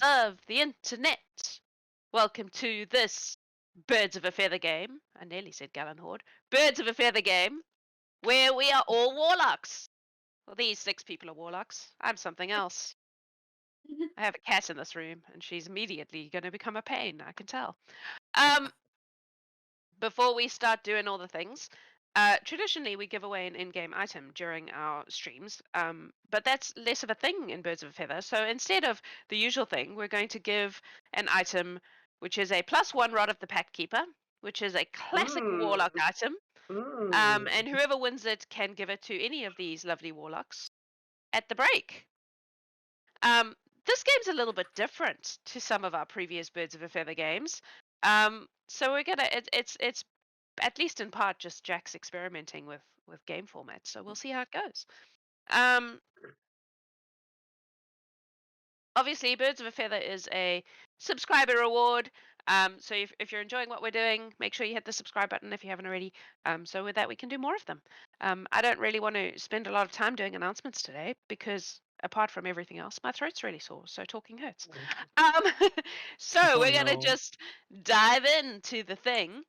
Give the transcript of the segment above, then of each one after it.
of the internet. Welcome to this Birds of a Feather game. I nearly said Gallon Horde. Birds of a Feather game, where we are all warlocks. Well, these 6 people are warlocks. I'm something else. I have a cat in this room, and she's immediately going to become a pain, I can tell. Before we start doing all the things, traditionally we give away an in-game item during our streams, but that's less of a thing in Birds of a Feather. So instead of the usual thing, we're going to give an item which is a +1 Rod of the Pact Keeper, which is a classic warlock item. And whoever wins it can give it to any of these lovely warlocks at the break. This game's a little bit different to some of our previous Birds of a Feather games. So we're gonna it's at least in part just Jax experimenting with game formats. So we'll see how it goes. Obviously, Birds of a Feather is a subscriber reward. So if you're enjoying what we're doing, make sure you hit the subscribe button if you haven't already. So with that, we can do more of them. I don't really want to spend a lot of time doing announcements today because apart from everything else, my throat's really sore, so talking hurts. So we're gonna just dive into the thing.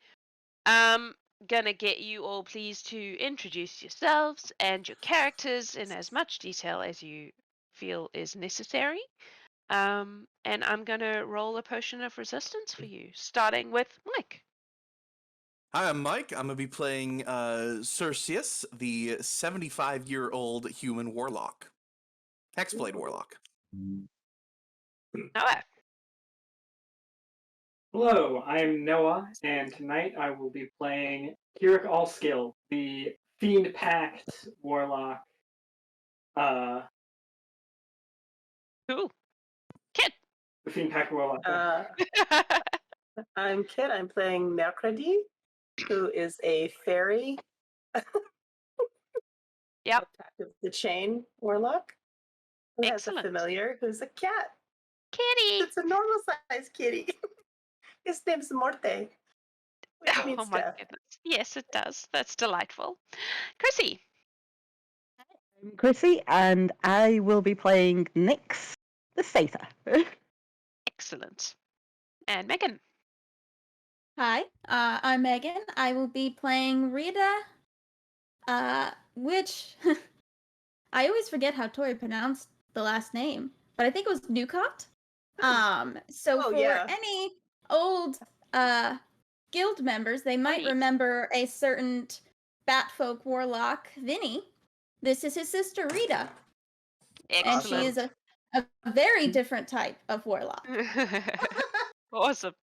Gonna get you all pleased to introduce yourselves and your characters in as much detail as you feel is necessary. And I'm gonna roll a potion of resistance for you, starting with Mike. Hi, I'm Mike. I'm gonna be playing Cerceus, the 75-year-old human warlock, Hexblade warlock. Noah. Hello, I'm Noah, and tonight I will be playing Kirik Allskill, the Fiend Pact warlock. Who? Kit. The Fiend Pact warlock. I'm Kit. I'm playing Mercredi, who is a fairy. Yep. The chain warlock. Who Excellent. has a familiar who's a cat. Kitty. It's a normal sized kitty. His name's Morte. Which means my death. goodness. Yes, it does. That's delightful. Chrissy. I'm Chrissy, and I will be playing Nyx, the Satyr. Excellent. And Megan. Hi, I'm Megan. I will be playing Rita, which I always forget how Tori pronounced the last name, but I think it was Newcott. So any old guild members, they might remember a certain Batfolk warlock, Vinny. This is his sister Rita. Excellent. And she is a very different type of warlock. Awesome.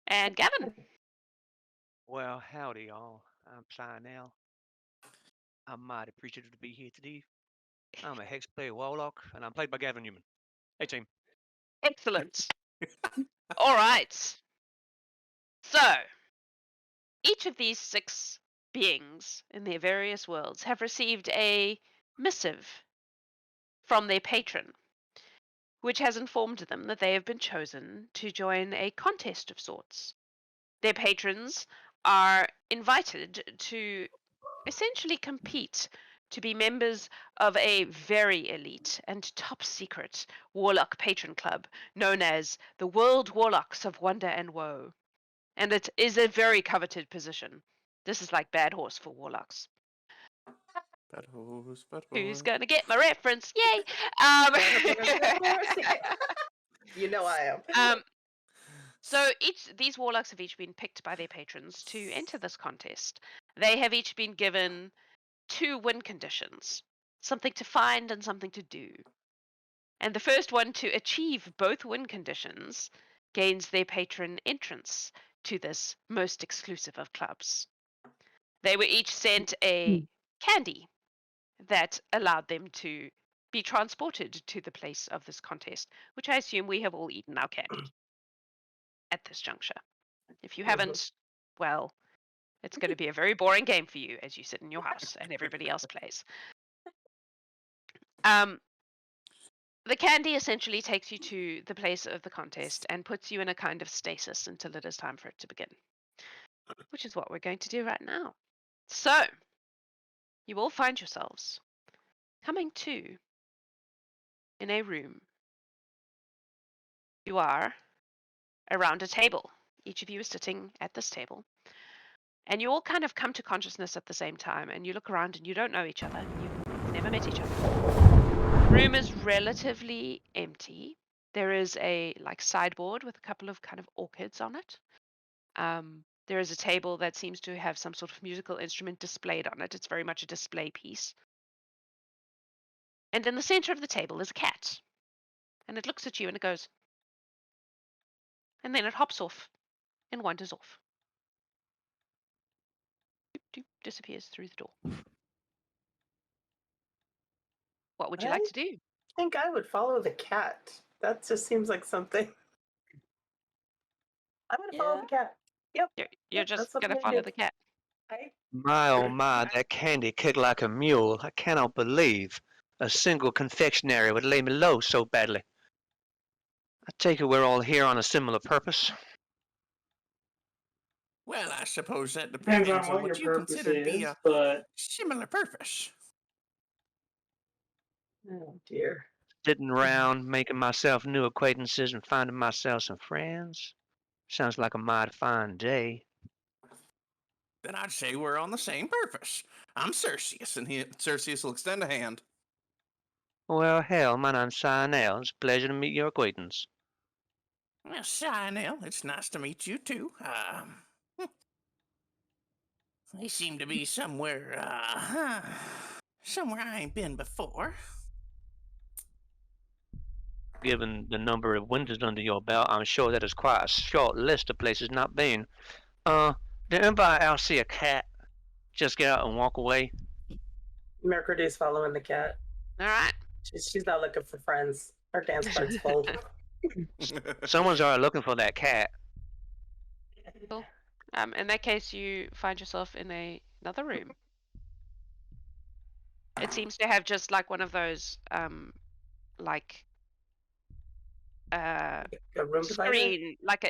And Gavin. Well, howdy, y'all. I'm Sienel. I'm mighty appreciative to be here today. I'm a Hexblade Warlock, and I'm played by Gavin Newman. Hey, team. Excellent. All right. So, each of these 6 beings in their various worlds have received a missive from their patron, which has informed them that they have been chosen to join a contest of sorts. Their patrons are invited to essentially compete to be members of a very elite and top secret warlock patron club known as the World Warlocks of Wonder and Woe. And it is a very coveted position. This is like Bad Horse for warlocks. Bad horse, bad horse. Who's gonna get my reference? Yay! You know I am. So these warlocks have each been picked by their patrons to enter this contest. They have each been given 2 win conditions, something to find and something to do. And the first one to achieve both win conditions gains their patron entrance to this most exclusive of clubs. They were each sent a candy that allowed them to be transported to the place of this contest, which I assume we have all eaten our candy at this juncture. If you haven't, well, it's going to be a very boring game for you as you sit in your house and everybody else plays. The candy essentially takes you to the place of the contest and puts you in a kind of stasis until it is time for it to begin, which is what we're going to do right now. So, you all find yourselves coming to in a room you are around a table. Each of you is sitting at this table. And you all kind of come to consciousness at the same time, and you look around and you don't know each other. You've never met each other. The room is relatively empty. There is a sideboard with a couple of kind of orchids on it. There is a table that seems to have some sort of musical instrument displayed on it. It's very much a display piece. And in the center of the table is a cat. And it looks at you and it goes. And then it hops off and wanders off. Doop, doop, disappears through the door. What would you like to do? I think I would follow the cat. That just seems like something. I'm going to follow the cat. Yep. You're just going to follow the cat. My oh my, that candy kicked like a mule. I cannot believe a single confectionery would lay me low so badly. I take it we're all here on a similar purpose. Well, I suppose that Depends depends on on what what your you purpose consider to be is, a but similar purpose. Oh, dear. Sitting around, making myself new acquaintances and finding myself some friends. Sounds like a mighty fine day. Then I'd say we're on the same purpose. I'm Cerceus, and Cerceus will extend a hand. Well, hell, my name's Sienel. It's a pleasure to meet your acquaintance. Well, Sienel, it's nice to meet you too. They seem to be somewhere, somewhere I ain't been before. Given the number of winters under your belt, I'm sure that is quite a short list of places not been. Did anybody else see a cat just get out and walk away? Mercredi's following the cat. All right. She's not looking for friends. Her dance card's full. Someone's already looking for that cat. Cool. In that case, you find yourself in another room. It seems to have just like one of those, like A room divider? screen, like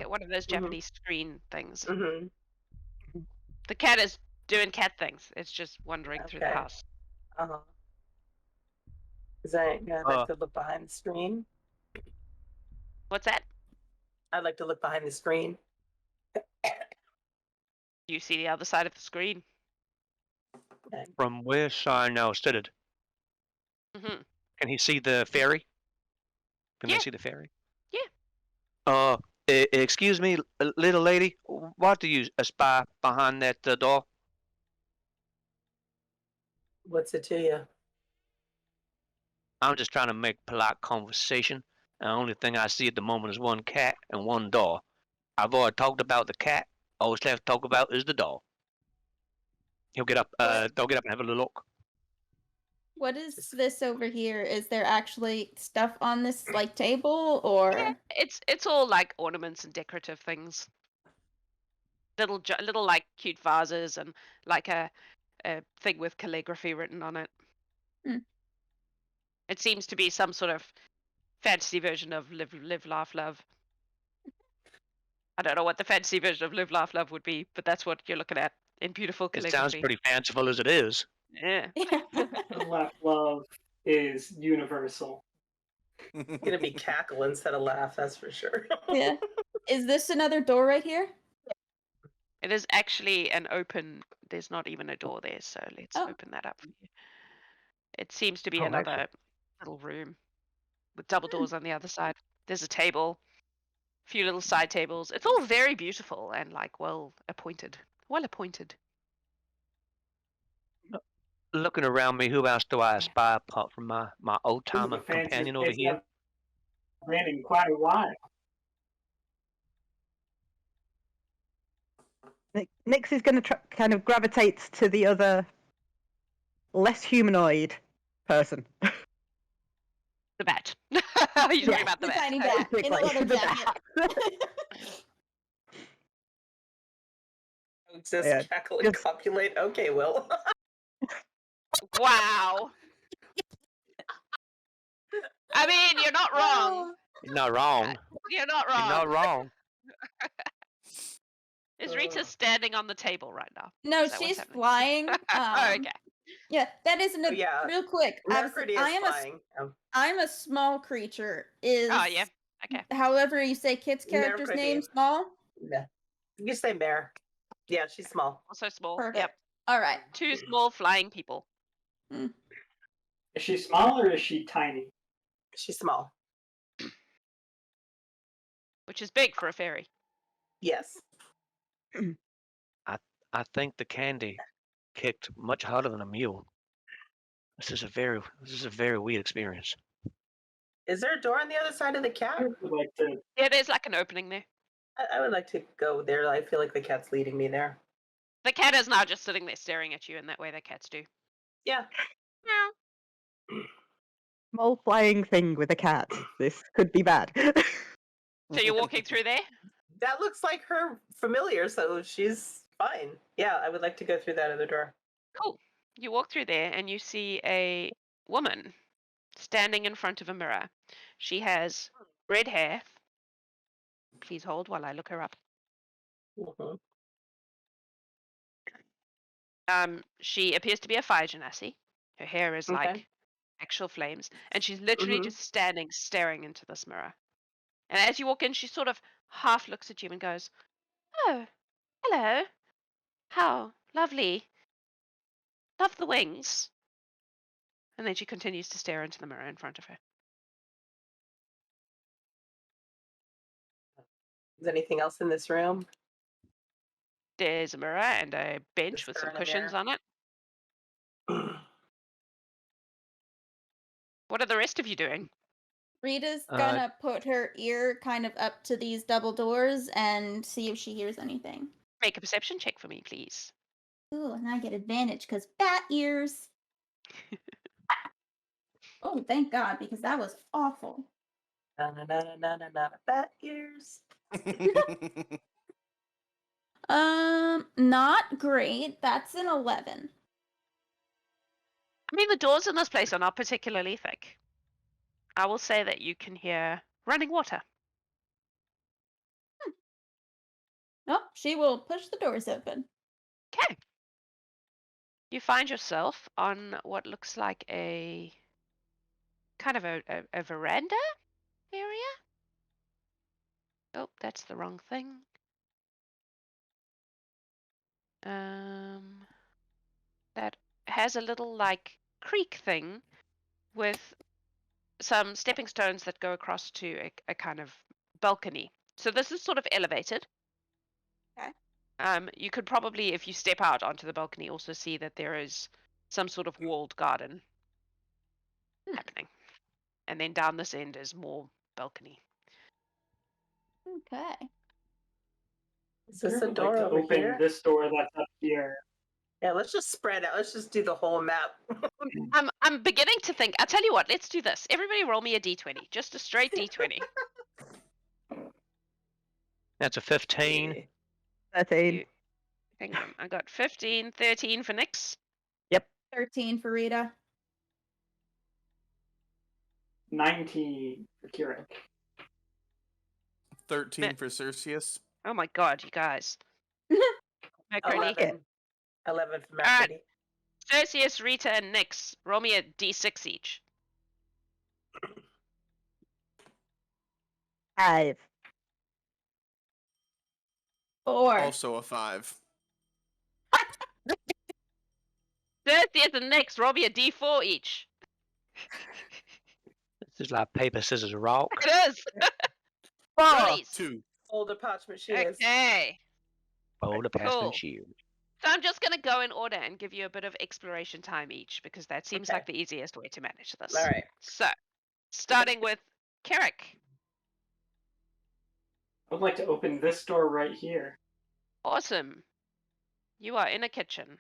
one of those Japanese screen things. Mm-hmm. The cat is doing cat things. It's just wandering through the Okay. house. Uh-huh. I'd like to look behind the screen. What's that? I'd like to look behind the screen. You see the other side of the screen. From where Sienel stood. Mm-hmm. Can he see the ferry? Can Yeah. they see the ferry? Yeah. Excuse me, little lady. What do you espy behind that door? What's it to you? I'm just trying to make polite conversation. The only thing I see at the moment is one cat and one door. I've already talked about the cat. All that's left to talk about is the door. He'll get up. They'll get up and have a little look. What is this over here? Is there actually stuff on this table, or? Yeah, it's all like ornaments and decorative things. Little like cute vases and like a thing with calligraphy written on it. Hmm. It seems to be some sort of fantasy version of live, laugh, love. I don't know what the fantasy version of live, laugh, love would be, but that's what you're looking at in beautiful It calligraphy. sounds pretty fanciful as it is. Yeah. laugh love is universal. It's gonna be cackle instead of laugh, that's for sure. Yeah. Is this another door right here? It is actually an open. There's not even a door there, so let's open that up for you. It seems to be another excellent. little room with double doors on the other side. There's a table, a few little side tables. It's all very beautiful and like well appointed. Looking around me, who else do I espy apart from my old timer This is the fanciest companion over place here? I've been in quite a while. Nyx is going to kind of gravitate to the other, less humanoid person. The bat. You're talking about the The bat. tiny bat in a leather The jacket. Just Yeah, cackle and just- copulate. Okay, Will. Wow. I mean, you're not wrong. You're not wrong. You're not wrong. You're not wrong. Is Rita standing on the table right now? No, Is that what's she's happening? flying. Oh, okay. Yeah, that isn't a Yeah. real quick. Mercredi is I am flying. I'm a small creature. Is Oh, yeah. Okay. However you say Kit's character's Mercredi. name, small? Yeah. You say Mare. Yeah, she's small. Also small. Perfect. Yep. All right. 2 small flying people. Is she small or is she tiny? She's small. Which is big for a fairy. Yes. I think the candy kicked much harder than a mule. This is a very weird experience. Is there a door on the other side of the cat? I would like to. Yeah, there's like an opening there. I would like to go there. I feel like the cat's leading me there. The cat is now just sitting there staring at you in that way that cats do. Yeah. Meow. Small flying thing with a cat. This could be bad. So you're walking through there? That looks like her familiar, so she's fine. Yeah, I would like to go through that other door. Cool. You walk through there and you see a woman standing in front of a mirror. She has red hair. Please hold while I look her up. Mhm. She appears to be a fire genasi. Her hair is Okay. like actual flames, and she's literally Mhm. just standing, staring into this mirror. And as you walk in, she sort of half looks at you and goes, "Oh, hello. How lovely. Love the wings." And then she continues to stare into the mirror in front of her. Is anything else in this room? There's a mirror and a bench Just with her some and a cushions mirror. on it. What are the rest of you doing? Rita's Uh, gonna put her ear kind of up to these double doors and see if she hears anything. Make a perception check for me, please. Ooh, and I get advantage because bat ears. Oh, thank God, because that was awful. Bat ears. Not great. That's an 11. I mean, the doors in this place are not particularly thick. I will say that you can hear running water. Oh, she will push the doors open. Okay. You find yourself on what looks like a kind of a veranda area. Oh, that's the wrong thing. That has a little like creek thing with some stepping stones that go across to a kind of balcony. So this is sort of elevated. Okay. You could probably, if you step out onto the balcony, also see that there is some sort of walled garden happening. And then down this end is more balcony. Okay. Is this I a would door like to over open here? this door that's up here. Yeah, let's just spread out. Let's just do the whole map. I'm beginning to think. I'll tell you what. Let's do this. Everybody, roll me a d20. Just a straight d20. That's a 15. Yeah. 13. You, hang on. I got 15, 13 for Nyx. 13 for Rita. 19 for Kirik. 13 for Cerceus. Oh my god, you guys. Mercredi. 11 for Alright. Mercredi. Cerceus, Rita, and Nyx. Roll me a d6 each. 5. 4. Also a 5. Cerceus and Nyx. Roll me a d4 each. This is like paper, scissors, rock. It is. Rollies. 2. Older parchment shears. Okay. Oh, the past Cool. and shield. So I'm just going to go in order and give you a bit of exploration time each because that seems Okay. like the easiest way to manage this. All right. So, starting with Carrick. I would like to open this door right here. Awesome. You are in a kitchen.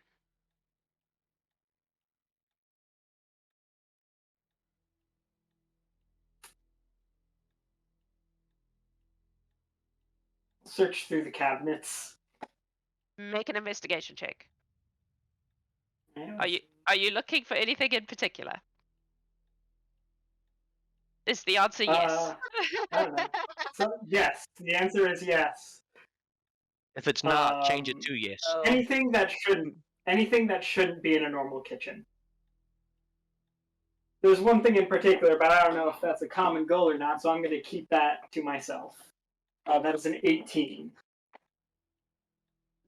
Search through the cabinets. Make an investigation check. Yeah. Are you looking for anything in particular? Is the answer yes? I don't know. So, yes, the answer is yes. If it's not, change it to yes. Oh, Anything that shouldn't be in a normal kitchen. there's one thing in particular, but I don't know if that's a common goal or not, so I'm going to keep that to myself. That is an 18.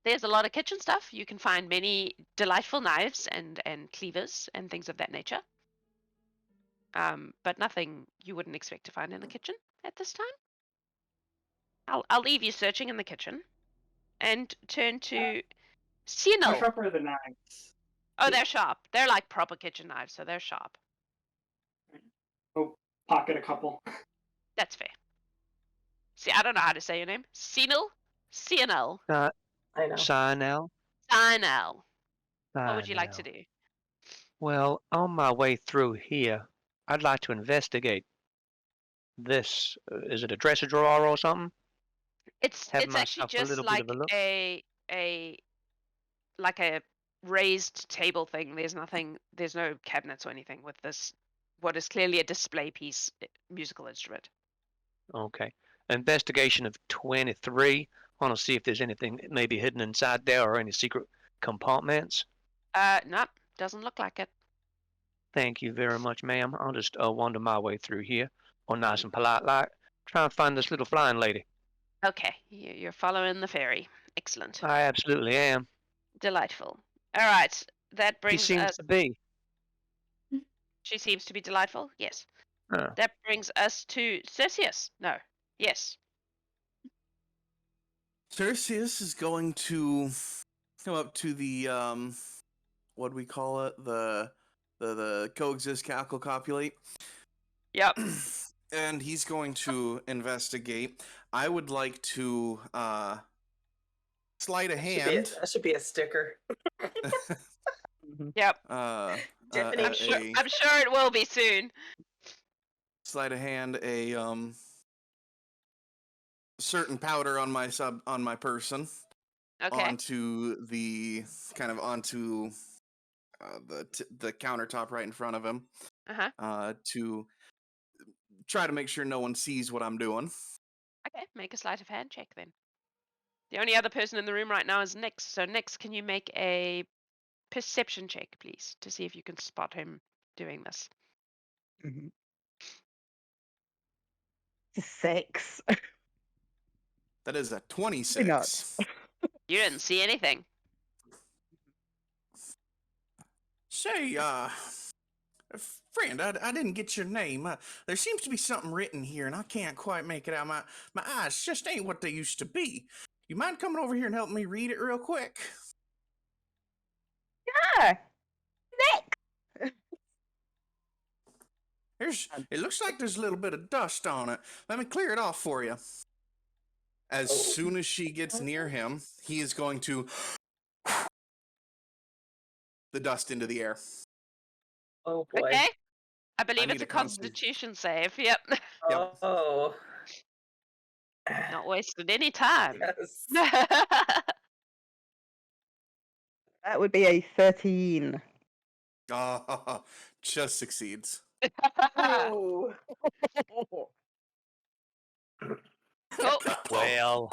There's a lot of kitchen stuff. You can find many delightful knives and cleavers and things of that nature. But nothing you wouldn't expect to find in the kitchen at this time. I'll leave you searching in the kitchen and turn to How Sienel. sharp are the knives? Oh, they're sharp. They're like proper kitchen knives, so they're sharp. Oh, pocket a couple. That's fair. See, I don't know how to say your name. Sienel? Sienel. I know. Sienel. Sienel. What would you like to Sienel. do? Well, on my way through here, I'd like to investigate this. Is it a dresser drawer or something? It's Have actually myself a just little bit like of a look. a raised table thing. There's no cabinets or anything with this. What is clearly a display piece musical instrument. Okay. Investigation of 23. I want to see if there's anything maybe hidden inside there or any secret compartments. Nope, doesn't look like it. Thank you very much, ma'am. I'll just wander my way through here, all nice and polite like. Try and find this little flying lady. Okay, you're following the fairy. Excellent. I absolutely am. Delightful. All right, that She brings seems us. to be. She seems to be delightful. Yes. Huh. That brings us to Cerceus. No. Yes. Cerceus is going to come up to the what do we call it? The coexist, cackle, copulate. Yep. And he's going to investigate. I would like to sleight of hand. That should be a sticker. Yep. Tiffany, I'm sure it will be soon. Sleight of hand a certain powder on my person. Okay. Onto the the countertop right in front of him. To try to make sure no one sees what I'm doing. Okay, make a sleight of hand check then. The only other person in the room right now is Nyx. So Nyx, can you make a perception check, please, to see if you can spot him doing this? 6. That is a 26. You didn't see anything. Say, friend, I didn't get your name. There seems to be something written here, and I can't quite make it out. My eyes just ain't what they used to be. You mind coming over here and helping me read it real quick? Yeah. It looks like there's a little bit of dust on it. Let me clear it off for you. As soon as she gets near him, he is going to the dust into the air. Oh boy. Okay. I believe need it's a a constitution. constitution save. Yep. Yep. Oh. Not wasted any time. Yes. That would be a 13. Just succeeds. Oh. Oh. Well,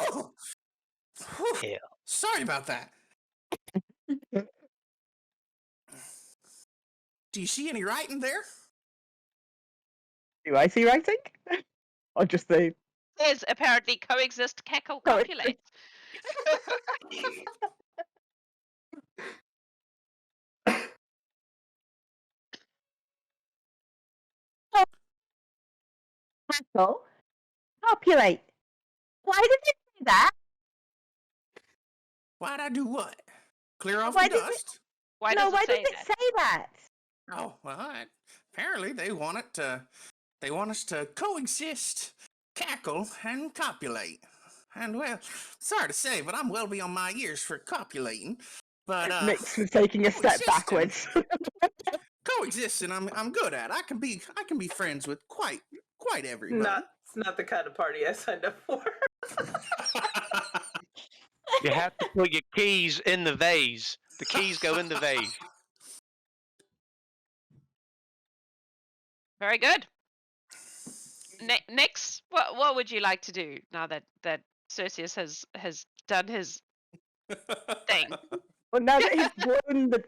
Whew. Sorry about that. Do you see any writing there? Do I see writing? Or just the... There's apparently coexist, cackle, copulate. Cackle? Copulate. Why did it say that? Why'd I do what? Clear off Why the did it- dust? Why does why it say does it that? say that? Oh, well, apparently they want it to. They want us to coexist, cackle, and copulate. And well, sorry to say, but I'm well beyond my years for copulating. But Nyx was taking a step coexisting- backwards. Coexisting, I'm good at. I can be friends with quite everybody. It's not the kind of party I signed up for. you have to put your keys in the vase. The keys go in the vase. Very good. Nyx, what would you like to do now that Cerceus has done his thing? Well, now that he's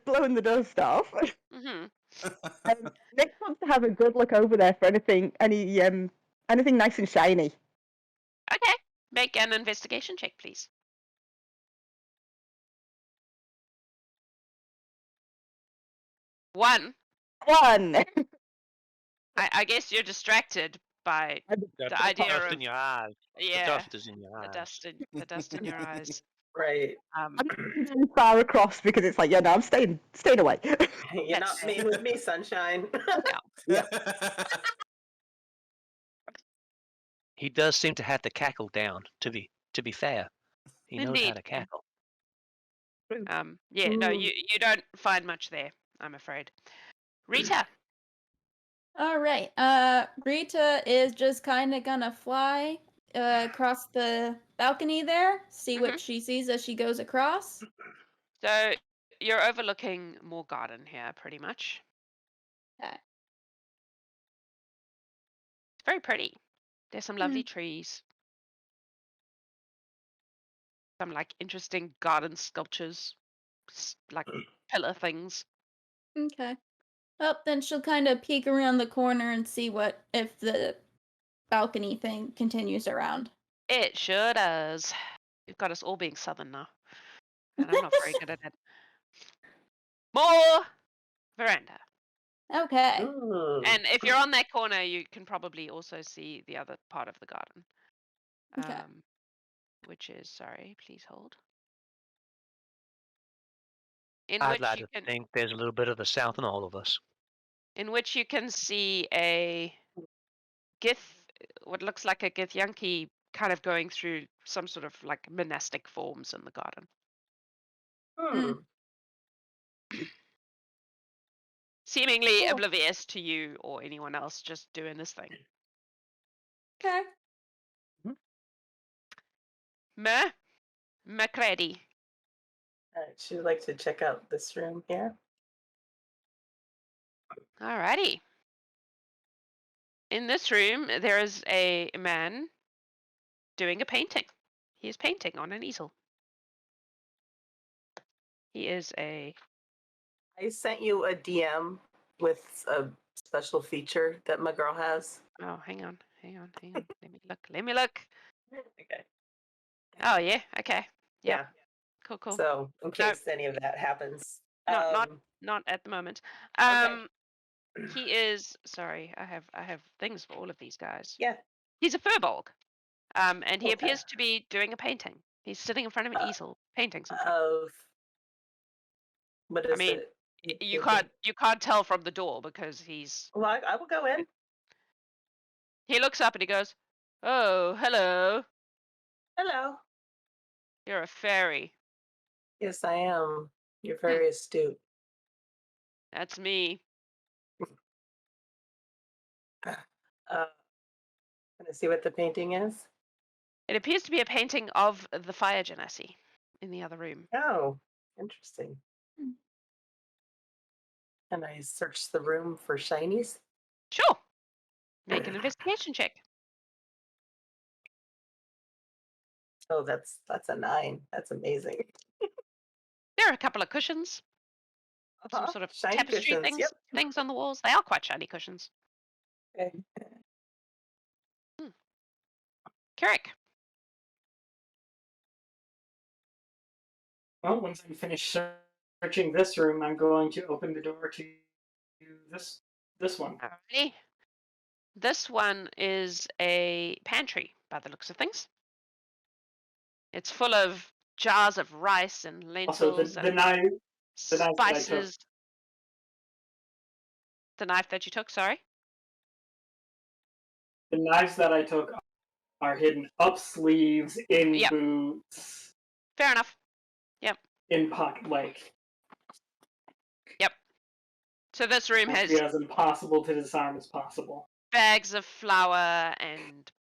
blown the dust off. Mm-hmm. Nick wants to have a good look over there for anything nice and shiny. Okay. Make an investigation check, please. 1. 1. I guess you're distracted by the idea dust of in your eyes. The dust is in your eyes. the dust in your eyes. Right. I'm not going far across because it's like, I'm staying away. You're not meeting with me, sunshine. Yeah. He does seem to have the cackle down. To be fair, he knows how Indeed. to cackle. No, you don't find much there, I'm afraid. Rita. All right. Rita is just kind of gonna fly across the balcony there, see what she sees as she goes across. So you're overlooking more garden here, pretty much. Okay. It's very pretty. There's some lovely trees. Some like interesting garden sculptures, like pillar things. Okay. Well, then she'll kind of peek around the corner and see if the balcony thing continues around. It sure does. You've got us all being southern now. And I'm not very good at it. More veranda. Okay. And if you're on that corner, you can probably also see the other part of the garden. Okay. Which is, sorry, please hold. I'd like to think there's a little bit of the South in all of us. In which you can see a what looks like a Githyanki kind of going through some sort of like monastic forms in the garden. Seemingly oblivious to you or anyone else, just doing this thing. Okay. Mercredi. She'd like to check out this room here. Alrighty. In this room, there is a man doing a painting. He is painting on an easel. He is I sent you a DM with a special feature that my girl has. Oh, hang on. Let me look. Okay. Oh, yeah. Okay. Yep. Yeah. Cool. So, in case any of that happens. Not at the moment. Okay. He is. Sorry, I have things for all of these guys. Yeah. He's a furbolg. And he appears to be doing a painting. He's sitting in front of an easel, painting something. What is it? You can't tell from the door because he's. Well, I will go in. He looks up and he goes, "Oh, hello. Hello. You're a fairy." Yes, I am. You're very astute. That's me. Want to see what the painting is? It appears to be a painting of the fire genasi in the other room. Oh, interesting. Can I search the room for shinies? Sure. Make an investigation check. Oh, that's a 9. That's amazing. There are a couple of cushions. Some sort of shiny tapestry cushions. things on the walls. They are quite shiny cushions. Okay. Kirik. Well, once I'm finished searching this room, I'm going to open the door to this one. Alrighty. This one is a pantry, by the looks of things. It's full of jars of rice and lentils Also, the and knife, spices. The knife that you took, sorry? The knives that I took are hidden up sleeves, in boots. Fair enough. Yep. In pocket, like. Yep. So this room has as impossible to disarm as possible. Bags of flour and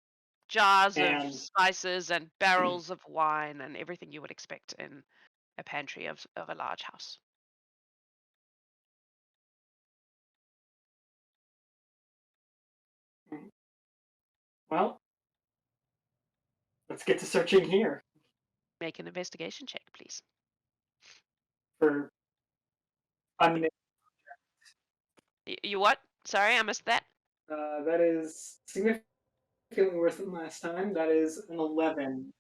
jars of spices and barrels of wine and everything you would expect in a pantry of a large house. Well, let's get to searching here. Make an investigation check, please. For unnamed You what? Sorry, I missed that. That is significantly worse than last time. That is an 11.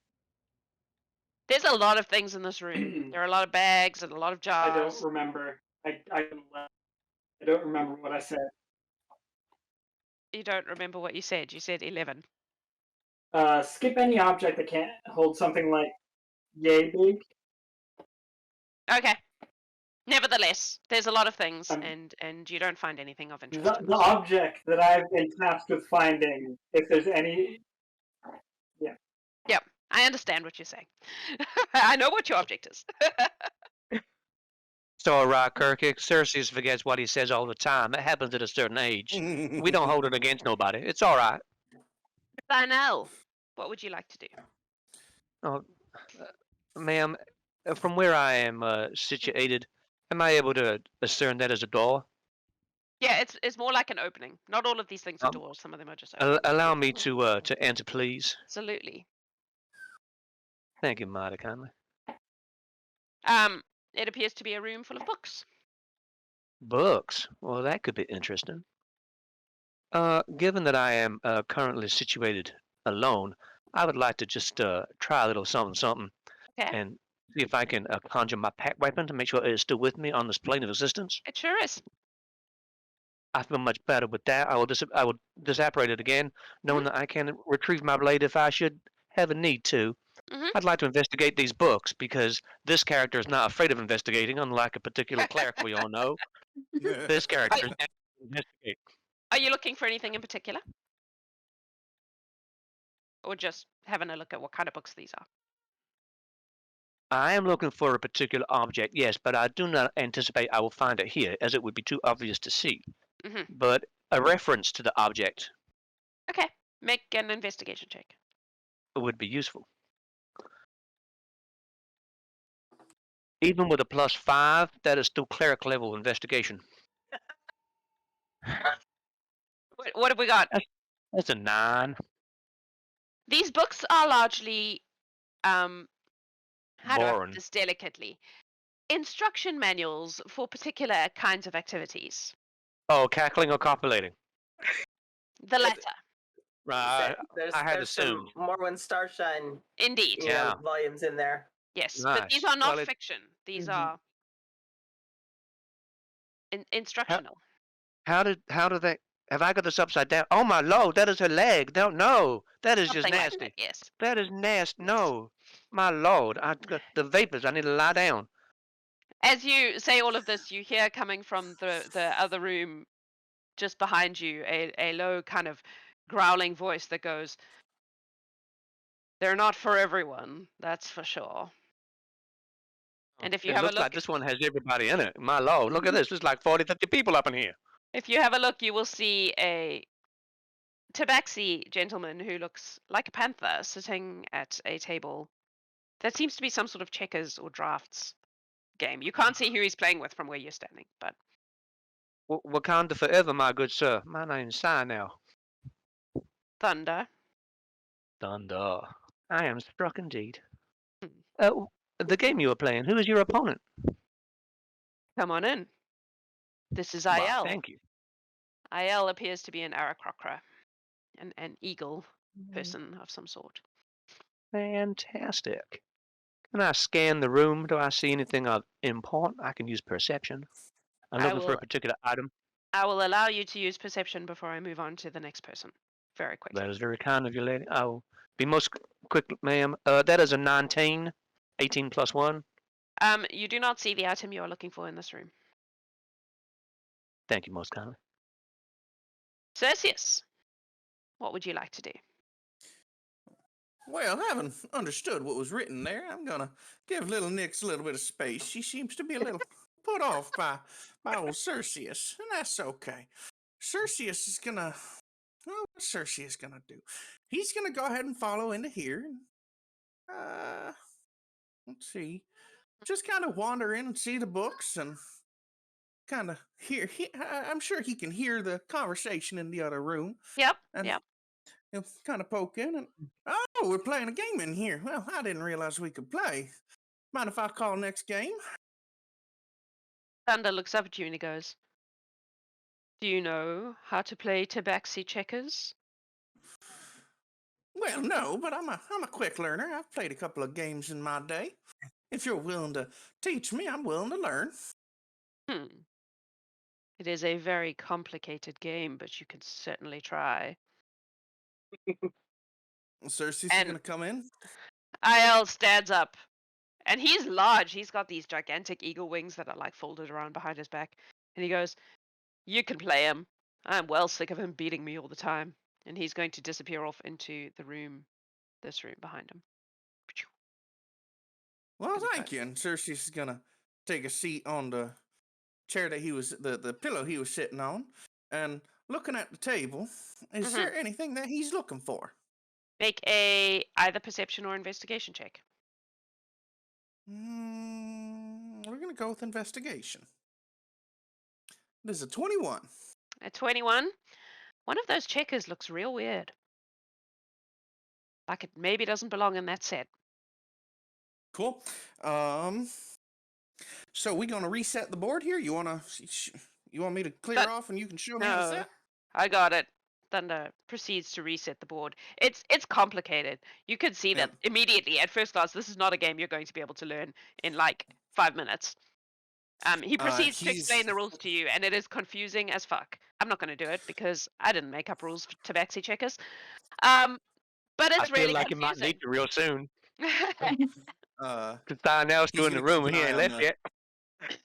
There's a lot of things in this room. There are a lot of bags and a lot of jars. I don't remember. I don't remember what I said. You don't remember what you said. You said 11. Skip any object that can't hold something like yay big. Okay. Nevertheless, there's a lot of things, and you don't find anything of interest. The object that I've been tasked with finding, if there's any. Yeah. Yep, I understand what you're saying. I know what your object is. It's all right, Kirky. Cerceus forgets what he says all the time. It happens at a certain age. We don't hold it against nobody. It's all right. Sienel, what would you like to do? Oh, ma'am, from where I am situated, am I able to discern that as a door? Yeah, it's more like an opening. Not all of these things are doors. Some of them are just openings. Allow me to enter, please. Absolutely. Thank you, mighty kindly. It appears to be a room full of books. Books? Well, that could be interesting. Given that I am currently situated alone, I would like to just try a little something, Okay. and see if I can conjure my pack weapon to make sure it is still with me on this plane of existence. It sure is. I feel much better with that. I will disapparate it again, knowing that I can retrieve my blade if I should have a need to. I'd like to investigate these books because this character is not afraid of investigating, unlike a particular cleric we all know. This character is investigate. Are you looking for anything in particular? Or just having a look at what kind of books these are? I am looking for a particular object, yes, but I do not anticipate I will find it here, as it would be too obvious to see. But a reference to the object. Okay, make an investigation check. Would be useful. Even with a +5, that is still cleric level investigation. What have we got? That's a 9. These books are largely, how do I Boring. put this delicately? Instruction manuals for particular kinds of activities. Oh, cackling or copulating? The latter. Right. There's assumed. some Morrowind Starshine Indeed. volumes in there. Yes, Nice. but these are not Well, fiction. These are instructional. How did they? Have I got this upside down? Oh my lord, that is her leg. No, that is just Something like nasty. that, yes. That is nasty. No, my lord, the vapors. I need to lie down. As you say all of this, you hear coming from the other room just behind you a low kind of growling voice that goes, "They're not for everyone, that's for sure." And if you have a looks look, like this one has everybody in it. My lord, look at this. There's like 40, 50 people up in here. if you have a look, you will see a tabaxi gentleman who looks like a panther sitting at a table that seems to be some sort of checkers or drafts game. You can't see who he's playing with from where you're standing, but Wakanda forever, my good sir. My name's Sienel. Thunder. Thunder. I am struck indeed. The game you were playing, who is your opponent? Come on in. This is Why, Aiel. thank you. Aiel appears to be an Aarakocra, an eagle person of some sort. Fantastic. Can I scan the room? Do I see anything of import? I can use perception. I'm looking for a particular item. I will allow you to use perception before I move on to the next person. Very quickly. That is very kind of you, lady. I will be most quick, ma'am. That is a 19. 18 plus 1. You do not see the item you are looking for in this room. Thank you most kindly. Cerceus, what would you like to do? Well, having understood what was written there, I'm gonna give little Nyx a little bit of space. She seems to be a little put off by old Cerceus, and that's okay. Cerceus is gonna... Well, what's Cerceus gonna do? He's gonna go ahead and follow into here. Let's see. Just kind of wander in and see the books and kind of hear. I'm sure he can hear the conversation in the other room. Yep. And yep. He'll kind of poke in and, oh, we're playing a game in here. Well, I didn't realize we could play. Mind if I call next game? Thunder looks up at you and he goes, Do you know how to play tabaxi checkers? Well, no, but I'm a quick learner. I've played a couple of games in my day. If you're willing to teach me, I'm willing to learn. It is a very complicated game, but you can certainly try. Cerceus is And gonna come in. IL stands up, and he's large. He's got these gigantic eagle wings that are like folded around behind his back. And he goes, "You can play him. I'm well sick of him beating me all the time." And he's going to disappear off into the room, this room behind him. Well, Gonna thank you. And Cerceus is gonna take a seat on the chair that he was the pillow he was sitting on, and looking at the table. Is there anything that he's looking for? Make a either perception or investigation check. We're gonna go with investigation. This is a 21. At 21, one of those checkers looks real weird. Like it maybe doesn't belong in that set. Cool. So we gonna reset the board here? You want me to clear But- off and you can show me how to No, set? I got it. Thunder proceeds to reset the board. It's complicated. You could see that immediately at first glance. This is not a game you're going to be able to learn in like 5 minutes. He proceeds to explain the rules to you, and it is confusing as fuck. I'm not going to do it because I didn't make up rules for tabaxi checkers. But it's I really feel like you might confusing. need to real soon. Uh, Because Sienel's He's still in the gonna room keep and he an ain't eye on left the-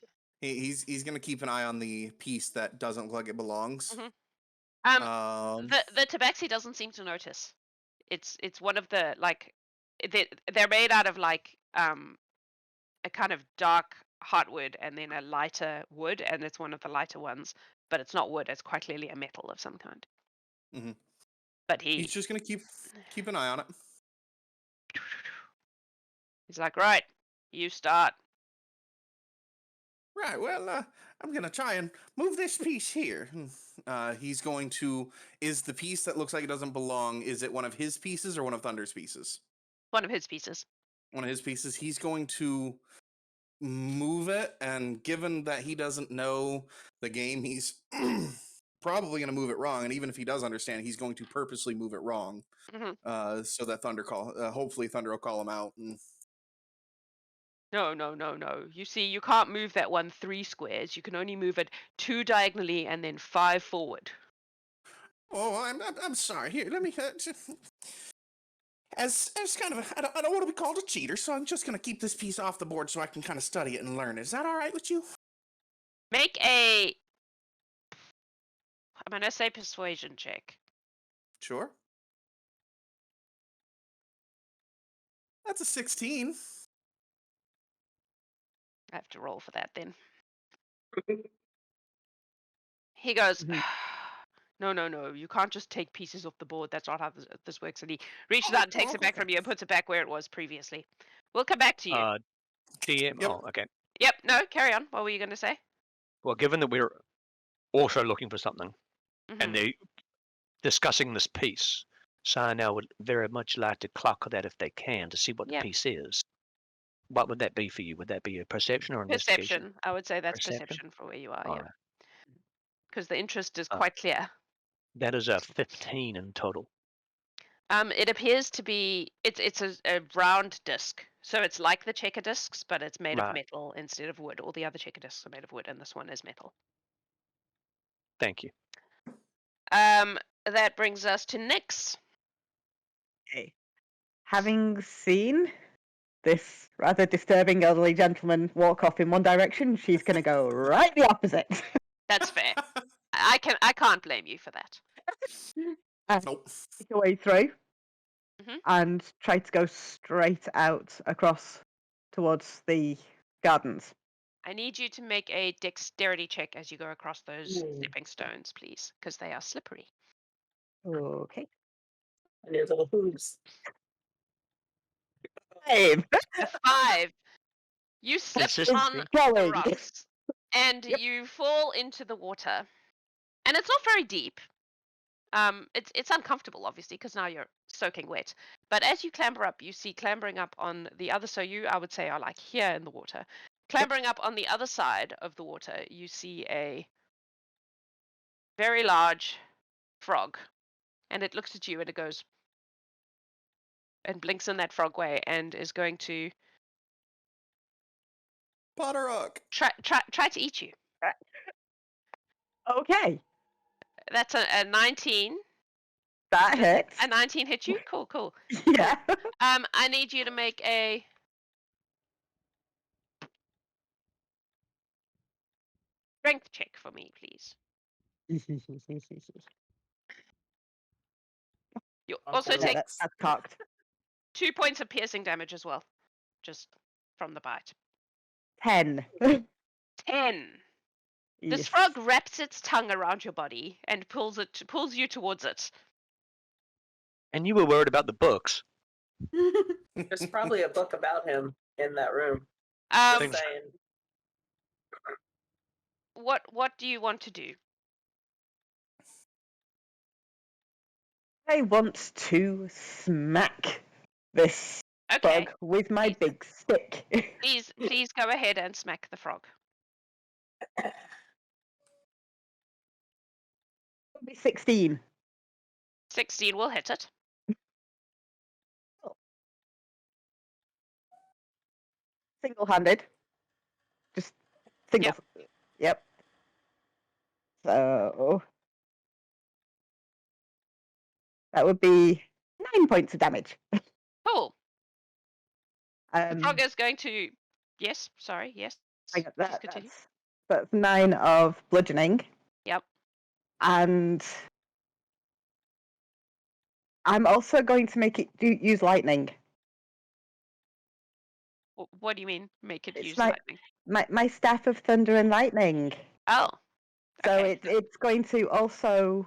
yet. he's gonna keep an eye on the piece that doesn't look like it belongs. The tabaxi doesn't seem to notice. It's one of the like they're made out of like a kind of dark heartwood and then a lighter wood, and it's one of the lighter ones, but it's not wood. It's quite clearly a metal of some kind. Mhm. But He's just gonna keep an eye on it. he's like, right, you start. Right. Well, I'm gonna try and move this piece here. He's going to. Is the piece that looks like it doesn't belong? Is it one of his pieces or one of Thunder's pieces? One of his pieces. One of his pieces. He's going to move it, and given that he doesn't know the game, he's probably going to move it wrong. And even if he does understand, he's going to purposely move it wrong, so that hopefully Thunder will call him out. And No. You see, you can't move that one 3 squares. You can only move it 2 diagonally and then 5 forward. oh, I'm sorry. Here, let me. As kind of, I don't want to be called a cheater, so I'm just going to keep this piece off the board so I can kind of study it and learn it. Is that all right with you? Make a, I'm going to say persuasion check. Sure. That's a 16. I have to roll for that then. He goes, no, you can't just take pieces off the board. That's not how this works. And he reaches out and takes it back from you and puts it back where it was previously. We'll come back to you. DM. Yep. Oh, okay. Yep, no, carry on. What were you going to say? Well, given that we're also looking for something, and they're discussing this piece, Sienel would very much like to clock that if they can to see what the piece is. What would that be for you? Would that be a perception or investigation? Perception. I would say that's perception for where you are, All yeah. right. Because the interest is quite clear. That is a 15 in total. It appears to be it's a round disc, so it's like the checker discs, but it's made of metal instead of wood. All the other checker discs are made of wood, and this one is metal. Thank you. That brings us to Nyx. Okay. Having seen this rather disturbing elderly gentleman walk off in one direction, she's going to go right the opposite. That's fair. I can't blame you for that. Nope. Make her way through and try to go straight out across towards the gardens. I need you to make a dexterity check as you go across those stepping stones, please, because they are slippery. Okay. And there's little hooves. 5. A 5. You slip on the rocks, and you fall into the water. And it's not very deep. It's uncomfortable, obviously, because now you're soaking wet. But as you clamber up, you see clambering up on the other. So you, I would say, are like here in the water. Clambering up on the other side of the water, you see a very large frog, and it looks at you and it goes and blinks in that frog way and is going to Potterrock. try to eat you. Okay, That's a 19. that hits. A 19 hit you? Cool. Yeah. I need you to make a strength check for me, please. You also Uncle take Rex. That's cocked. 2 points of piercing damage as well, just from the bite. 10. 10. This Yes. frog wraps its tongue around your body and pulls you towards it. And you were worried about the books. There's probably a book about him in that room. Um, Just saying. what do you want to do? I want to smack this Okay, frog with my big stick. please go ahead and smack the frog. It'll be 16. 16 will hit it. Single-handed. Just single. Yep. So that would be 9 points of damage. Cool. The frog Um, is going to. Yes. Sorry. Yes. I got Please that. continue. That's 9 of bludgeoning. Yep. And I'm also going to make it use lightning. What do you mean? Make it It's use like- lightning? My staff of thunder and lightning. Oh. So Okay. it's going to also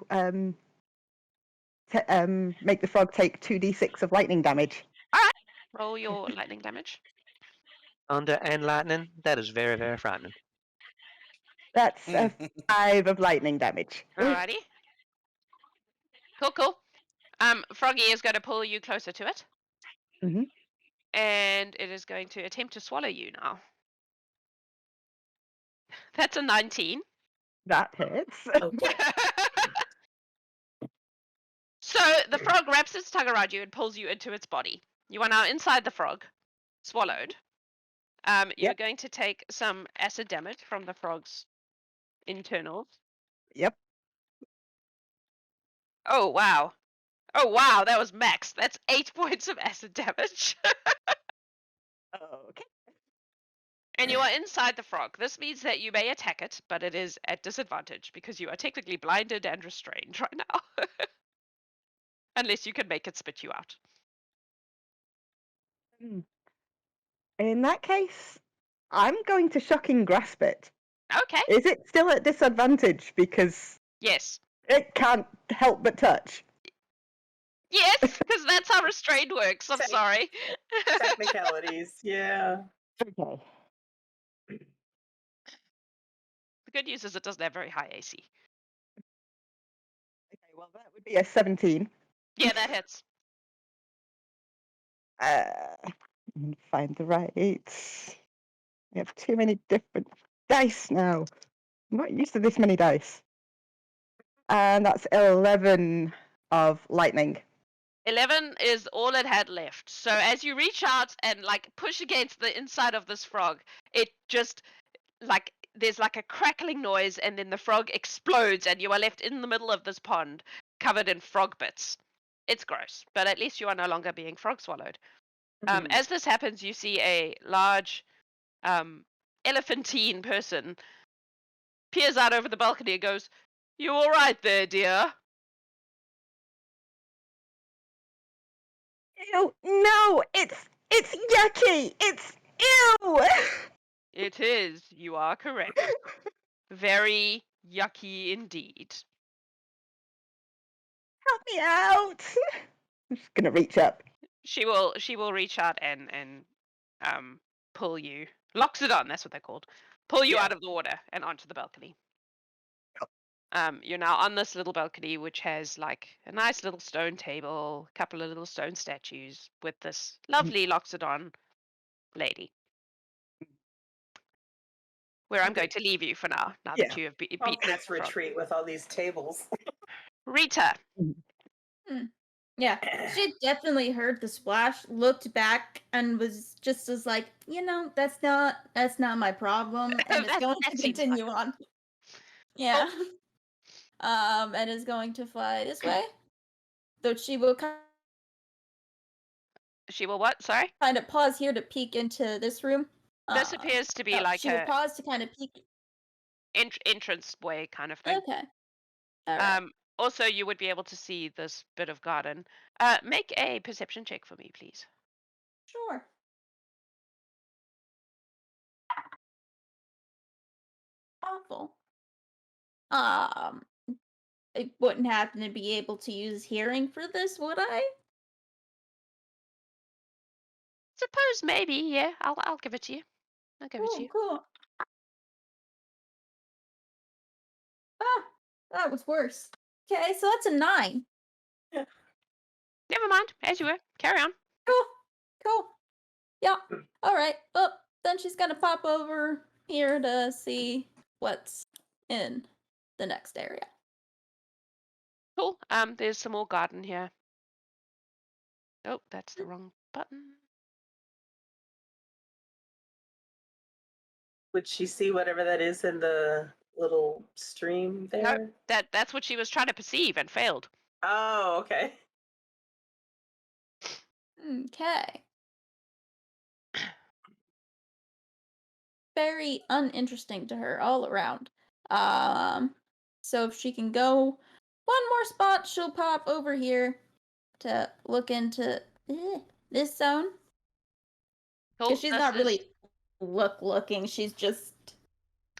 make the frog take 2d6 of lightning damage. Roll your lightning damage. Thunder and lightning. That is very, very frightening. That's 5 of lightning damage. Alrighty. Cool. Froggy is going to pull you closer to it. Mhm. And it is going to attempt to swallow you now. That's a 19. That hits. Okay. So the frog wraps its tongue around you and pulls you into its body. You are now inside the frog, swallowed. You're Yep. going to take some acid damage from the frog's internals. Yep. Oh wow, that was max. That's 8 points of acid damage. Okay. And you are inside the frog. This means that you may attack it, but it is at disadvantage because you are technically blinded and restrained right now. Unless you can make it spit you out. In that case, I'm going to shocking grasp it. Okay. Is it still at disadvantage because Yes. it can't help but touch? Yes, because that's how restrained works. I'm sorry. Technicalities, yeah. Okay. The good news is it doesn't have very high AC. Okay, well that would be a 17. Yeah, that hits. Find the right. I have too many different dice now. I'm not used to this many dice. And that's 11 of lightning. 11 is all it had left. So as you reach out and like push against the inside of this frog, it just like there's like a crackling noise and then the frog explodes and you are left in the middle of this pond covered in frog bits. It's gross, but at least you are no longer being frog swallowed. As this happens, you see a large elephantine person peers out over the balcony and goes, "You all right there, dear?" Ew, no, it's yucky. It's ew. It is. You are correct. Very yucky indeed. Help me out. I'm just gonna reach up. She will reach out and pull you. Loxodon, that's what they're called. Pull you out of the water and onto the balcony. You're now on this little balcony which has like a nice little stone table, a couple of little stone statues with this lovely Loxodon lady. where I'm going to leave you for now. Now that you have beaten Conference the frog. retreat with all these tables. Rita. Yeah, she definitely heard the splash, looked back, and was just as like, that's not my problem, and is going to continue on. Yeah. And is going to fly this way. Though she will She will what? Sorry? kind of pause here to peek into this room. This appears to be like she will pause to kind of peek. Entrance way kind of thing. Okay. All right. Also, you would be able to see this bit of garden. Make a perception check for me, please. Sure. Awful. I wouldn't happen to be able to use hearing for this, would I? Suppose maybe, yeah. I'll give it to you. I'll give it to you. Cool. Ah, that was worse. Okay, so that's a 9. Never mind. As you were. Carry on. Cool. Yeah. All right. Well, then she's gonna pop over here to see what's in the next area. Cool. There's some more garden here. Oh, that's the wrong button. Would she see whatever that is in the little stream there? No, that's what she was trying to perceive and failed. Oh, okay. Okay. Very uninteresting to her all around. So if she can go one more spot, she'll pop over here to look into this zone. Cool. Because she's not really looking. She's just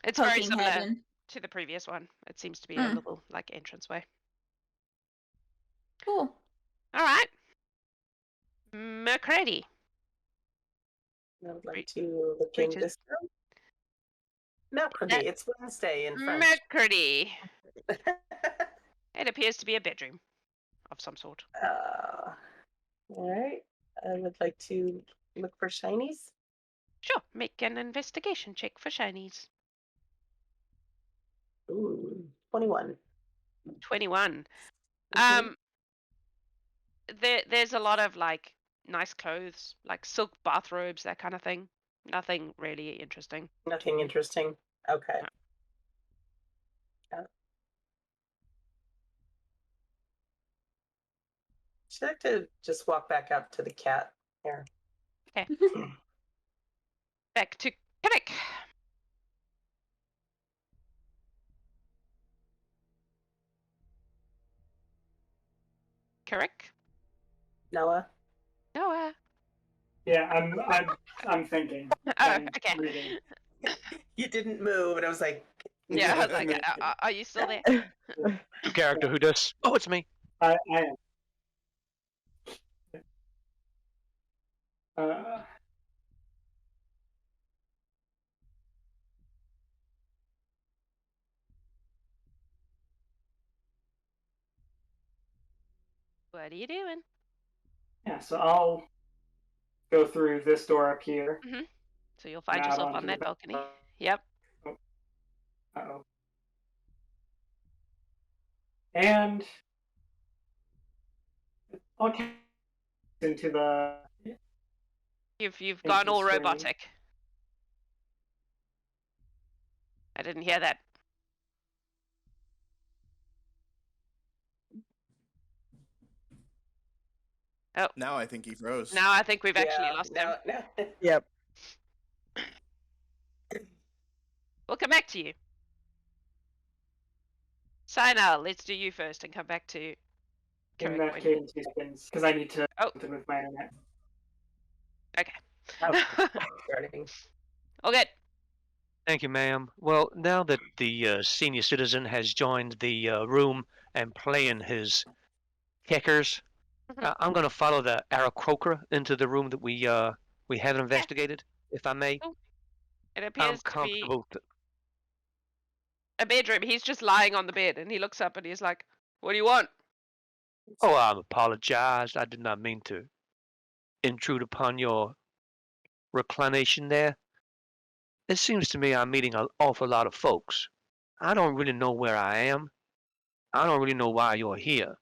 it's very poking similar head in. to the previous one. It seems to be a little like entranceway. Cool. All right. Mercredi. I would like to look in this room. Mercredi. It's Wednesday in French. Mercredi. It appears to be a bedroom of some sort. All right. I would like to look for shinies. Sure. Make an investigation check for shinies. Ooh, 21. 21. There's a lot of like nice clothes, like silk bathrobes, that kind of thing. Nothing really interesting. Nothing interesting. Okay. No. She'd like to just walk back up to the cat here. Okay. Back to Kirik. Kirik? Noah? Yeah, I'm thinking. Oh, I'm okay. reading. You didn't move, and I was like... Yeah, I was like, are you still there? Character who does? Oh, it's me. I am. What are you doing? Yeah, so I'll go through this door up here. Mm-hmm. So you'll find Out yourself onto on the that balcony. Yep. Uh-oh. And I'll cast into the... You've gone all Interesting. robotic. I didn't hear that. Oh. Now I think he froze. Now I think we've actually lost him. No. Yep. We'll come back to you. Sienel, let's do you first and come back to In Kirik that when- case, 2 seconds, because I need to Oh. something with my internet. Okay. Starting. All good. Thank you, ma'am. Well, now that the senior citizen has joined the room and playing his checkers, I'm going to follow the Aarakocra into the room that we haven't investigated, if I may. It I'm appears to be comfortable. a bedroom. He's just lying on the bed and he looks up and he's like, "What do you want?" Oh, I apologize. I did not mean to intrude upon your reclination there. It seems to me I'm meeting an awful lot of folks. I don't really know where I am. I don't really know why you're here.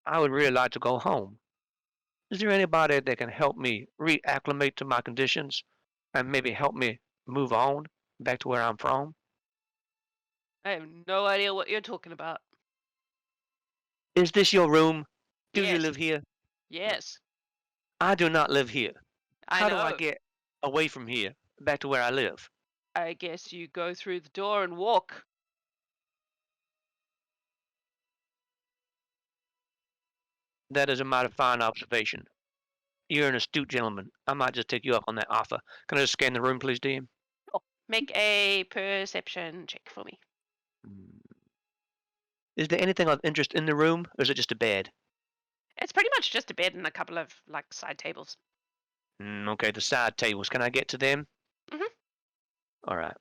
I would really like to go home. Is there anybody that can help me reacclimate to my conditions and maybe help me move on back to where I'm from? I have no idea what you're talking about. Is this your room? Do you Yes. live here? Yes. I do not live here. I How know. do I get away from here, back to where I live? I guess you go through the door and walk. That is a mighty fine observation. You're an astute gentleman. I might just take you up on that offer. Can I just scan the room, please, DM? Oh, make a perception check for me. Is there anything of interest in the room, or is it just a bed? It's pretty much just a bed and a couple of like side tables. Okay, the side tables. Can I get to them? Mhm. All right.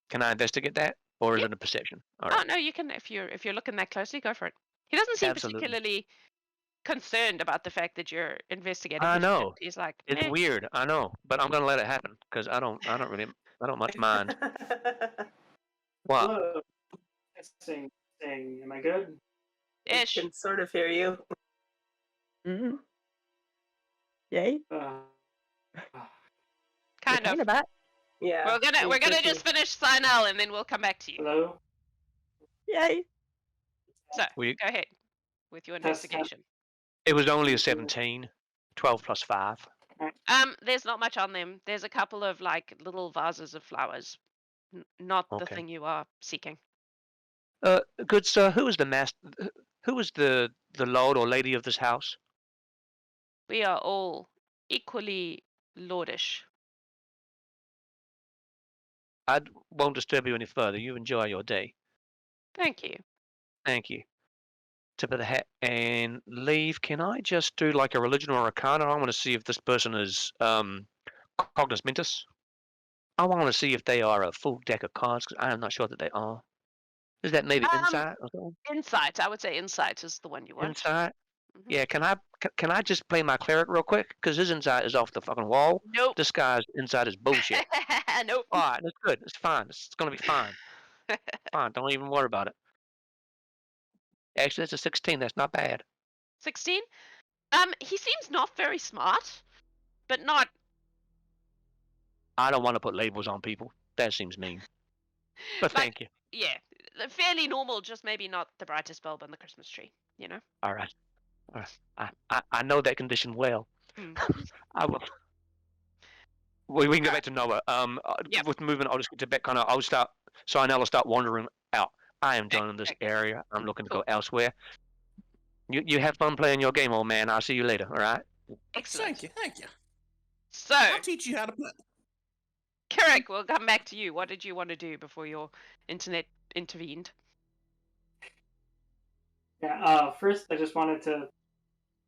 Can I investigate that, or is Yep. it a perception? All Oh right. no, you can if you're looking that closely, go for it. He doesn't seem Absolutely. particularly concerned about the fact that you're investigating. I know. He's like, It's eh. weird. I know, but I'm gonna let it happen because I don't much mind. What? Hello. Testing. Am I good? I Ish. can sort of hear you. Mm-hmm. Yay. Kind of. Back. Yeah. We're gonna just finish Sienel and then we'll come back to you. Hello. Yay. So We- go ahead with your Test, investigation. It was only a 17. 12 plus 5. There's not much on them. There's a couple of like little vases of flowers. Not the Okay. thing you are seeking. Good sir, who is the master? Who is the lord or lady of this house? We are all equally lordish. I won't disturb you any further. You enjoy your day. Thank you. Thank you. Tip of the hat and leave. Can I just do like a religion or arcana? I want to see if this person is Cognos Mentis. I want to see if they are a full deck of cards because I am not sure that they are. Is that maybe insight or something? Insight. I would say insight is the one you want. Insight? Mhm. Yeah, can I just play my cleric real quick? Because his insight is off the fucking wall. Nope. This guy's insight is bullshit. Nope. Alright, that's good. It's fine. It's gonna be fine. Fine. Don't even worry about it. Actually, that's a 16. That's not bad. 16. He seems not very smart, but not. I don't want to put labels on people. That seems mean. But Like- thank you. Yeah, fairly normal. Just maybe not the brightest bulb on the Christmas tree. You know. All right. I know that condition well. Hmm. I will. We can go back to Noah. Yep. With movement, I'll just get to back. I'll start. Sienel will start wandering out. I am done in this Okay. area. I'm looking to Cool. go elsewhere. You have fun playing your game, old man. I'll see you later. All right. Excellent. Thank you. So, I'll teach you how to play. Kirik, we'll come back to you. What did you want to do before your internet intervened? Yeah. First, I just wanted to,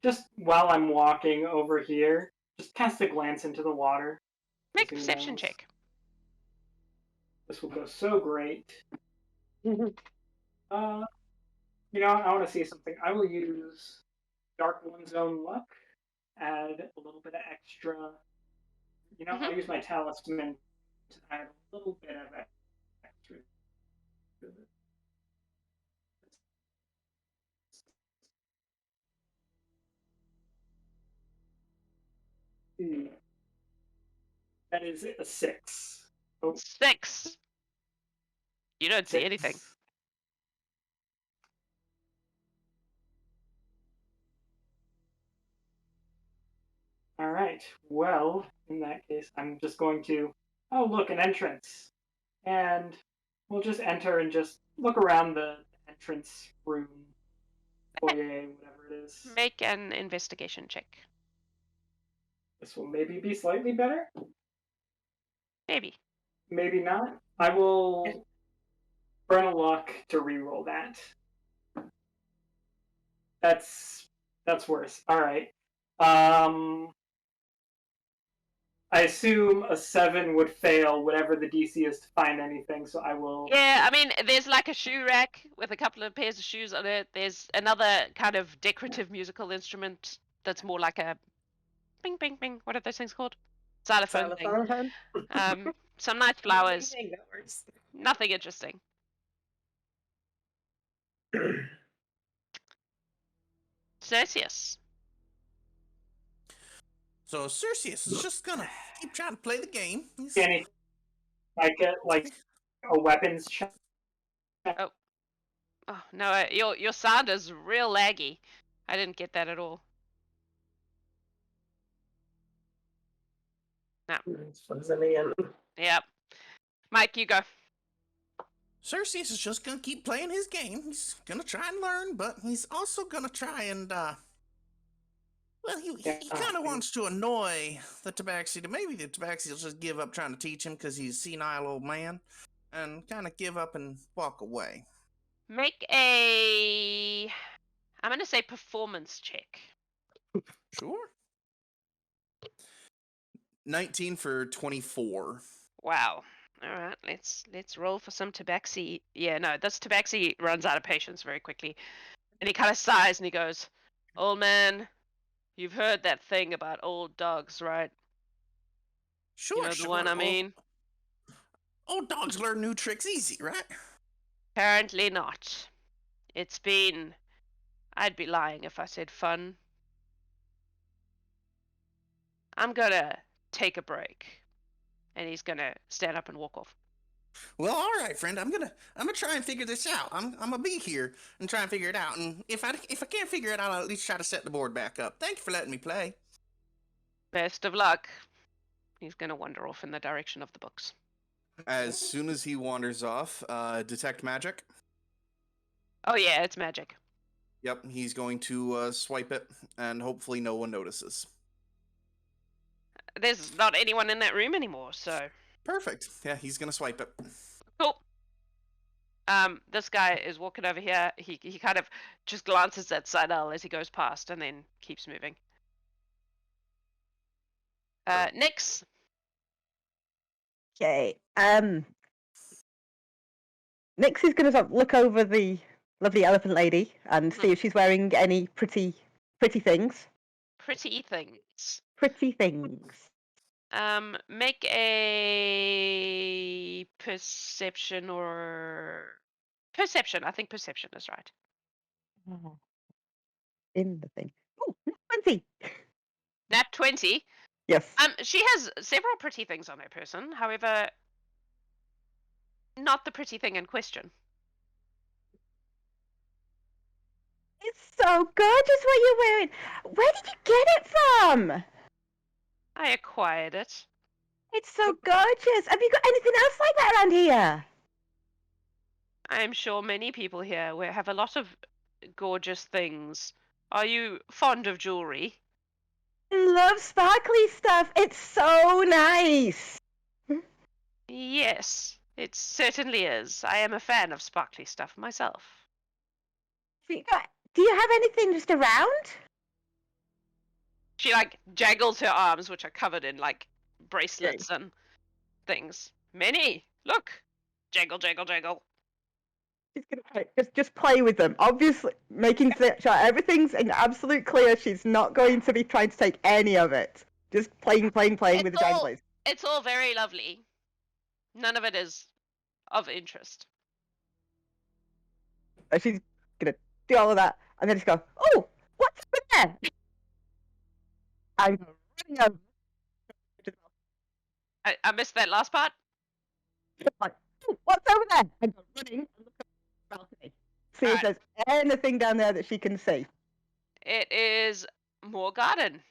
just while I'm walking over here, just cast a glance into the water. Make a Who perception knows? check. This will go so great. You know, I want to see something. I will use Dark One's Own Luck, add a little bit of extra. You know, I'll use my talisman to add a little bit of extra. That is a 6. Oh, 6. You don't see 6. anything. All right. Well, in that case, I'm just going to. Oh, look, an entrance, and we'll just enter and just look around the entrance room, foyer, whatever it is. Make an investigation check. This will maybe be slightly better. Maybe. Maybe not. I will burn a luck to reroll that. That's worse. All right. I assume a 7 would fail whatever the DC is to find anything, so I will. Yeah, I mean, there's like a shoe rack with a couple of pairs of shoes on it. There's another kind of decorative musical instrument that's more like a bing, bing, bing. What are those things called? Xylophone thing. Some nice flowers. Anything that works. Nothing interesting. Cerceus. So Cerceus is just gonna keep trying to play the game. He's... Any like a weapons check? Oh no, your sound is real laggy. I didn't get that at all. No. It's frozen again. Yep. Mike, you go. Cerceus is just gonna keep playing his game. He's gonna try and learn, but he's also gonna try and well, he kind of wants to annoy the Tabaxi. Maybe the Tabaxi will just give up trying to teach him because he's a senile old man, and kind of give up and walk away. Make a... I'm going to say performance check. Sure. 19 for 24. Wow. All right, let's roll for some Tabaxi. Yeah, no, this Tabaxi runs out of patience very quickly. And he kind of sighs and he goes, "Old man, you've heard that thing about old dogs, right? Sure, You know the one I mean? Old dogs learn new tricks easy, right? Apparently not. It's been... I'd be lying if I said fun. I'm gonna take a break." And he's gonna stand up and walk off. Well, all right, friend. I'm gonna try and figure this out. I'm gonna be here and try and figure it out. And if I can't figure it out, I'll at least try to set the board back up. Thank you for letting me play. Best of luck. He's gonna wander off in the direction of the books. As soon as he wanders off, detect magic. Oh yeah, it's magic. Yep, he's going to swipe it, and hopefully no one notices. There's not anyone in that room anymore, so... Perfect. Yeah, he's gonna swipe it. Cool. This guy is walking over here. He kind of just glances at Sienel as he goes past and then keeps moving. Nyx. Okay. Nyx is going to sort of look over the lovely elephant lady and see if she's wearing any pretty things. Pretty things. Pretty things. Make a perception or... Perception. I think perception is right. In the thing. Oh, 20. Nat 20. Yes. She has several pretty things on her person. However, not the pretty thing in question. It's so gorgeous what you're wearing. Where did you get it from? I acquired it. It's so gorgeous. Have you got anything else like that around here? I'm sure many people here have a lot of gorgeous things. Are you fond of jewelry? Love sparkly stuff. It's so nice. Yes, it certainly is. I am a fan of sparkly stuff myself. Do you have anything just around? She jaggles her arms, which are covered in bracelets and things. Many. Look, jaggle, jaggle, jaggle. She's gonna just play with them. Obviously, making sure everything's in absolute clear. She's not going to be trying to take any of it. Just playing with the jangles. It's all very lovely. None of it is of interest. She's gonna do all of that and then just go, "Oh, what's over there?" I'm running over. I missed that last part. Like, "Oh, what's over there?" I'm running and look at the balcony. See if there's anything down there that she can see. It is more garden.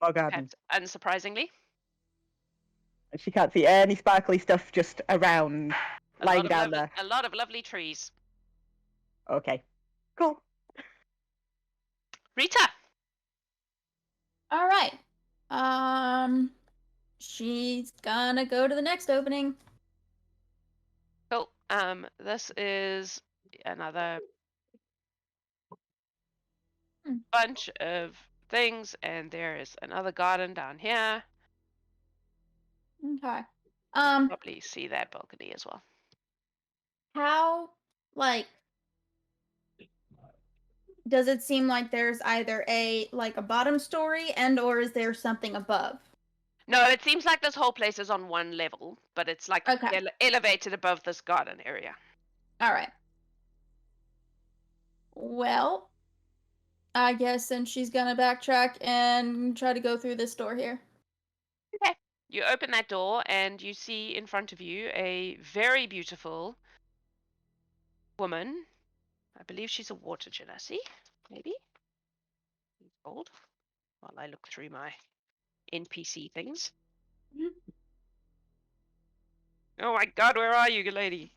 More garden. Unsurprisingly. And she can't see any sparkly stuff just around, lying down there. A lot of lovely trees. Okay. Cool. Rita. All right. She's gonna go to the next opening. Cool. This is another bunch of things, and there is another garden down here. Okay. Probably see that balcony as well. How, does it seem like there's either a bottom story or is there something above? No, it seems like this whole place is on one level, but it's like Okay. elevated above this garden area. All right. Well, I guess then she's gonna backtrack and try to go through this door here. Okay. You open that door and you see in front of you a very beautiful woman. I believe she's a water genasi, maybe. She's old. While I look through my NPC things. Oh my god, where are you, lady?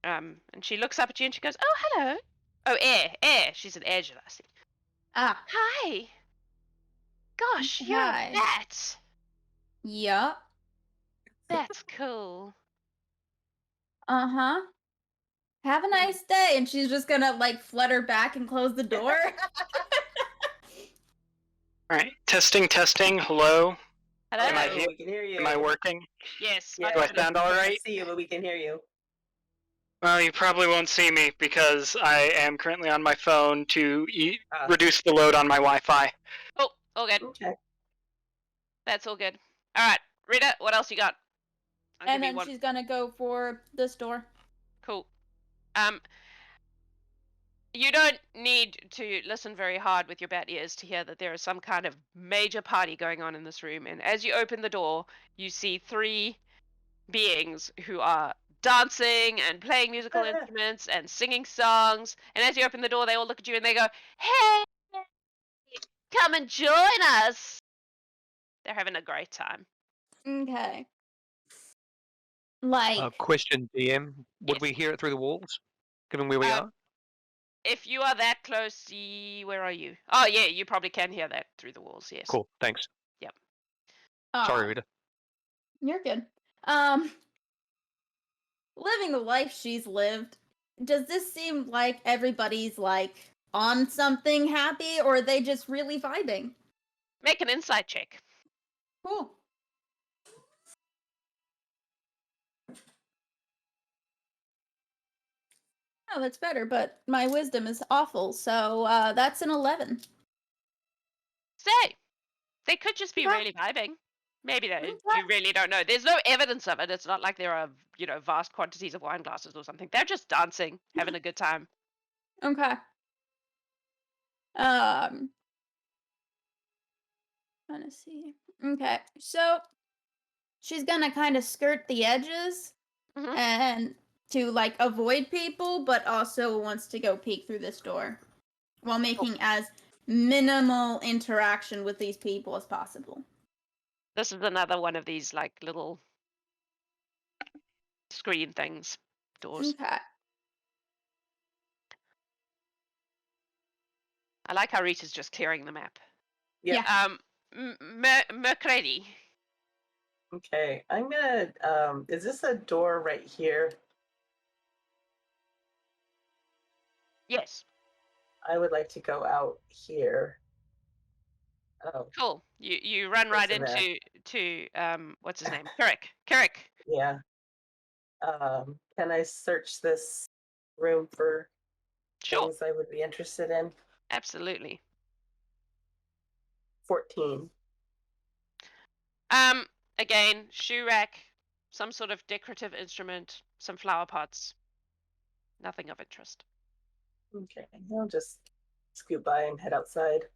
And she looks up at you and she goes, "Oh, hello." Oh, air. She's an air genasi. Ah. Hi. Gosh, you're Hi. a bat. Yup. That's cool. Uh-huh. Have a nice day. And she's just gonna like flutter back and close the door. Alright, testing. Hello? Hello. Am I Hello, here? we can hear you. Am I working? Yes. Yeah, Do I much better. sound all we right? can't see you, but we can hear you. Well, you probably won't see me because I am currently on my phone to reduce the load on my Wi-Fi. Oh, all good. Okay. That's all good. All right, Rita, what else you got? I'll And give you then one. she's gonna go for this door. Cool. You don't need to listen very hard with your bat ears to hear that there is some kind of major party going on in this room. And as you open the door, you see 3 beings who are dancing and playing musical instruments and singing songs. And as you open the door, they all look at you and they go, "Hey, come and join us." They're having a great time. Okay. Like, Question, DM. Would Yes. we hear it through the walls, given where we are? If you are that close, where are you? Oh, yeah, you probably can hear that through the walls, yes. Cool, thanks. oh, Sorry, Rita. You're good. Living the life she's lived, does this seem like everybody's like on something happy, or are they just really vibing? Make an insight check. Cool. Oh, that's better, but my wisdom is awful, so that's an 11. Say, they could just be Okay. really vibing. Maybe they, Okay. you really don't know. There's no evidence of it. It's not like there are, vast quantities of wine glasses or something. They're just dancing, having a good time. Okay. Trying to see. Okay, so she's gonna kind of skirt the edges Mhm. and to like avoid people, but also wants to go peek through this door while making as minimal interaction with these people as possible. This is another one of these, like, little screen things. Doors. Okay. I like how Rita's just clearing the map. Yeah. Mercredi. Okay, I'm gonna, is this a door right here? Yes. I would like to go out here. Oh, Cool. You run right What's in into what's his name? Carrick. yeah. Can I search this room for Sure. things I would be interested in? Absolutely. 14. Again, shoe rack, some sort of decorative instrument, some flower pots. Nothing of interest. Okay, I'll just scoot by and head outside.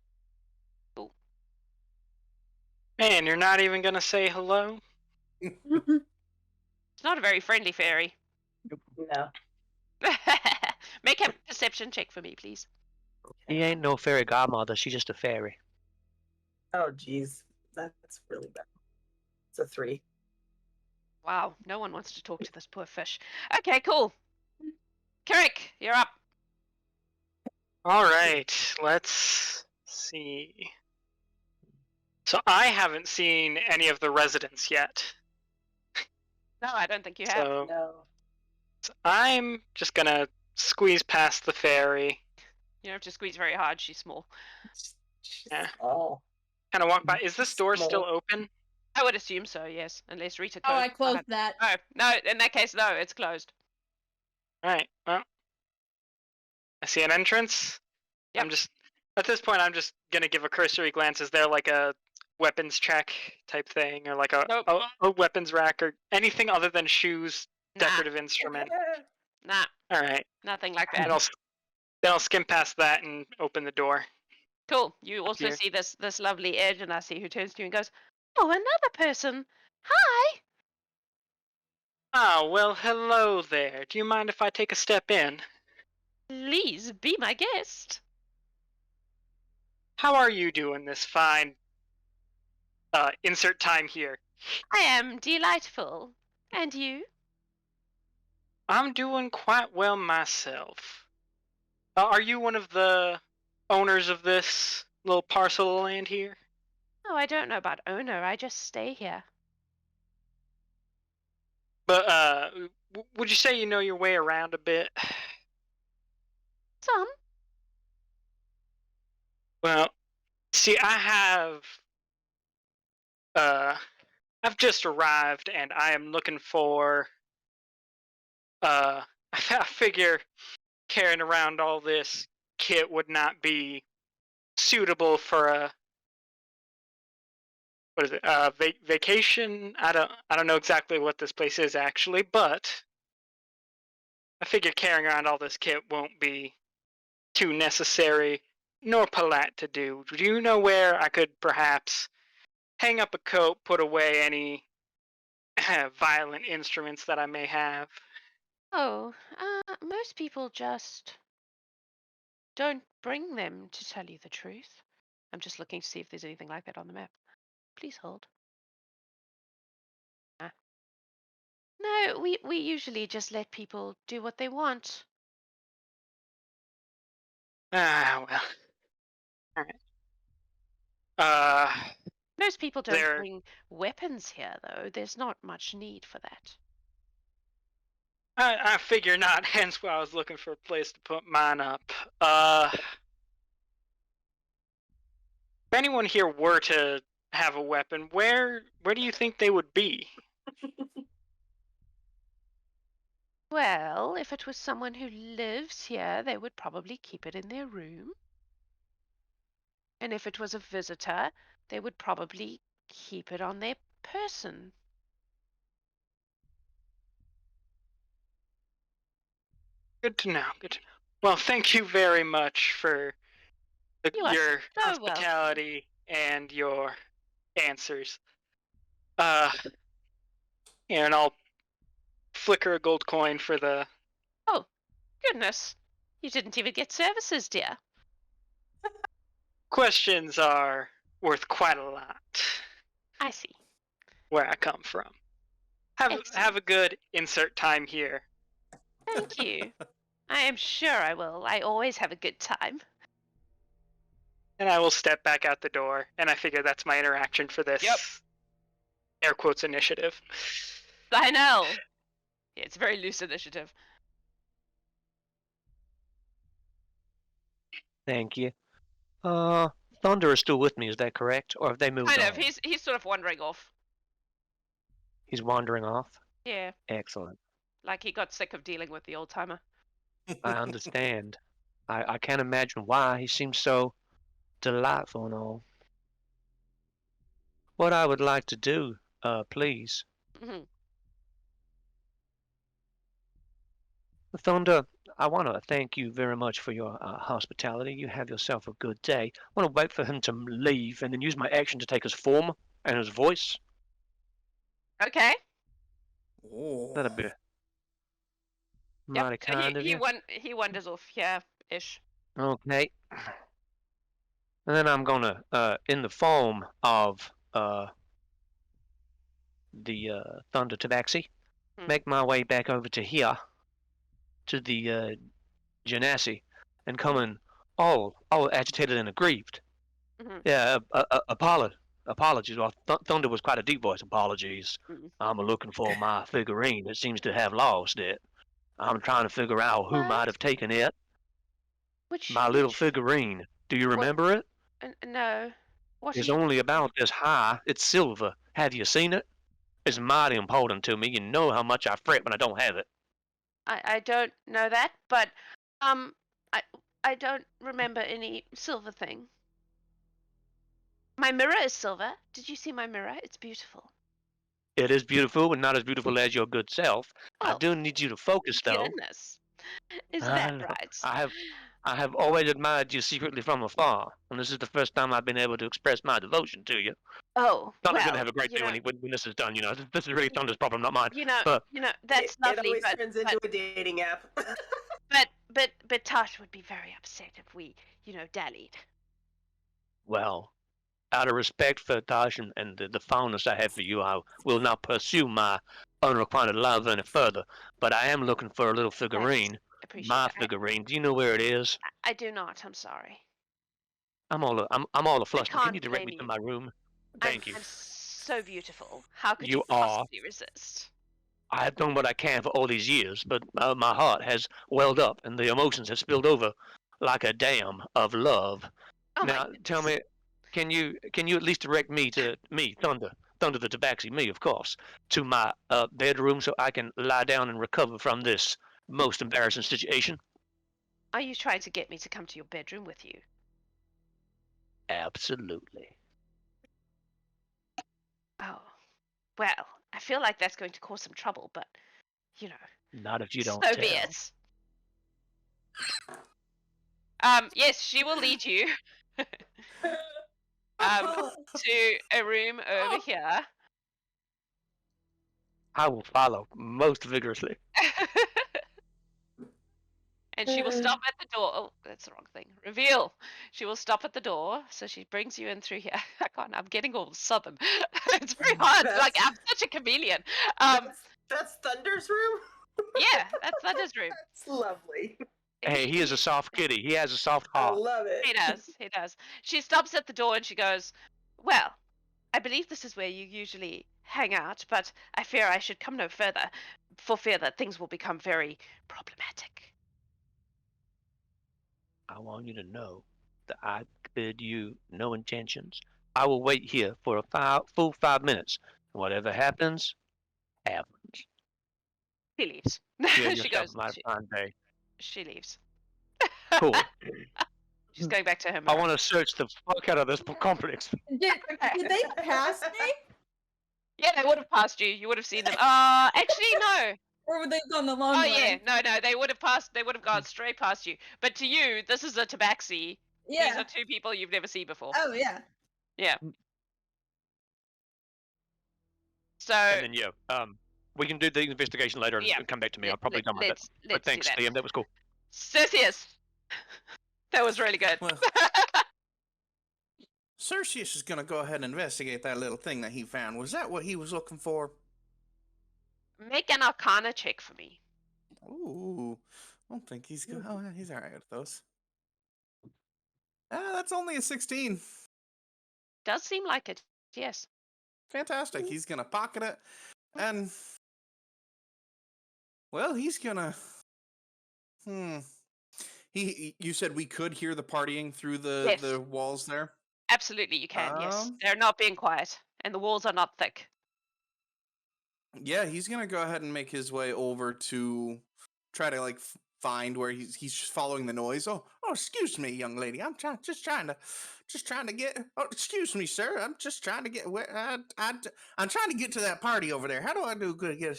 Man, you're not even gonna say hello? It's not a very friendly fairy. No. Make a perception check for me, please. She ain't no fairy godmother, she's just a fairy. Oh, geez. That's really bad. It's a 3. Wow, no one wants to talk to this poor fish. Okay, cool. Kirik, you're up. Alright, let's see. So I haven't seen any of the residents yet. No, I don't think you have. No. So I'm just gonna squeeze past the fairy. You don't have to squeeze very hard, she's small. Yeah. Oh. Kind of walk by. Is this door Small. still open? I would assume so, yes. Unless Rita Oh, closed I closed that. Oh, no, in that case, no, it's closed. Alright, well. I see an entrance. Yep. At this point, I'm just gonna give a cursory glance. Is there like a weapons check type thing, or like a, Nope. a weapons rack, or anything other than shoes, Nah. decorative instrument? Nah, All right. nothing like Then that. I'll skim past that and open the door. Cool. You also here. see this lovely edge, and I see who turns to you and goes, "Oh, another person. Hi." Oh, well, hello there. Do you mind if I take a step in? Please be my guest. How are you doing this fine? Insert time here. I am delightful. And you? I'm doing quite well myself. Are you one of the owners of this little parcel of land here? Oh, I don't know about owner. I just stay here. But, would you say you know your way around a bit? Some. Well, see, I've just arrived and I am looking for, I figure carrying around all this kit would not be suitable for a, what is it, vacation? I don't know exactly what this place is actually, but I figure carrying around all this kit won't be too necessary nor polite to do. Do you know where I could perhaps hang up a coat, put away any violent instruments that I may have? Oh, most people just don't bring them, to tell you the truth. I'm just looking to see if there's anything like that on the map. Please hold. No, we usually just let people do what they want. Ah, well. Alright. Most people don't bring weapons here, though. There's not much need for that. I figure not, hence why I was looking for a place to put mine up. If anyone here were to have a weapon, where do you think they would be? Well, if it was someone who lives here, they would probably keep it in their room. And if it was a visitor, they would probably keep it on their person. Good to know, good to know. Well, thank you very much for your hospitality and your answers. And I'll flicker a gold coin for the... Oh, goodness. You didn't even get services, dear. Questions are worth quite a lot. I see. Where I come from. Have a good insert time here. Thank you. I am sure I will. I always have a good time. And I will step back out the door, and I figure that's my interaction for this. Yep. Air quotes initiative. I know. Yeah, it's a very loose initiative. Thank you. Thunder is still with me, is that correct? Or have they moved Kind on? of. He's sort of wandering off. He's wandering off? Yeah. Excellent. Like he got sick of dealing with the old timer. I understand. I can't imagine why. He seems so delightful and all. What I would like to do, please. Mm-hmm. Thunder, I want to thank you very much for your hospitality. You have yourself a good day. I want to wait for him to leave and then use my action to take his form and his voice. Okay. Oh. That'd be mighty kind of you. He wanders off here-ish. Okay. And then I'm gonna, in the form of the Thunder Tabaxi, make my way back over to here, to the Genasi, and coming all agitated and aggrieved. Mm-hmm. Yeah, apologies. Well, Thunder was quite a deep voice. Apologies. Mm-hmm. I'm looking for my figurine. It seems to have lost it. I'm trying to figure out who might have taken it. My little figurine. Do you remember it? No. It's only about this high. It's silver. Have you seen it? It's mighty important to me. You know how much I fret when I don't have it. I don't know that, but I don't remember any silver thing. My mirror is silver. Did you see my mirror? It's beautiful. It is beautiful, but not as beautiful as your good self. I Oh, do need you to focus, though. goodness. Is I that know. right? I have always admired you secretly from afar, and this is the first time I've been able to express my devotion to you. Oh, Thunder's gonna well, have a great day when this is done. You know, this is really Thunder's problem, not mine. you know, But that's It lovely, always turns into a dating app. but Tosh would be very upset if we, dallied. well, out of respect for Tosh and the fondness I have for you, I will not pursue my unrequited love any further. But I am looking for a little figurine. Appreciate My it. figurine. Do you know where it is? I do not. I'm sorry. I'm all a fluster. Can can't you direct blame me to you. my room? Thank you. I'm so beautiful. How could You you are. possibly resist? I have done what I can for all these years, but my heart has welled up and the emotions have spilled over like a dam of love. Oh Now, my tell goodness. me, can you at least direct me to Thunder the Tabaxi, me, of course, to my bedroom so I can lie down and recover from this most embarrassing situation? Are you trying to get me to come to your bedroom with you? Absolutely. Oh, well, I feel like that's going to cause some trouble, but, Not if you don't so tell. be it. Yes, she will lead you to a room over here. I will follow most vigorously. And she will stop at the door. Oh, that's the wrong thing. Reveal. She will stop at the door. So she brings you in through here. I'm getting all southern. It's very hard. Like, I'm such a chameleon. That's Thunder's room? Yeah, that's Thunder's room. That's lovely. Hey, he is a soft kitty. He has a soft heart. I love it. He does. She stops at the door and she goes, well, I believe this is where you usually hang out, but I fear I should come no further, for fear that things will become very problematic. I want you to know that I bid you no intentions. I will wait here for a full 5 minutes. Whatever happens, happens. She leaves. Enjoy She yourself, goes. my fine day. She leaves. Cool. She's going back to her I mirror. want to search the fuck out of this complex. Did they pass me? Yeah, they would have passed you. You would have seen them. Actually, no. Or would they gone the long Oh, way? yeah. No, they would have passed. They would have gone straight past you. But to you, this is a tabaxi. Yeah. These are two people you've never seen before. Oh, yeah. Yeah. So. And then, we can do the investigation later and come back to me. I'm probably done with it. But thanks, do that. Liam. That was cool. Cerceus. That was really good. Well, Cerceus is gonna go ahead and investigate that little thing that he found. Was that what he was looking for? Make an Arcana check for me. Ooh, I don't think he's good. Oh, yeah, he's alright with those. That's only a 16. Does seem like it. Yes. Fantastic. He's gonna pocket it, and well, he's gonna. You said we could hear the partying through the walls there? Absolutely, you can, yes. They're not being quiet, and the walls are not thick. Yeah, he's gonna go ahead and make his way over to try to find where he's just following the noise. Oh, excuse me, young lady. I'm just trying to get. Oh, excuse me, sir. I'm just trying to get. I'm trying to get to that party over there. How do I do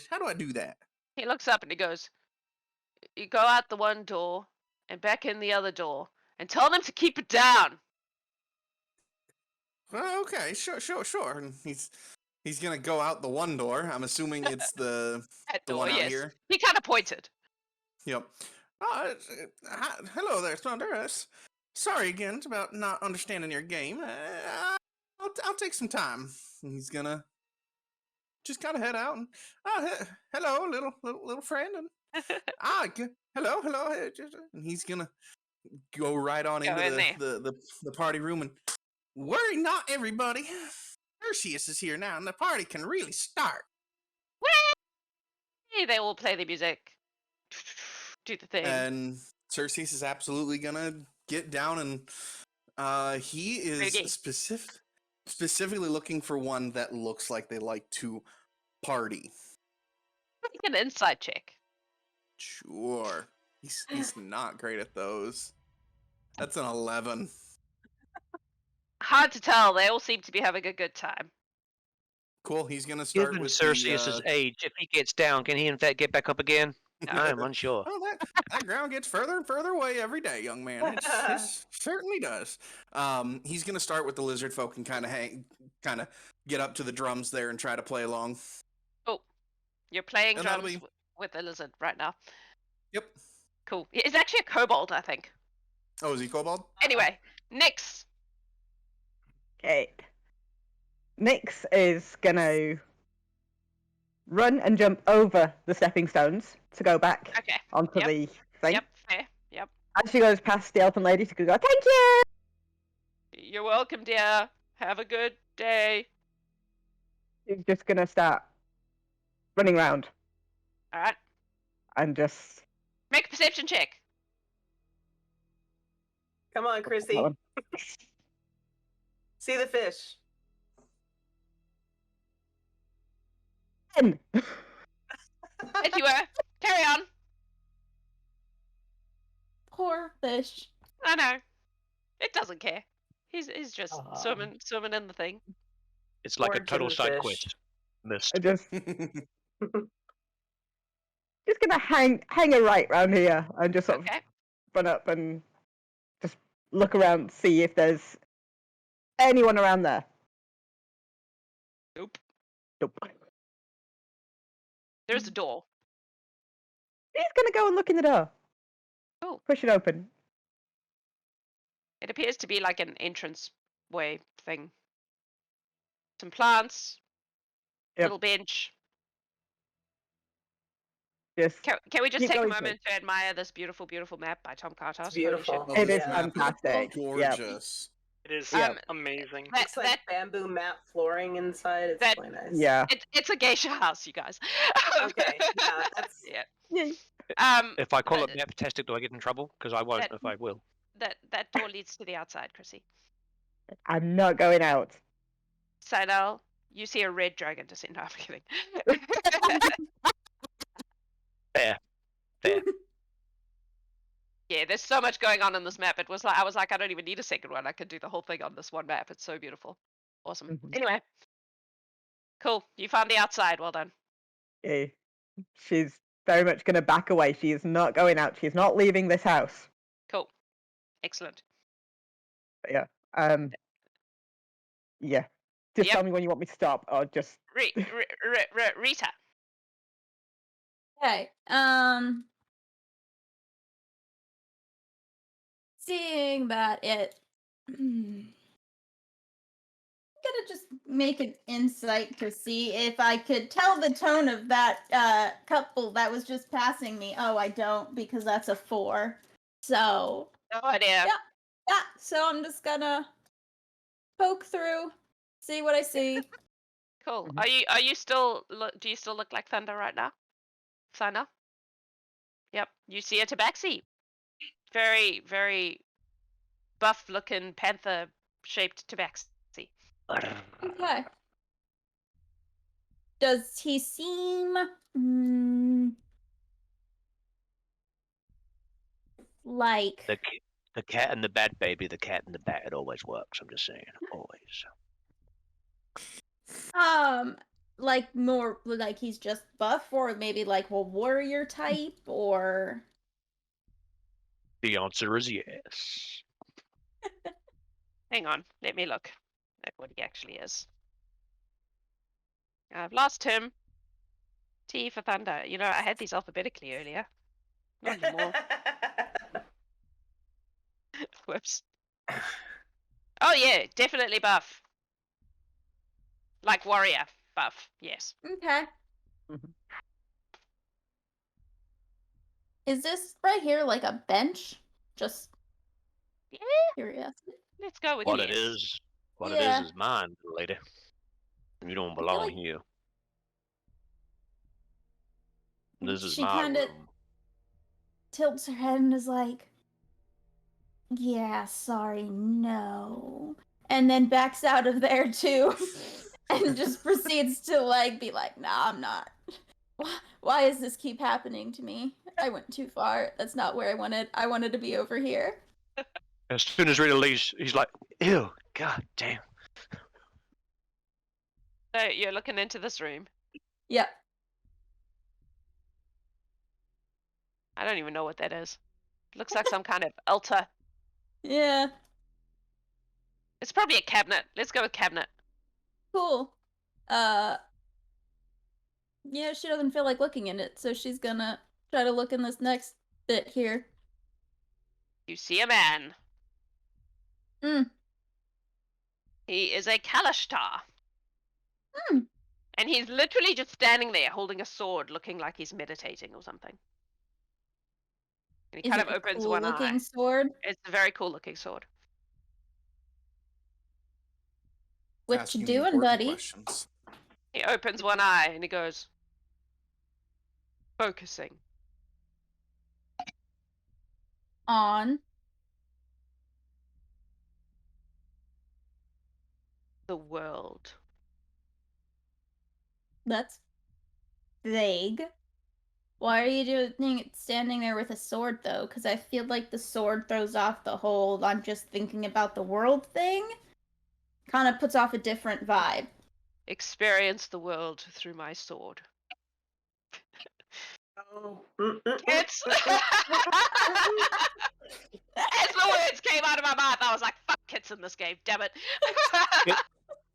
How do I do that? He looks up and he goes, "You go out the one door and back in the other door, and tell them to keep it down." Well, okay, sure. And he's gonna go out the one door. I'm assuming it's the one out here. He kind of pointed. Yep. Hello there, Thunder. Sorry again about not understanding your game. I'll take some time. And he's gonna just kind of head out and hello, little friend, and hello, and he's gonna go right on into the party room and worry not, everybody. Cerceus is here now, and the party can really start. They will play the music. Do the thing. And Cerceus is absolutely gonna get down, and he is specifically looking for one that looks like they like to party. Make an insight check. Sure. He's not great at those. That's an 11. Hard to tell. They all seem to be having a good time. Cool. He's gonna start Given with Cerceus' the. age, if he gets down, can he in fact get back up again? I am unsure. Oh, that ground gets further and further away every day, young man. It certainly does. He's gonna start with the lizard folk and kind of get up to the drums there and try to play along. Oh, you're playing And that'll drums with a lizard right now. Yep. Cool. It's actually a kobold, I think. Oh, is he kobold? Anyway, Nyx. Okay. Nyx is gonna run and jump over the stepping stones to go back onto the thing. Yep, fair. Yep. As she goes past the elfin lady, she could go, "Thank you!" You're welcome, dear. Have a good day. She's just gonna start running around. Alright. And just... Make a perception check. Come on, Chrissy. See the fish. 10. If you were. Carry on. Poor fish. I know. It doesn't care. He's just swimming in the thing. It's like a total side quest. Missed. I just gonna hang a right round here and just sort of run up and just look around, see if there's anyone around there. Nope. Nope. There's a door. He's gonna go and look in the door. Cool. Push it open. It appears to be like an entrance way thing. Some plants. Little bench. Just can we just keep take a going moment to admire this beautiful, beautiful map by Tom Cartos? It's beautiful. It is fantastic. Gorgeous. It is amazing. It's like bamboo mat flooring inside. It's really nice. Yeah. It's a geisha house, you guys. Okay. Yeah, that's If I call it map-tastic, do I get in trouble? Because I won't if I will. That door leads to the outside, Chrissy. I'm not going out. Sienel, you see a red dragon descend. No, I'm kidding. Fair. Yeah, there's so much going on in this map. I was like, I don't even need a second one. I could do the whole thing on this one map. It's so beautiful. Awesome. Mm-hmm. Anyway. Cool. You found the outside. Well done. Okay. She's very much going to back away. She is not going out. She's not leaving this house. Cool. Excellent. But yeah. Yeah. Just tell me when you want me to stop, or just... Rita. Okay. Seeing that it... I'm gonna just make an insight to see if I could tell the tone of that couple that was just passing me. Oh, I don't, because that's a 4. So... No idea. Yeah, so I'm just gonna poke through, see what I see. Cool. Are you still do you still look like Thunder right now? Sienel? Yep. You see a tabaxi. Very, very buff looking panther shaped tabaxi. Okay. Does he seem like the cat and the bat baby, the cat and the bat, it always works. I'm just saying, always. like more like he's just buff, or maybe like a warrior type, or the answer is yes. Hang on, let me look at what he actually is. I've lost him. T for Thunder. You know, I had these alphabetically earlier. Not anymore. Whoops. Oh yeah, definitely buff. Like warrior buff, yes. okay. Is this right here like a bench? Just curious. Let's go with What yes. it is mine, lady. You don't belong here. This is she my kinda room. tilts her head and is like, yeah, sorry, no. And then backs out of there too. And just proceeds to like be like, nah, I'm not. Why does this keep happening to me? I went too far. That's not where I wanted. I wanted to be over here. As soon as Rita leaves, he's like, ew, God damn. So you're looking into this room. Yep. I don't even know what that is. Looks like some kind of altar. Yeah. It's probably a cabinet. Let's go with cabinet. Cool. Yeah, she doesn't feel like looking in it, so she's gonna try to look in this next bit here. You see a man. He is a Calistar. And he's literally just standing there holding a sword, looking like he's meditating or something. And he Is kind it of a opens cool one looking eye. sword? It's a very cool looking sword. What you Asking doing, important buddy? questions. He opens one eye and he goes, focusing. On The world. That's vague. Why are you standing there with a sword, though? Because I feel like the sword throws off the whole I'm just thinking about the world thing. Kind of puts off a different vibe. Experience the world through my sword. Oh. It's as the words came out of my mouth, I was like, fuck kids in this game, damn it.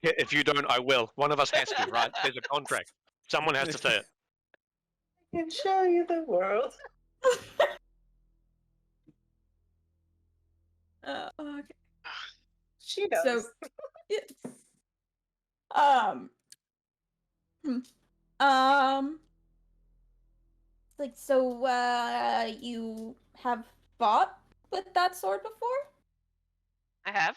If you don't, I will. One of us has to, right? There's a contract. Someone has to say it. I can show you the world. Okay. She knows. So, like, so, you have fought with that sword before? I have.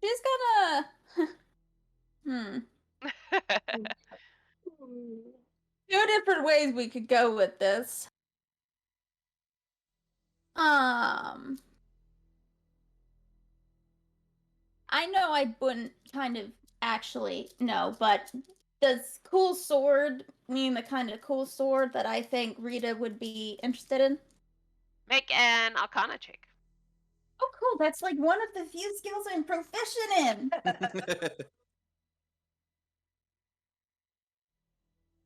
She's gonna... Two different ways we could go with this. I know I wouldn't kind of actually know, but does cool sword mean the kind of cool sword that I think Rita would be interested in? Make an Arcana check. Oh, cool. That's like one of the few skills I'm proficient in.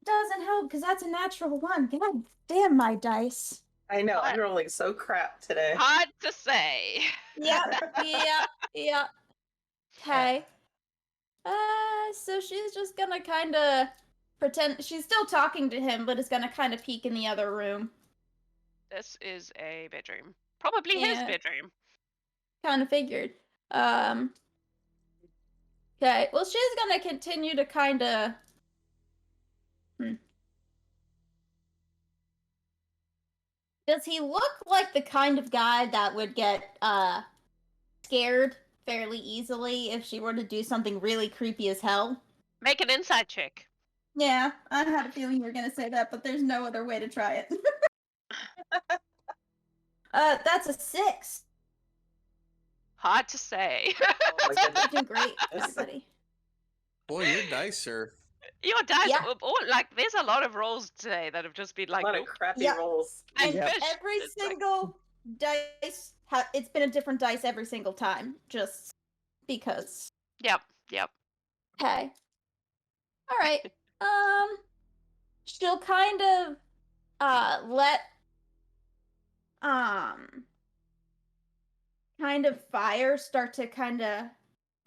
Doesn't help because that's a natural one. God damn my dice. I know, I'm rolling so crap today. Hard to say. Yep. Okay. So she's just gonna kind of pretend she's still talking to him, but is gonna kind of peek in the other room. This is a bedroom. Probably his bedroom. Kind of figured. Okay, well, she's gonna continue to kind of... Does he look like the kind of guy that would get, scared fairly easily if she were to do something really creepy as hell? Make an insight check. Yeah, I had a feeling you were gonna say that, but there's no other way to try it. That's a 6. Hard to say. Oh my goodness. You're doing great, everybody. Boy, your dice are. Your dice, Yeah. like, there's a lot of rolls today that have just been like, A lot of crappy rolls. and Yep. fish. Every It's like- single dice, it's been a different dice every single time, just because. Yep. Okay. All right. She'll kind of let kind of fire start to kind of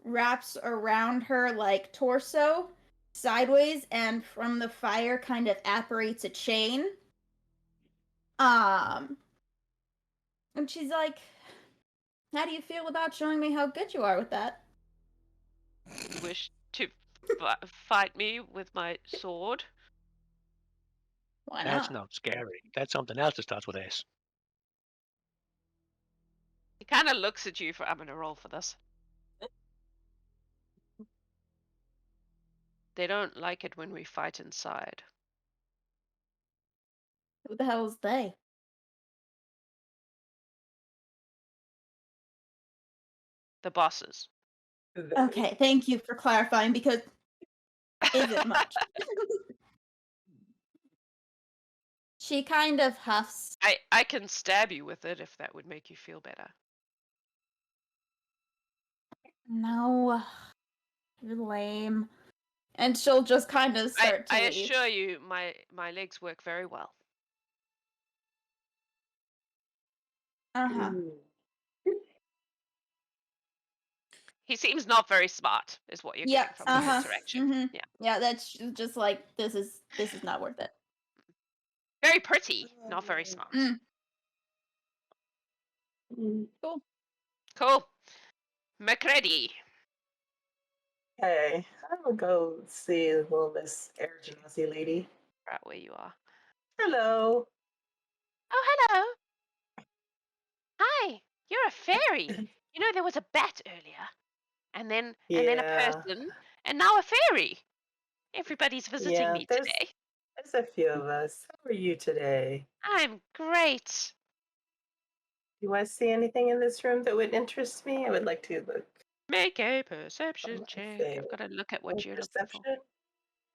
wraps around her like torso sideways, and from the fire kind of apparates a chain. And she's like, how do you feel about showing me how good you are with that? You wish to fight me with my sword? Why That's not? not scary. That's something else that starts with S. He kind of looks at you for, I'm going to roll for this. They don't like it when we fight inside. Who the hell is they? The bosses. Okay, thank you for clarifying, because isn't much. She kind of huffs. I can stab you with it if that would make you feel better. No, you're lame. And she'll just kind of start to I leave. assure you, my legs work very well. Uh-huh. He seems not very smart, is what you're getting from this interaction. Mm-hmm. Yeah. Yeah, that's just like this is not worth it. Very pretty, not very smart. Cool. Cool. Mercredi. Hey, I'm gonna go see little Miss Air Genasi lady. Right where you are. Hello. Oh, hello. Hi. You're a fairy. You know, there was a bat earlier. And then a person. And now a fairy. Everybody's visiting me today. There's a few of us. How are you today? I'm great. Do I see anything in this room that would interest me? I would like to look. Make a perception check. I've got to look at what you're looking for.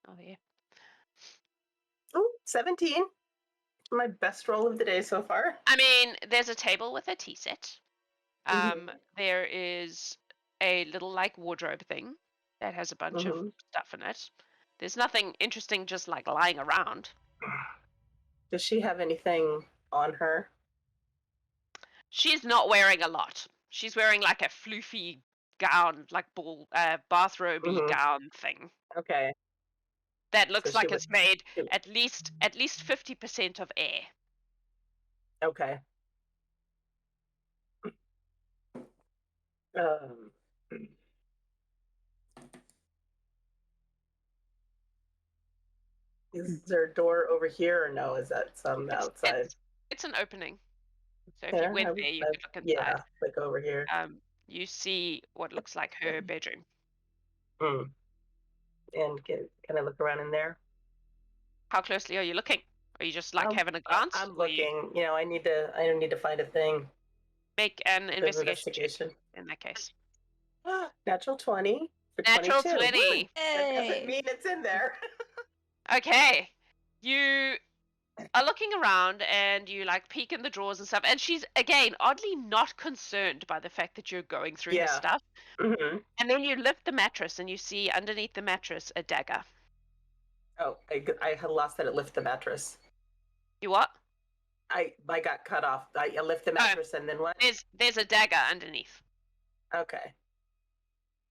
Oh, yeah. Oh, 17. My best roll of the day so far. I mean, there's a table with a tea set. There is a little, like, wardrobe thing that has a bunch of stuff in it. There's nothing interesting just, like, lying around. Does she have anything on her? She's not wearing a lot. She's wearing, like, a floofy gown, like, bathrobe-y gown thing. Okay. That looks like it's made at least 50% of air. Okay. Is there a door over here or no? Is that some outside? It's an opening. So if you went there, you could look inside. Yeah, like over here. You see what looks like her bedroom. And can I look around in there? How closely are you looking? Are you just like having a glance? I'm looking. I need to find a thing. Make an investigation check in that case. Natural 20 for Natural 22. 20. That doesn't mean it's in there. Okay. You are looking around and you like peek in the drawers and stuff, and she's again oddly not concerned by the fact that you're going through her stuff. And then you lift the mattress and you see underneath the mattress a dagger. Oh, I had lost that. It lift the mattress. You what? I got cut off. I lift the mattress and then what? There's a dagger underneath. Okay.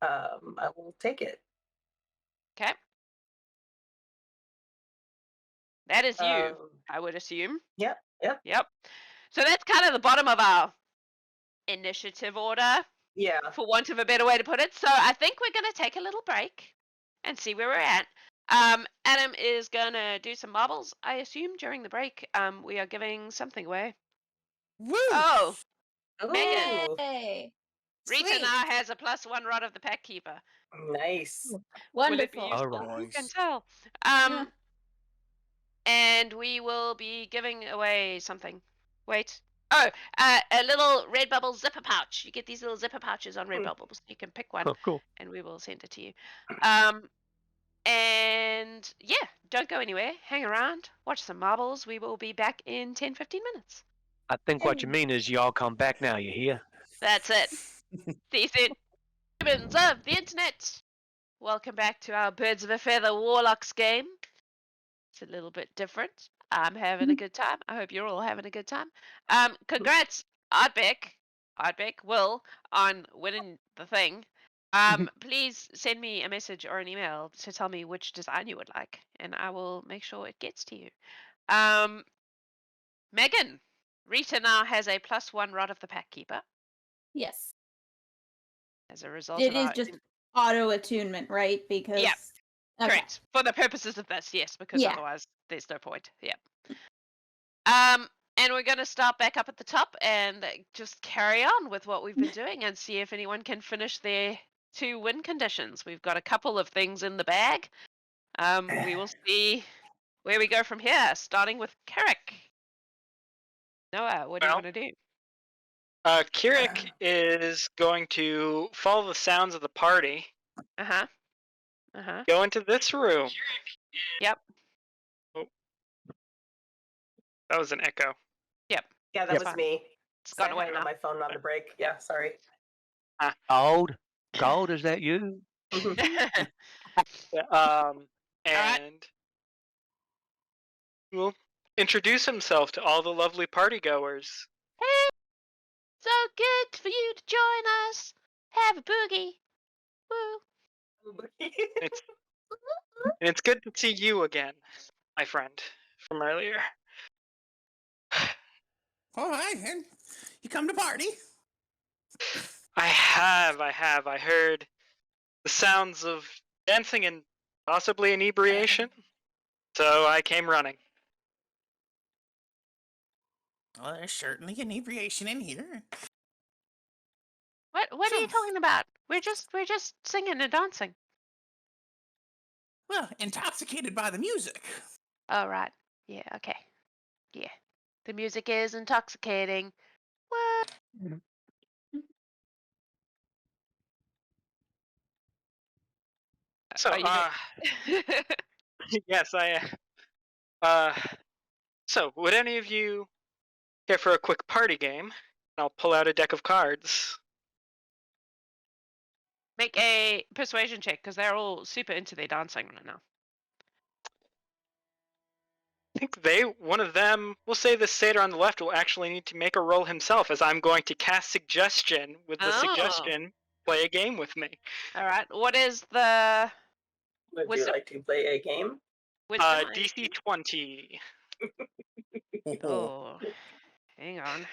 I will take it. Okay. That is you, I would assume. Yep. So that's kind of the bottom of our initiative order. Yeah. For want of a better way to put it. So I think we're going to take a little break and see where we're at. Adam is going to do some marbles, I assume, during the break. We are giving something away. Woo! Oh, Megan. Hey. Rita now has a +1 Rod of the Pack Keeper. Nice. Will it be Wonderful. useful? You can tell. Yeah. And we will be giving away something. Wait. Oh, a little Redbubble zipper pouch. You get these little zipper pouches on Redbubble. So you can pick one. Oh, cool. And we will send it to you. And yeah, don't go anywhere. Hang around. Watch some marbles. We will be back in 10-15 minutes. I think what you mean is y'all come back now, you hear? That's it. See you soon. Humans of the internet. Welcome back to our Birds of a Feather Warlocks game. It's a little bit different. I'm having a good time. I hope you're all having a good time. Congrats, Artbeck, Will, on winning the thing. Please send me a message or an email to tell me which design you would like, and I will make sure it gets to you. Megan, Rita now has a +1 Rod of the Pack Keeper. Yes. As a result It of is just auto attunement, right? Because yeah, correct. For the purposes of this, yes, because otherwise there's no point. Yeah. And we're going to start back up at the top and just carry on with what we've been doing and see if anyone can finish their 2 win conditions. We've got a couple of things in the bag. We will see where we go from here, starting with Carrick. Noah, what do you want to do? Kirik is going to follow the sounds of the party. Go into this room. Yep. Oh. That was an echo. Yep. Yeah, that Yep. was me. It's gone I away had it now. on my phone on the break. Yeah, sorry. Gold, is that you? And will introduce himself to all the lovely partygoers. Hey, so good for you to join us. Have a boogie. Woo. It's good to see you again, my friend, from earlier. All right, and you come to party? I have. I heard the sounds of dancing and possibly inebriation, so I came running. Well, there's certainly inebriation in here. What are you talking about? We're just singing and dancing. Well, intoxicated by the music. Oh right. Yeah, okay. Yeah. The music is intoxicating. What? So, Are you yes, so would any of you care for a quick party game? I'll pull out a deck of cards. Make a persuasion check because they're all super into their dancing right now. I think one of them, we'll say the satyr on the left, will actually need to make a roll himself, as I'm going to cast suggestion. With the suggestion, play a game with me. All right. What is the Would you like to play a game? DC 20. Oh, hang on.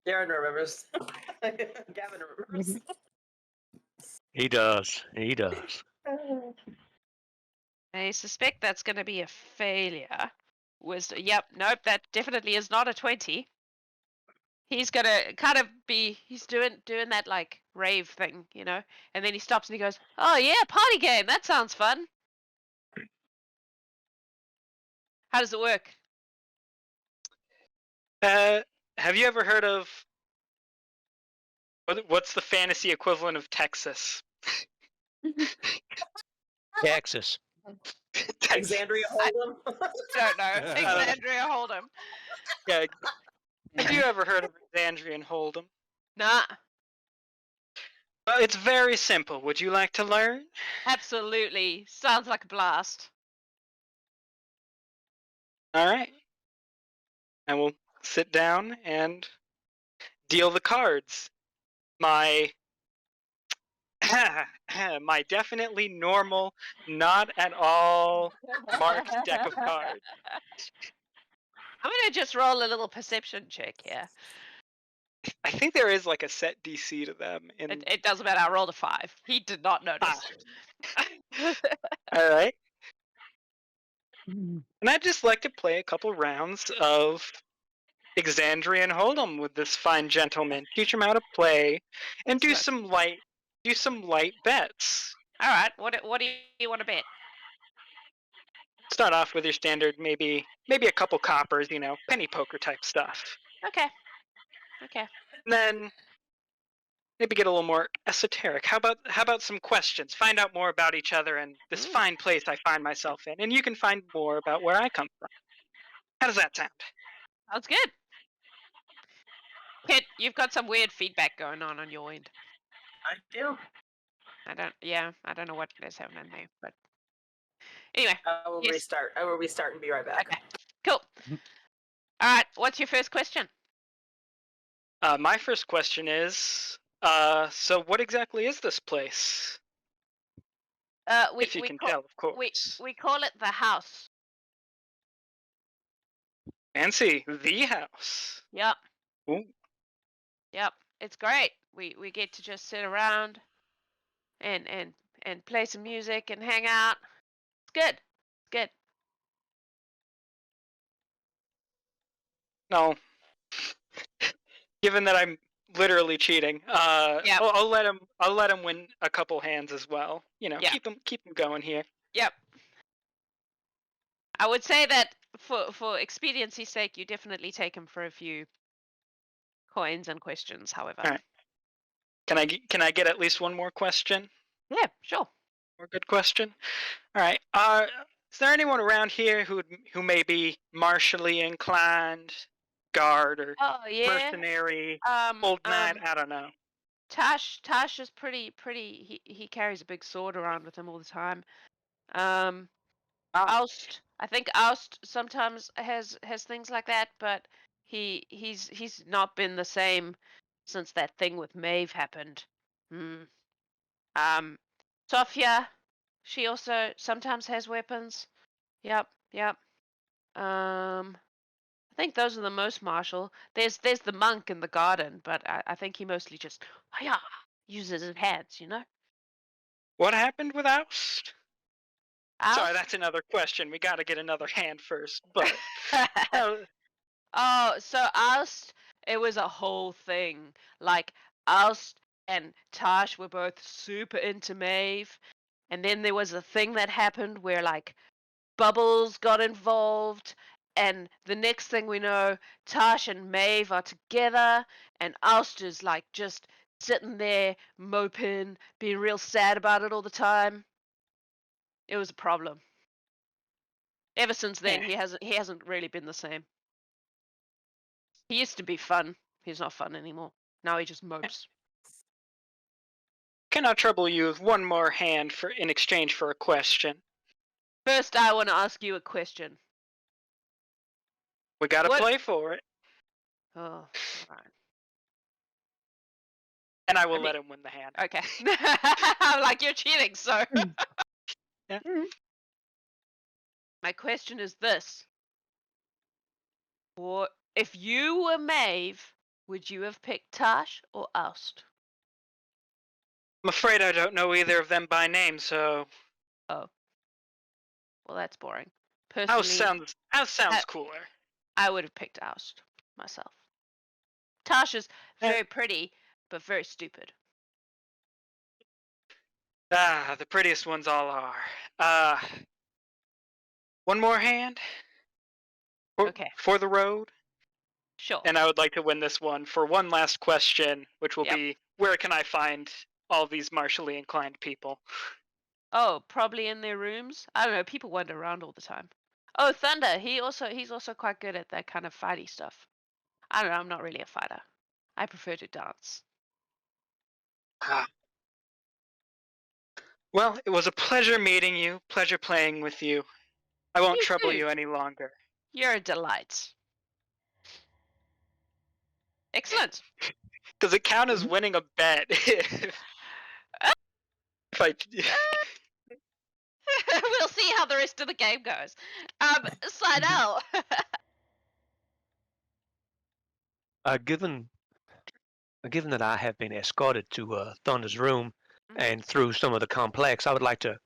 Darren remembers. Gavin remembers. He does. He does. I suspect that's going to be a failure. Yep, nope, that definitely is not a 20. He's going to kind of he's doing that like rave thing, you know, and then he stops and he goes, "Oh yeah, party game, that sounds fun." How does it work? Have you ever heard of what's the fantasy equivalent of Texas? Texas. Alexandria Hold'em? Don't know. Alexandria Hold'em. Yeah. Have you ever heard of Alexandrian Hold'em? Nah. Well, it's very simple. Would you like to learn? Absolutely. Sounds like a blast. All right. I will sit down and deal the cards. My definitely normal, not at all marked deck of cards. I'm gonna just roll a little perception check here. I think there is like a set DC to them. It doesn't matter. I rolled a 5. He did not notice. All right. And I'd just like to play a couple rounds of Exandrian Hold'em with this fine gentleman. Teach him how to play, and do some light bets. All right. What do you want to bet? Start off with your standard, maybe a couple coppers, penny poker type stuff. Okay. And then maybe get a little more esoteric. How about some questions? Find out more about each other and this fine place I find myself in, and you can find more about where I come from. How does that sound? Sounds good. Kit, you've got some weird feedback going on your end. I do. I don't know what is happening there, but anyway. I will restart. I will restart and be right back. Okay. Cool. All right. What's your first question? My first question is, so what exactly is this place? If you can tell, of course. We call it the house. Fancy. The house. Yep. Ooh. Yep. It's great. We get to just sit around and play some music and hang out. It's good. It's good. No. Given that I'm literally cheating, Yep. I'll let him win a couple hands as well. Yep. Keep him going here. Yep. I would say that for expediency's sake, you definitely take him for a few coins and questions. However. All right. Can I get at least one more question? Yeah, sure. More good question. All right. Is there anyone around here who may be martially inclined, guard or Oh yeah. mercenary, old knight? I don't know. Tash is pretty. He carries a big sword around with him all the time. Oust. I think Oust sometimes has things like that, but he's not been the same since that thing with Maeve happened. Sophia, she also sometimes has weapons. Yep. I think those are the most martial. There's the monk in the garden, but I think he mostly just uses his hands, you know? What happened with Oust? Sorry, Oust? that's another question. We got to get another hand first. But oh, so Oust, it was a whole thing. Like Oust and Tash were both super into Maeve, and then there was a thing that happened where like Bubbles got involved, and the next thing we know, Tash and Maeve are together, and Oust like just sitting there moping, being real sad about it all the time. It was a problem. Ever since then, he hasn't really been the same. He used to be fun. He's not fun anymore. Now he just mopes. Can I trouble you with one more hand in exchange for a question? First, I want to ask you a question. We gotta play for it. Oh, alright. And I will let him win the hand. Okay. I'm like, you're cheating, so. Yeah. My question is this. If you were Maeve, would you have picked Tash or Oust? I'm afraid I don't know either of them by name, so. Oh. Well, that's boring. Personally, Oust sounds cooler. I would have picked Oust myself. Tash is very pretty, but very stupid. The prettiest ones all are. One more hand? Okay. For the road? Sure. And I would like to win this one for one last question, which will be, where can I find all these martially inclined people? Oh, probably in their rooms. I don't know. People wander around all the time. Oh, Thunder. He's also quite good at that kind of fighty stuff. I don't know. I'm not really a fighter. I prefer to dance. Well, it was a pleasure meeting you. Pleasure playing with you. I won't trouble you any longer. You're a delight. Excellent. Does it count as winning a bet? We'll see how the rest of the game goes. Sienel. Given that I have been escorted to Thunder's room and through some of the complex, I would like to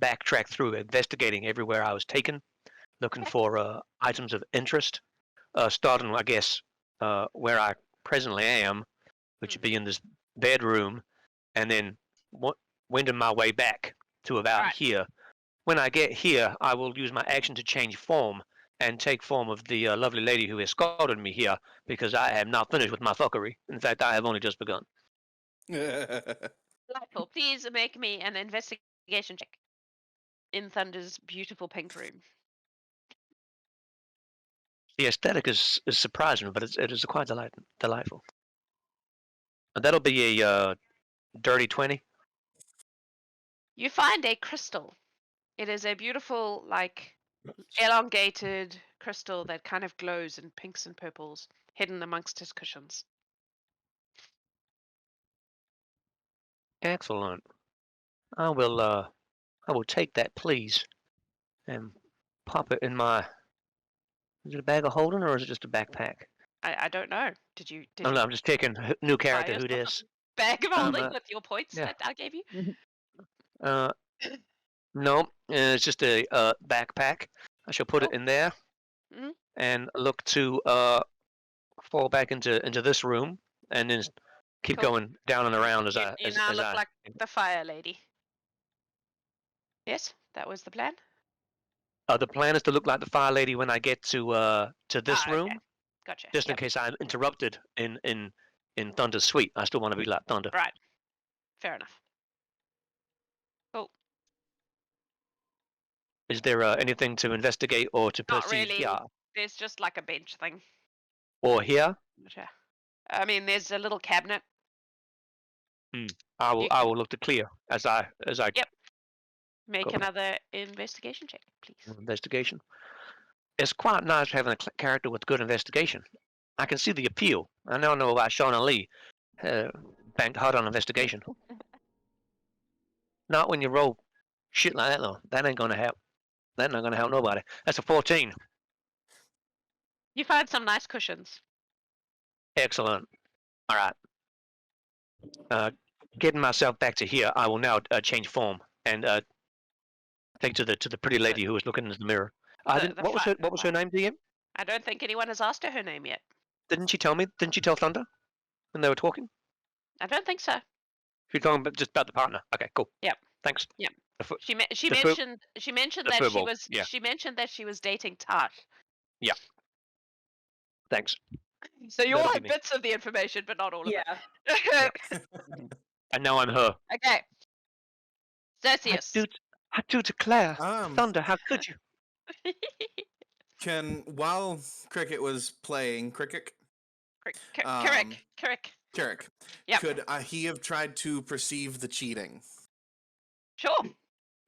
backtrack through investigating everywhere I was taken, looking for items of interest, starting, I guess, where I presently am, which would be in this bedroom, and then wending my way back to about here. When I get here, I will use my action to change form and take form of the lovely lady who escorted me here, because I have not finished with my fuckery. In fact, I have only just begun. Delightful. Please make me an investigation check in Thunder's beautiful pink room. The aesthetic is surprising, but it is quite delightful. That'll be a dirty 20. You find a crystal. It is a beautiful, like, elongated crystal that kind of glows in pinks and purples, hidden amongst his cushions. Excellent. I will take that, please, and pop it in my. Is it a bag of holding or is it just a backpack? I don't know. Did you? No, I'm just taking new character. Who this? Bag of holding with your points that I gave you. No, it's just a backpack. I shall put it in there, and look to fall back into this room, and then keep going down and around as I. You now look like the fire lady. Yes, that was the plan. The plan is to look like the fire lady when I get to this room. Okay. Gotcha. Just in case I'm interrupted in Thunder's suite. I still want to be like Thunder. Right. Fair enough. Cool. Is there anything to investigate or to Not perceive really. here? There's just like a bench thing. Or here? Yeah. I mean, there's a little cabinet. I You- will look to clear as I Yep. Make Go. another investigation check, please. investigation. It's quite nice having a character with good investigation. I can see the appeal. I now know why Sean and Lee banked hard on investigation. Not when you roll shit like that, though. That ain't gonna help. That's not gonna help nobody. That's a 14. You find some nice cushions. Excellent. All right. Getting myself back to here, I will now change form and take to the pretty lady who was looking in the mirror. What was her name, DM? I don't think anyone has asked her name yet. Didn't she tell me? Didn't she tell Thunder when they were talking? I don't think so. She's talking just about the partner. Okay, cool. Yep. Thanks. Yep. She the mentioned the that furball, yeah. she mentioned that she was dating Tash. Yeah. Thanks. So you all That'll have be me. bits of the information, but not all of Yeah. it. And now I'm her. Okay. Cerceus. I do declare, Um, Thunder, how could you? While Cricket was playing Cricket, Kirik. Yep. could he have tried to perceive the cheating? Sure.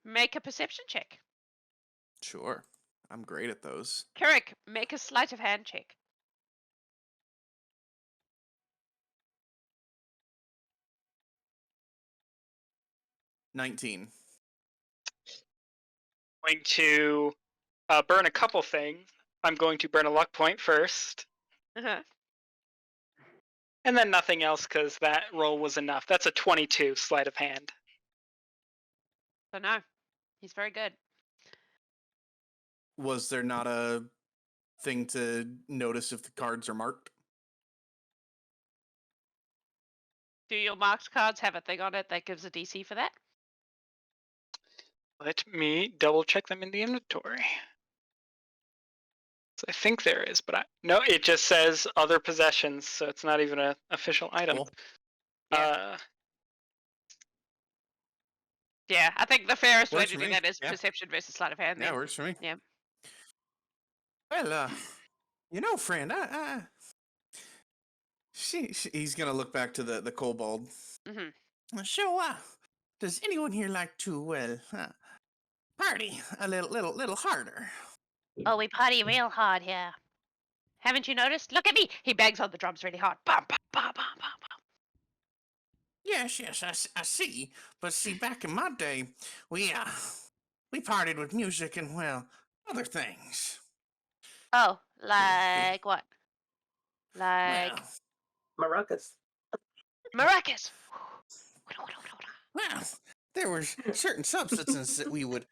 Make a perception check. Sure, I'm great at those. Kirik, make a sleight of hand check. $19. Going to burn a couple things. I'm going to burn a luck point first. Uh-huh. And then nothing else because that roll was enough. That's a 22 sleight of hand. So no, he's very good. Was there not a thing to notice if the cards are marked? Do your marked cards have a thing on it that gives a DC for that? Let me double check them in the inventory. So I think there is, but no, it just says other possessions, so it's not even an official item. Cool. Yeah, I think the fairest way Works to for do me, that is yeah. perception versus sleight of hand. Yeah, then. works for me. Yeah. Well, friend, he's gonna look back to the kobold. Mm-hmm. So, does anyone here like to party a little harder? Oh, we party real hard here. Haven't you noticed? Look at me! He bangs on the drums really hard. Bum, bum, bum, bum, bum, bum. Yes, I see. But see, back in my day, we partied with music and, well, other things. Oh, like what? Like Maracas. maracas. Well, there were certain substances that we would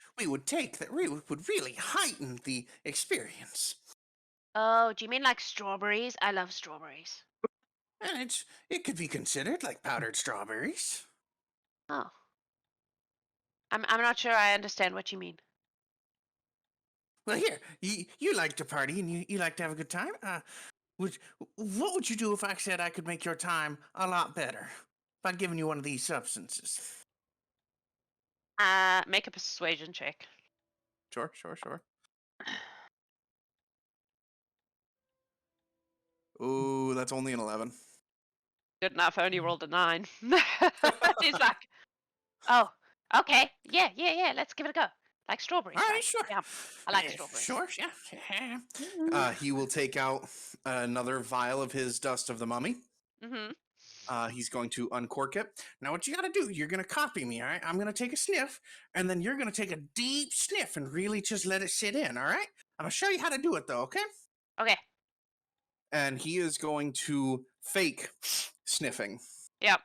take that would really heighten the experience. Oh, do you mean like strawberries? I love strawberries. And it could be considered like powdered strawberries. Oh. I'm not sure I understand what you mean. Well, here, you like to party and you like to have a good time. What would you do if I said I could make your time a lot better by giving you one of these substances? Make a persuasion check. Sure. Ooh, that's only an 11. Good enough. I only rolled a 9. He's like, oh, okay, yeah. Let's give it a go. Like strawberries. All right, right? sure. Yeah, I like strawberries. Sure, yeah. He will take out another vial of his Dust of the Mummy. Mm-hmm. He's going to uncork it. Now, what you got to do, you're going to copy me, all right? I'm going to take a sniff, and then you're going to take a deep sniff and really just let it sit in, all right? I'm going to show you how to do it, though, okay? Okay. And he is going to fake sniffing. Yep.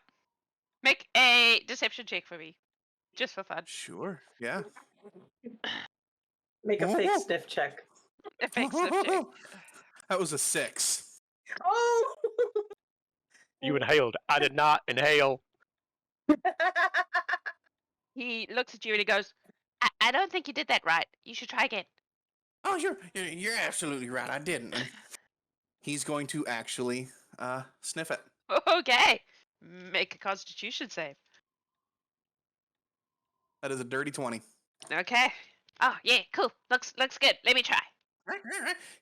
Make a deception check for me. Just for fun. Sure, yeah. Make a fake sniff check. A fake sniff check. That was a 6. Oh! You inhaled. I did not inhale. He looks at you and he goes, I don't think you did that right. You should try again. Oh, you're absolutely right. I didn't. And he's going to actually sniff it. Okay. Make a constitution save. That is a dirty 20. Okay. Oh yeah, cool. Looks good. Let me try. All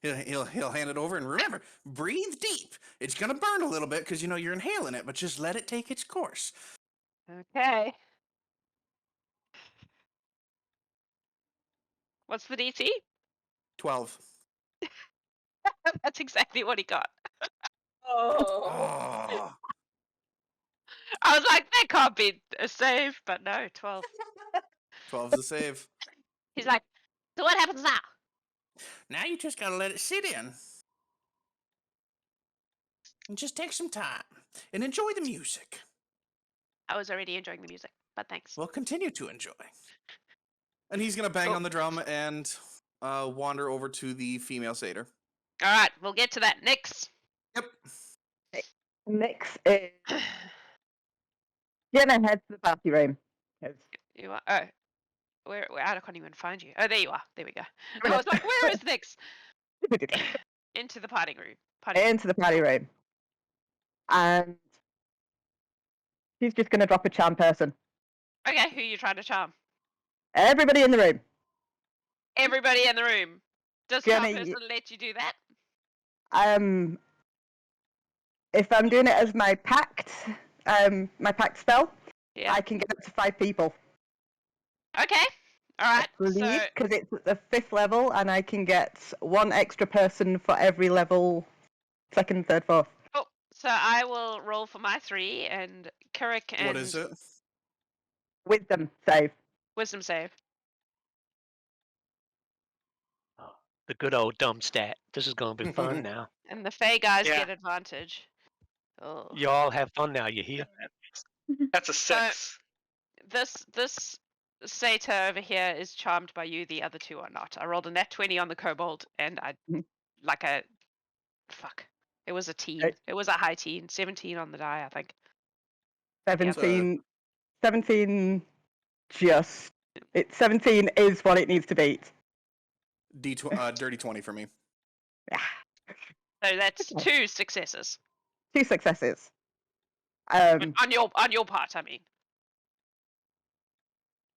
right. He'll hand it over, and remember, breathe deep. It's gonna burn a little bit because you're inhaling it, but just let it take its course. Okay. What's the DC? 12. That's exactly what he got. Oh. Oh. I was like, that can't be a save, but no, 12. 12's the save. He's like, so what happens now? Now you just gotta let it sit in. And just take some time and enjoy the music. I was already enjoying the music, but thanks. Well, continue to enjoy. And he's gonna bang on the drum and wander over to the female satyr. All right, we'll get to that. Nix. Yep. Nix is gonna head to the party room. 'cause You are. Oh, where? I can't even find you. Oh, there you are. There we go. I was like, where is Nix? Into the party room. Into the party room. And she's just gonna drop a charm person. Okay, who are you trying to charm? Everybody in the room. Everybody in the room. Does charm person let you do that? If I'm doing it as my pact spell, Yeah. I can get up to 5 people. Okay. All right. Because it's at the 5th level, and I can get 1 extra person for every level, 2nd, 3rd, 4th. Oh, so I will roll for my 3, and Kirik and What is it? Wisdom save. Wisdom save. The good old dumb stat. This is gonna be fun now. And the Fey guys Yeah. get advantage. Oh. You all have fun now. You hear? That's a 6. This Satyr over here is charmed by you. The other 2 are not. I rolled a nat 20 on the kobold, and it was a teen. It was a high teen. 17 on the die, I think. 17. 17 17 is what it needs to beat. Dirty 20 for me. So that's 2 successes. 2 successes. On your part, I mean.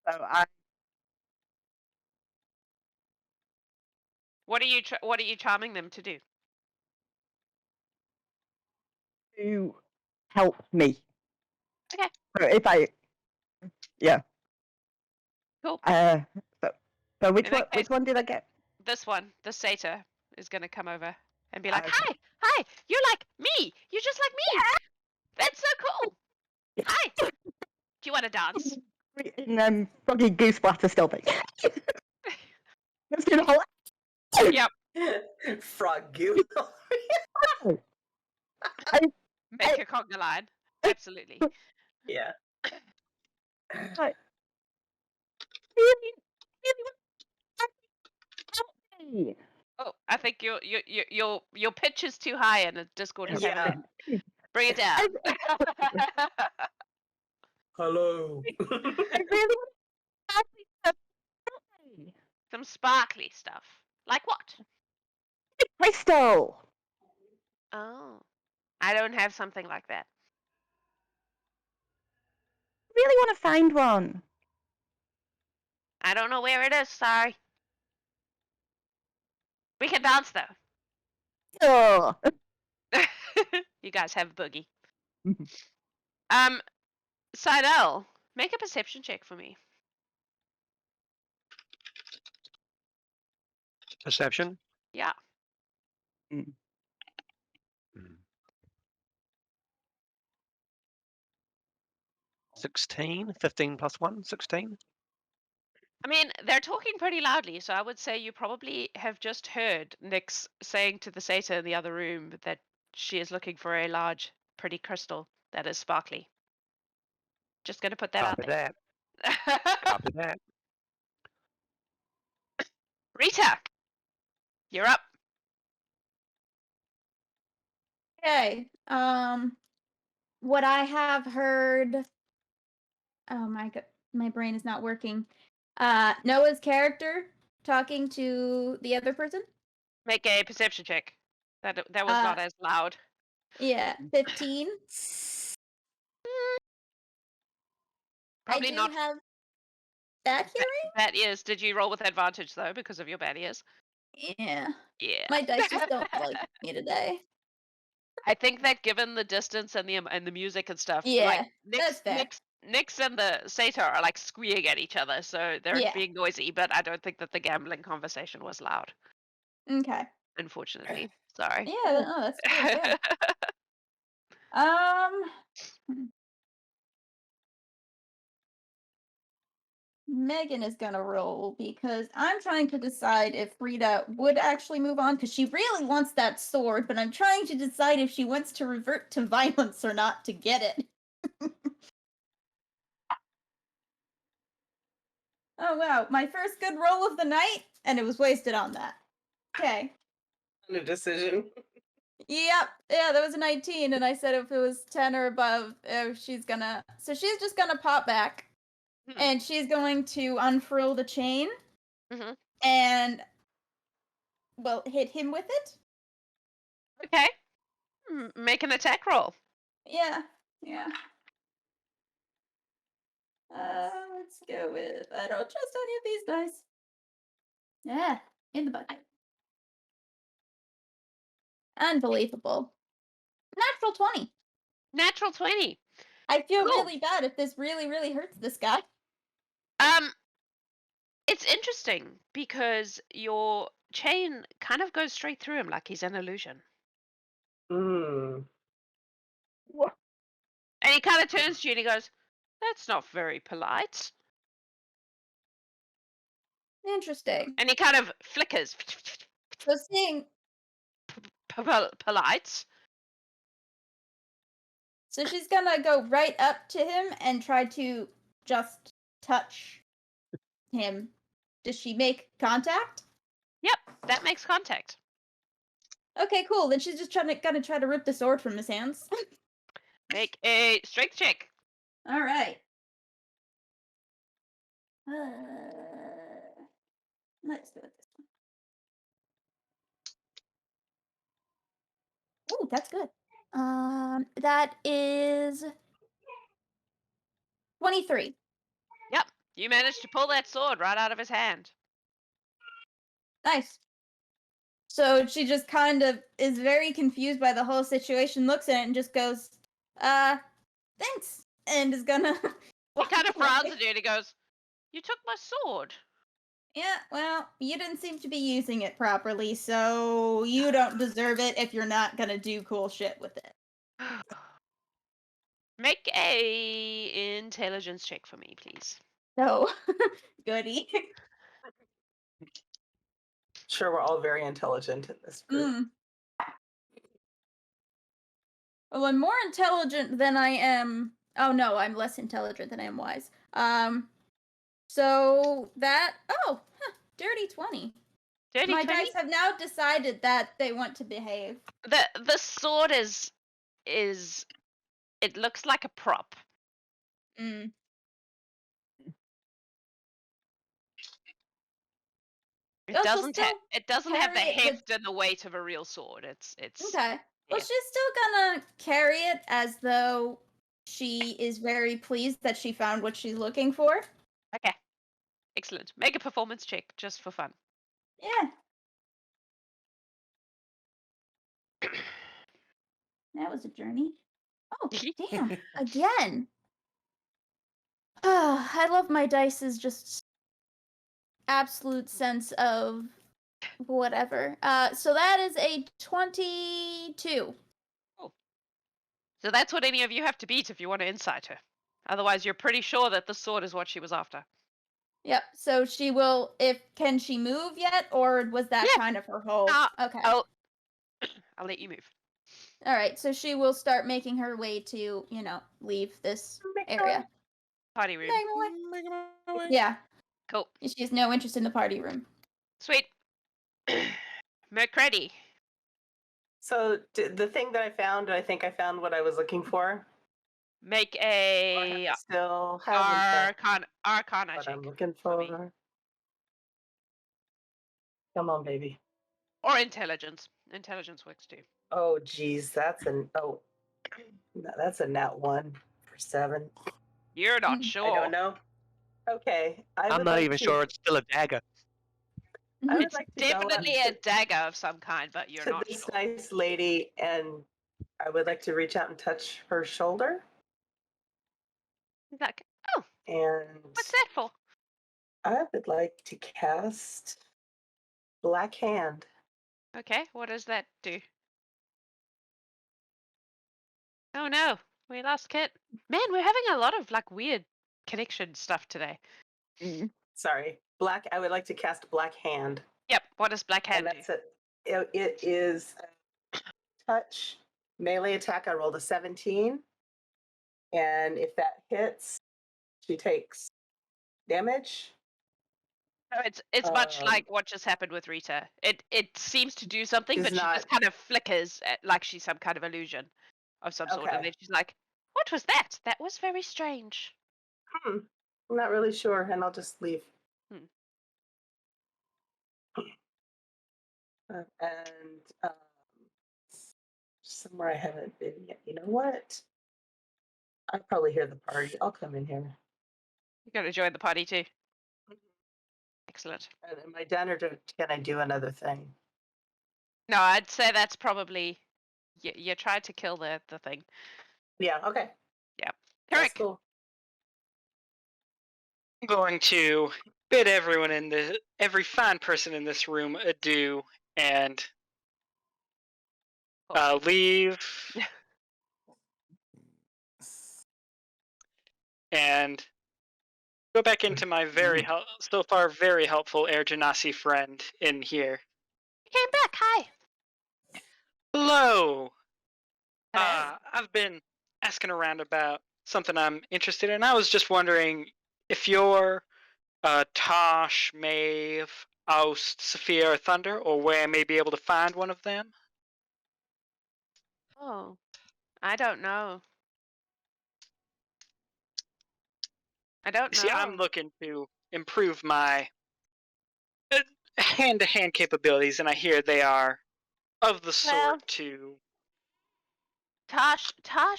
So What are you charming them to do? to help me. Okay. So Cool. So which one did I get? This one, the Satyr, is gonna come over and be like, "Hi, you're like me. You're just like me. That's so cool. Hi. Do you want to dance?" And Froggy Goose Splatter still big. Let's do the whole. Yep. Frog goo. Make a conga line. Absolutely. Yeah. Oh, I think your pitch is too high and the Discord is having it. Bring it down. Hello. I really want Some sparkly stuff. Like what? crystal. Oh. I don't have something like that. Really want to find one. I don't know where it is, sorry. We can dance though. Oh. You guys have boogie. Sienel, make a perception check for me. Perception? Yeah. 16? 15 plus 1? 16? I mean, they're talking pretty loudly, so I would say you probably have just heard Nyx saying to the Satyr in the other room that she is looking for a large, pretty crystal that is sparkly. Just gonna put that out there. Copy that. Rita, you're up. Okay. What I have heard. Oh my god, my brain is not working. Noah's character talking to the other person. Make a perception check. That was not as loud. Yeah, 15. Probably not. Bad hearing? Bad ears. Did you roll with advantage though because of your bad ears? Yeah. Yeah. My dice just don't like me today. I think that given the distance and the music and stuff, Yeah, like that's fair. Nyx and the Satyr are like squealing at each other, so they're Yeah. being noisy. But I don't think that the gambling conversation was loud. Okay. Unfortunately, sorry. Yeah, no, that's totally fair. Megan is gonna roll because I'm trying to decide if Rita would actually move on because she really wants that sword, but I'm trying to decide if she wants to revert to violence or not to get it. Oh wow, my first good roll of the night, and it was wasted on that. Okay. New decision. Yep. Yeah, that was a 19, and I said if it was 10 or above, she's gonna. So she's just gonna pop back, and she's going to unfurl the chain, and well, hit him with it. Okay. Make an attack roll. Yeah. Yeah. Let's go with. I don't trust any of these dice. Yeah, in the bucket. Unbelievable. Natural 20. Natural 20. I feel really bad if this really, really hurts this guy. It's interesting because your chain kind of goes straight through him like he's an illusion. What? And he kind of turns to you and he goes, "That's not very polite." Interesting. And he kind of flickers. So seeing polite. So she's gonna go right up to him and try to just touch him. Does she make contact? Yep, that makes contact. Okay, cool. Then she's just gonna try to rip the sword from his hands. Make a strength check. All right. Let's do it this one. Ooh, that's good. That is 23. Yep, you managed to pull that sword right out of his hand. Nice. So she just kind of is very confused by the whole situation, looks at it and just goes, thanks, and is gonna... He kind of frowns at you and he goes, "You took my sword." Yeah, well, you didn't seem to be using it properly, so you don't deserve it if you're not gonna do cool shit with it. Make a intelligence check for me, please. No. Goody. Sure, we're all very intelligent in this group. Well, I'm more intelligent than I am... Oh, no, I'm less intelligent than I am wise. So that... Oh, dirty 20. Dirty My 20? dice have now decided that they want to behave. The sword is it looks like a prop. Mm. It doesn't have the heft and the weight of a real sword. It's okay. Well, she's still gonna carry it as though she is very pleased that she found what she's looking for. Okay. Excellent. Make a performance check just for fun. Yeah. That was a journey. Oh, damn. Again. I love my dice's just absolute sense of whatever. So that is a 22. Oh. So that's what any of you have to beat if you want to insight her. Otherwise, you're pretty sure that the sword is what she was after. Yep. So she will. Can she move yet, or was that kind of her whole? Okay. I'll let you move. All right. So she will start making her way to, leave this area. Party room. Yeah. Cool. She has no interest in the party room. Sweet. Mercredi. So the thing that I found, I think I found what I was looking for. Make a still Arcana what check. I'm looking for. Come on, baby. Or intelligence. Intelligence works too. Oh, geez, that's a nat 1 for 7. You're not sure. I don't know. Okay, I'm not even sure it's still a dagger. I would It's like to go up definitely a dagger of some kind, but you're to not this sure. nice lady, and I would like to reach out and touch her shoulder. He's like, oh, And what's that for? I would like to cast Black Hand. Okay, what does that do? Oh no, we lost Kit. Man, we're having a lot of like weird connection stuff today. Sorry, I would like to cast Black Hand. Yep, what does Black Hand And that's it. It is a touch melee attack. I rolled a 17. And if that hits, she takes damage. No, it's much like what just happened with Rita. It seems to do something, but she just kind of flickers like she's some kind of illusion of some sort, and then she's like, "What was that? That was very strange." I'm not really sure, and I'll just leave. And somewhere I haven't been yet. You know what? I probably hear the party. I'll come in here. You're gonna join the party too. Excellent. Am I done, or can I do another thing? No, I'd say that's probably you tried to kill the thing. Yeah. Okay. Yeah. Carrick. Cool. I'm going to bid every fine person in this room adieu and leave and go back into my so far very helpful Air Genasi friend in here. You came back. Hi. Hello. I've been asking around about something I'm interested in. I was just wondering if you're Tosh, Maeve, Oust, Sophia, or Thunder, or where I may be able to find one of them. Oh, I don't know. I don't know. See, I'm looking to improve my hand-to-hand capabilities, and I hear they are of the sort to... Tosh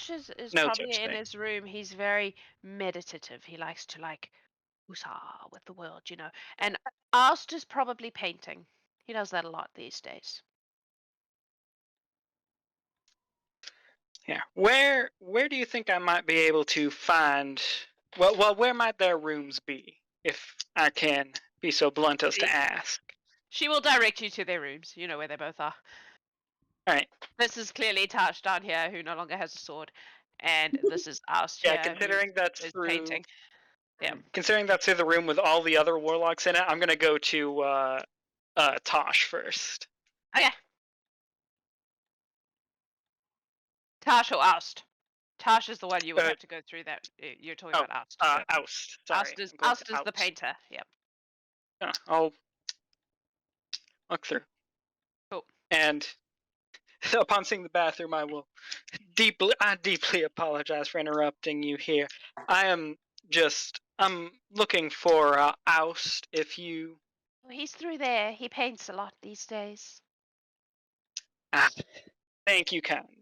is No probably such in thing. his room. He's very meditative. He likes to like woosah with the world, you know. And Oust is probably painting. He does that a lot these days. Yeah. Where do you think I might be able to find... Well, where might their rooms be, if I can be so blunt as to ask? She will direct you to their rooms. You know where they both are. All right. This is clearly Tosh down here, who no longer has a sword, and this is Oust Yeah, here, considering that's through painting. Yeah. Considering that's through the room with all the other warlocks in it, I'm gonna go to Tosh first. Okay. Tosh or Oust? Tosh is the one you would have to go through that. You're talking about Oust. Oust. Sorry. Oust is the painter. Yep. Yeah, I'll look through. Cool. And upon seeing the bathroom, I deeply apologize for interrupting you here. I'm looking for Oust. If you... Oh, he's through there. He paints a lot these days. Thank you kindly.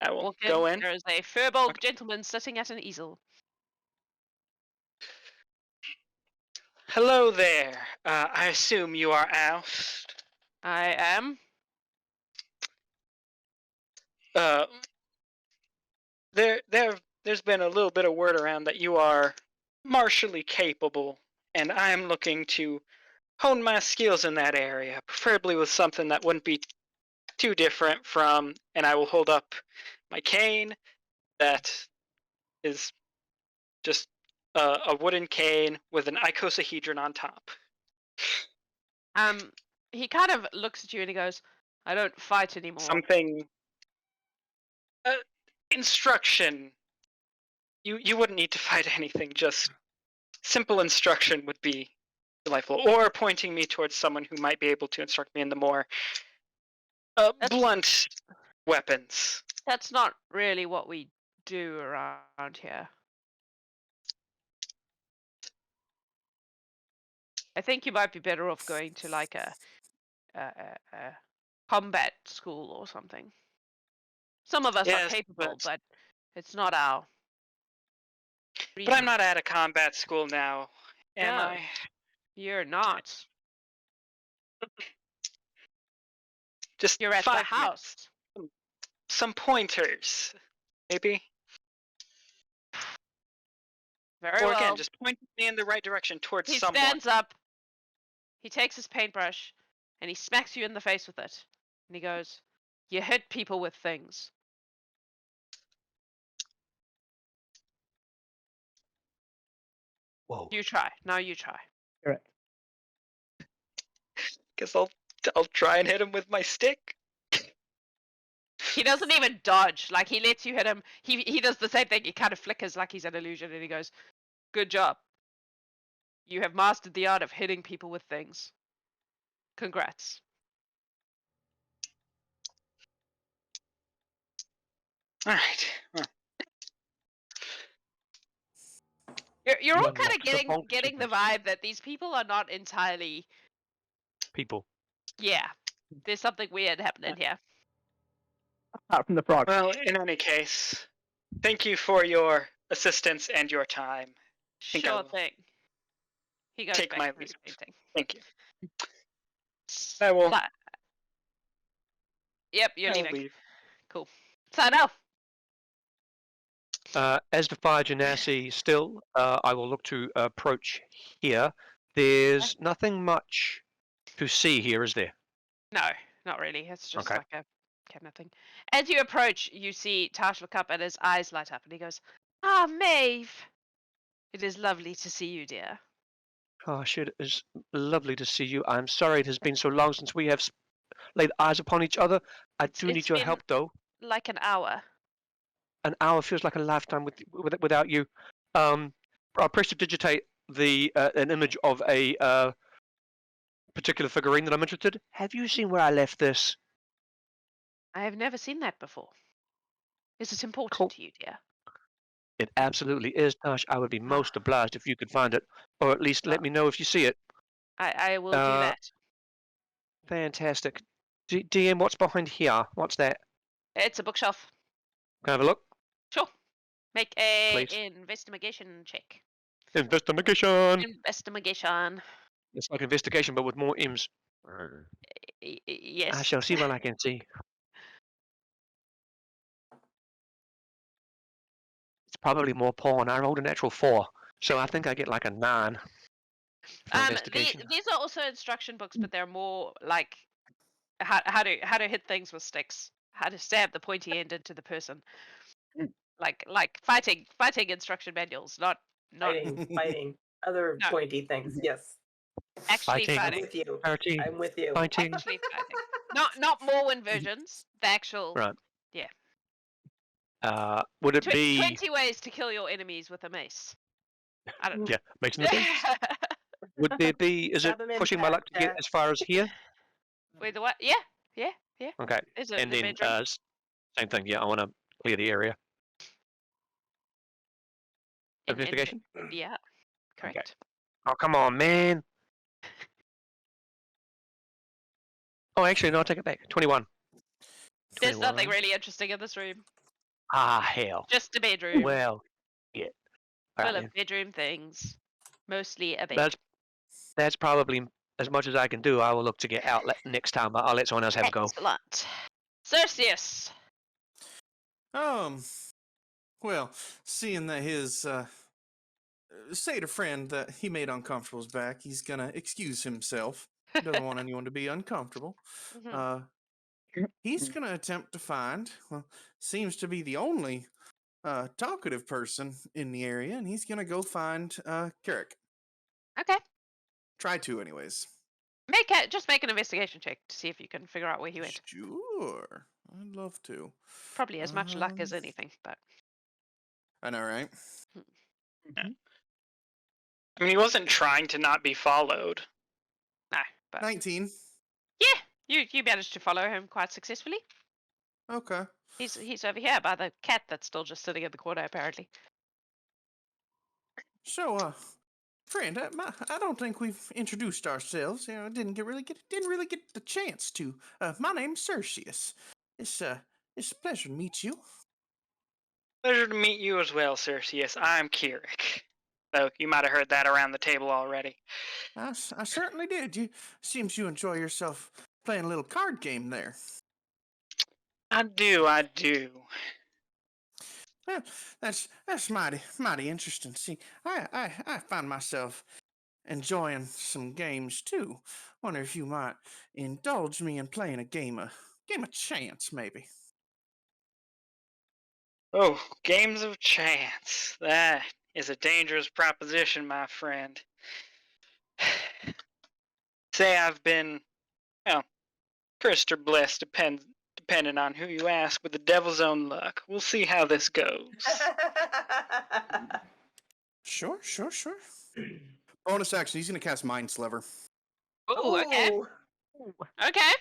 I will go in. There is a furbolg gentleman sitting at an easel. Hello there. I assume you are Oust. I am. There's been a little bit of word around that you are martially capable, and I am looking to hone my skills in that area, preferably with something that wouldn't be too different from, and I will hold up my cane that is just a wooden cane with an icosahedron on top. He kind of looks at you and he goes, "I don't fight anymore." Something... instruction. You wouldn't need to fight anything, just simple instruction would be delightful. Or pointing me towards someone who might be able to instruct me in the more blunt weapons. That's not really what we do around here. I think you might be better off going to like a combat school or something. Some of us are capable, but it's not our But I'm not at a combat school now, am No. I? You're not. Just You're at the 5 minutes. house. Some pointers, maybe? Very Or well. again, just point me in the right direction towards He someone. stands up. He takes his paintbrush and he smacks you in the face with it. And he goes, "You hit people with things." Whoa. You try. Now you try. Correct. Guess I'll try and hit him with my stick. He doesn't even dodge. Like, he lets you hit him. He does the same thing. He kind of flickers like he's an illusion and he goes, "Good job. You have mastered the art of hitting people with things. Congrats." All right. You're all You kind of unlock the getting the function. vibe that these people are not entirely. People. Yeah, there's something weird happening here. Apart from the frog. Well, in any case, thank you for your assistance and your time. think I Sure will thing. He goes take back my to his leave. painting. Thank you. I will. Yep, you're I will leaving. leave. Cool. Sienel. As the fire genasi still, I will look to approach here. There's nothing much to see here, is there? No, not really. It's just Okay. like a kind of thing. As you approach, you see Tash look up and his eyes light up and he goes, "Ah, Maeve. It is lovely to see you, dear." Gosh, it is lovely to see you. I'm sorry it has been so long since we have laid eyes upon each other. I do It's need your been help, though. like an hour. An hour feels like a lifetime without you. I'll prestidigitate an image of a particular figurine that I'm interested. Have you seen where I left this? I have never seen that before. Is it important Cool. to you, dear? It absolutely is, Tash. I would be most obliged if you could find it, or at least let me know if you see it. I will do that. Fantastic. DM, what's behind here? What's that? It's a bookshelf. Can I have a look? Sure. Make a Please. investigation check. Investigation. Investigation. It's like investigation, but with more M's. Yes. I shall see what I can see. It's probably more porn. I rolled a natural 4, so I think I get like a 9 for investigation. These are also instruction books, but they're more like how to hit things with sticks, how to stab the pointy end into the person, like fighting instruction manuals, not Fighting other No. pointy things. Yes, actually Fighting. I'm fighting. with you. Party. I'm with you. Fighting. Actually fighting. Not Morwen versions. The actual. Right. Yeah. Would it be 20 ways to kill your enemies with a mace. I don't know. yeah, makes no sense. Would there be is it Stab 'em in pushing my luck to get back. as far as here? Wait, the what? Yeah. Okay. Is it And the then bedroom? same thing, yeah, I wanna clear the area. In- Investigation? Yeah. Correct. Oh come on, man. Oh actually no, I'll take it back. 21. There's 21. nothing really interesting in this room. Ah hell. Just a bedroom. Well yeah. Full Alright, of then. bedroom things. Mostly a bed. That's probably as much as I can do. I will look to get out next time, but I'll let someone else have a go. Excellent. Cerceus. Well, seeing that his Satyr friend that he made uncomfortable is back, he's gonna excuse himself. He doesn't want anyone to be uncomfortable. Mhm. He's gonna attempt to find, well, seems to be the only talkative person in the area, and he's gonna go find Carrick. Okay. Try to, anyways. Just make an investigation check to see if you can figure out where he went. Sure, I'd love to. Probably as much luck as anything, but I know, right? I mean, he wasn't trying to not be followed. no. But 19. yeah, you managed to follow him quite successfully. Okay. He's over here by the cat that's still just sitting in the corner, apparently. So, friend, I don't think we've introduced ourselves. You know, didn't really get the chance to. My name's Cerceus. It's a pleasure to meet you. Pleasure to meet you as well, Cerceus. I'm Kirik. So you might have heard that around the table already. I certainly did. Seems you enjoy yourself playing a little card game there. I do. Well, that's mighty interesting. See, I find myself enjoying some games too. Wonder if you might indulge me in playing a game of chance, maybe. Oh, games of chance. That is a dangerous proposition, my friend. Say I've been, cursed or blessed, depending on who you ask, with the devil's own luck. We'll see how this goes. Sure. Bonus action, he's gonna cast Mind Sliver. Oh, okay. Okay.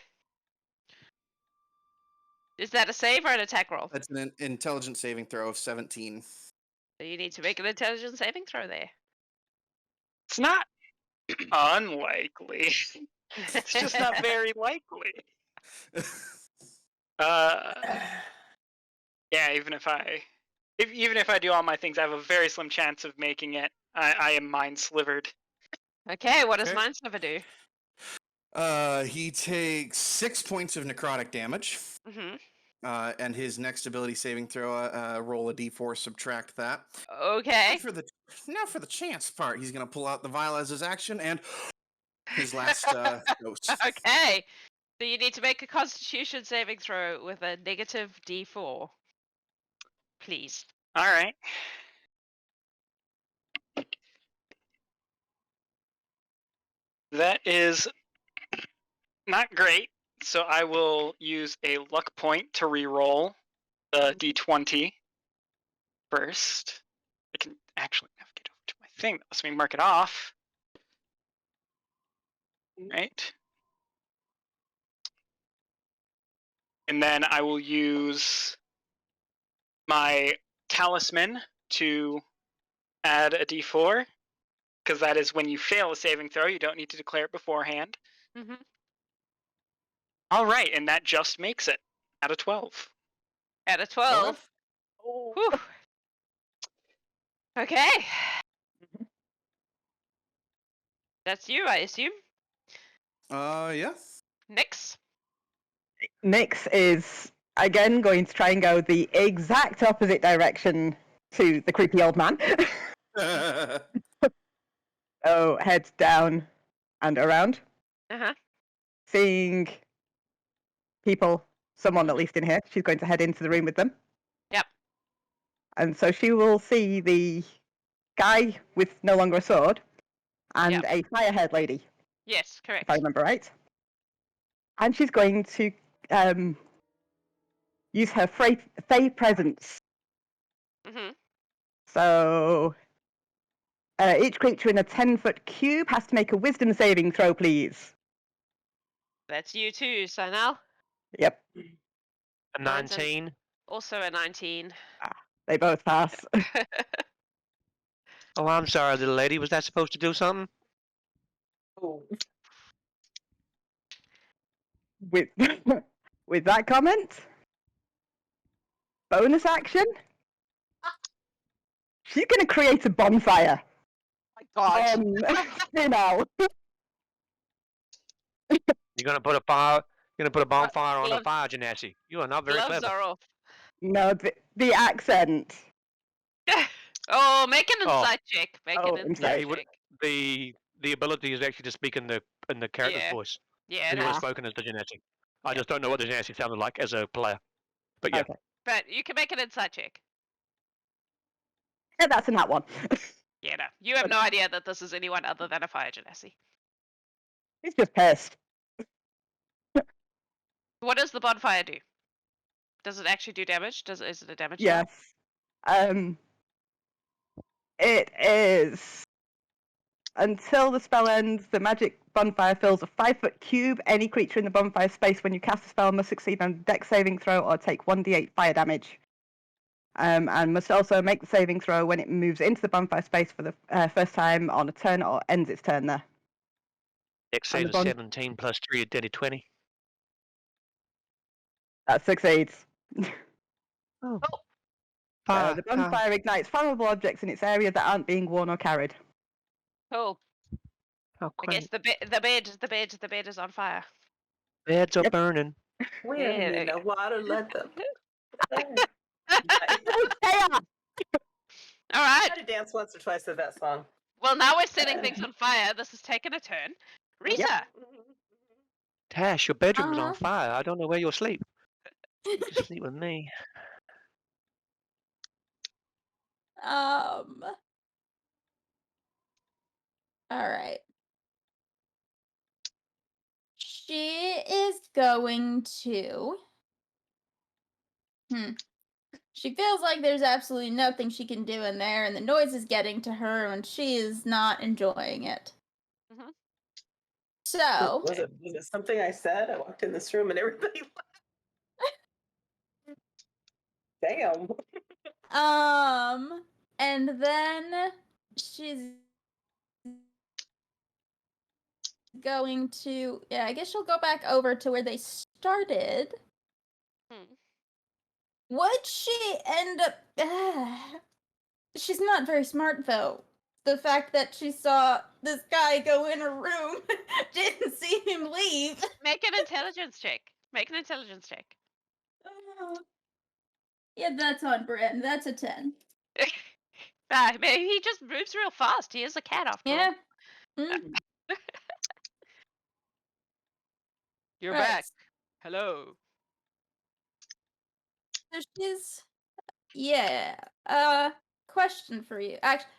Is that a save or an attack roll? That's an intelligence saving throw of 17. So you need to make an intelligence saving throw there. It's not unlikely. It's just not very likely. Yeah, even if I do all my things, I have a very slim chance of making it. I am mind slivered. Okay, what does Mind Sliver do? He takes 6 points of necrotic damage. Mm-hmm. And his next ability saving throw, roll a d4, subtract that. Okay. Now for the chance part, he's gonna pull out the vial as his action and his last dose. Okay. So you need to make a Constitution saving throw with a negative d4. Please. All right. That is not great, so I will use a luck point to re-roll the d20 first. I can actually navigate over to my thing that lets me mark it off. Right. And then I will use my talisman to add a d4, because that is when you fail a saving throw. You don't need to declare it beforehand. Mm-hmm. All right, and that just makes it out of 12. Out of 12? Whew. Okay. That's you, I assume? Yeah. Nyx? Nyx is again going to try and go the exact opposite direction to the creepy old man. So heads down and around. Uh-huh. Seeing people, someone at least in here, she's going to head into the room with them. Yep. And so she will see the guy with no longer a sword and a firehead lady. Yes, correct. If I remember right. And she's going to use her Fey presence. Mm-hmm. So each creature in a 10-foot cube has to make a wisdom saving throw, please. That's you too, Sienel. Yep. A 19. Also a 19. They both pass. Oh, I'm sorry, little lady. Was that supposed to do something? With with that comment, bonus action. She's going to create a bonfire. Oh my God. Sienel. You're gonna put a fire. You're gonna put a bonfire on a fire, Genasi. You are not very Gloves clever. are off. No, the accent. Oh, make an insight check. Make an insight insight. check. The ability is actually to speak in the character's voice. Yeah, And it it was is. spoken as the Genasi. I just don't know what the Genasi sounded like as a player. But yeah. Okay. But you can make an insight check. Yeah, that's in that one. Yeah, no. You have no idea that this is anyone other than a fire genasi. He's just pissed. What does the bonfire do? Does it actually do damage? Is it a damage? Yes. It is. Until the spell ends, the magic bonfire fills a 5-foot cube. Any creature in the bonfire space when you cast a spell must succeed on a dex saving throw or take 1d8 fire damage. And must also make the saving throw when it moves into the bonfire space for the first time on a turn or ends its turn there. Dex save is 17 plus 3, a dirty 20. That succeeds. Oh. Fire, the bonfire ignites flammable objects in its area that aren't being worn or carried. Cool. How I guess quaint. the bed is on fire. Beds are Yep. burning. We Yeah, don't there need no water. Let them. Chaos! All right. Try to dance once or twice to that song. Well, now we're setting things on fire. This has taken a turn. Rita. Yep. Tash, your bedroom is on Uh-huh. fire. I don't know where you'll sleep. You can sleep with me. All right. She is going to. She feels like there's absolutely nothing she can do in there, and the noise is getting to her, and she is not enjoying it. Mhm. So, Was it something I said? I walked in this room and everybody laughed. Damn. and then she's going to, yeah, I guess she'll go back over to where they started. Hmm. Would she end up? She's not very smart, though. The fact that she saw this guy go in a room, didn't see him leave. Make an intelligence check. Make an intelligence check. Yeah, that's on brand. That's a 10. Maybe he just moves real fast. He is a cat after Yeah. all. Mm. You're Right. back. Hello. So she's, yeah. Question for you. Actually,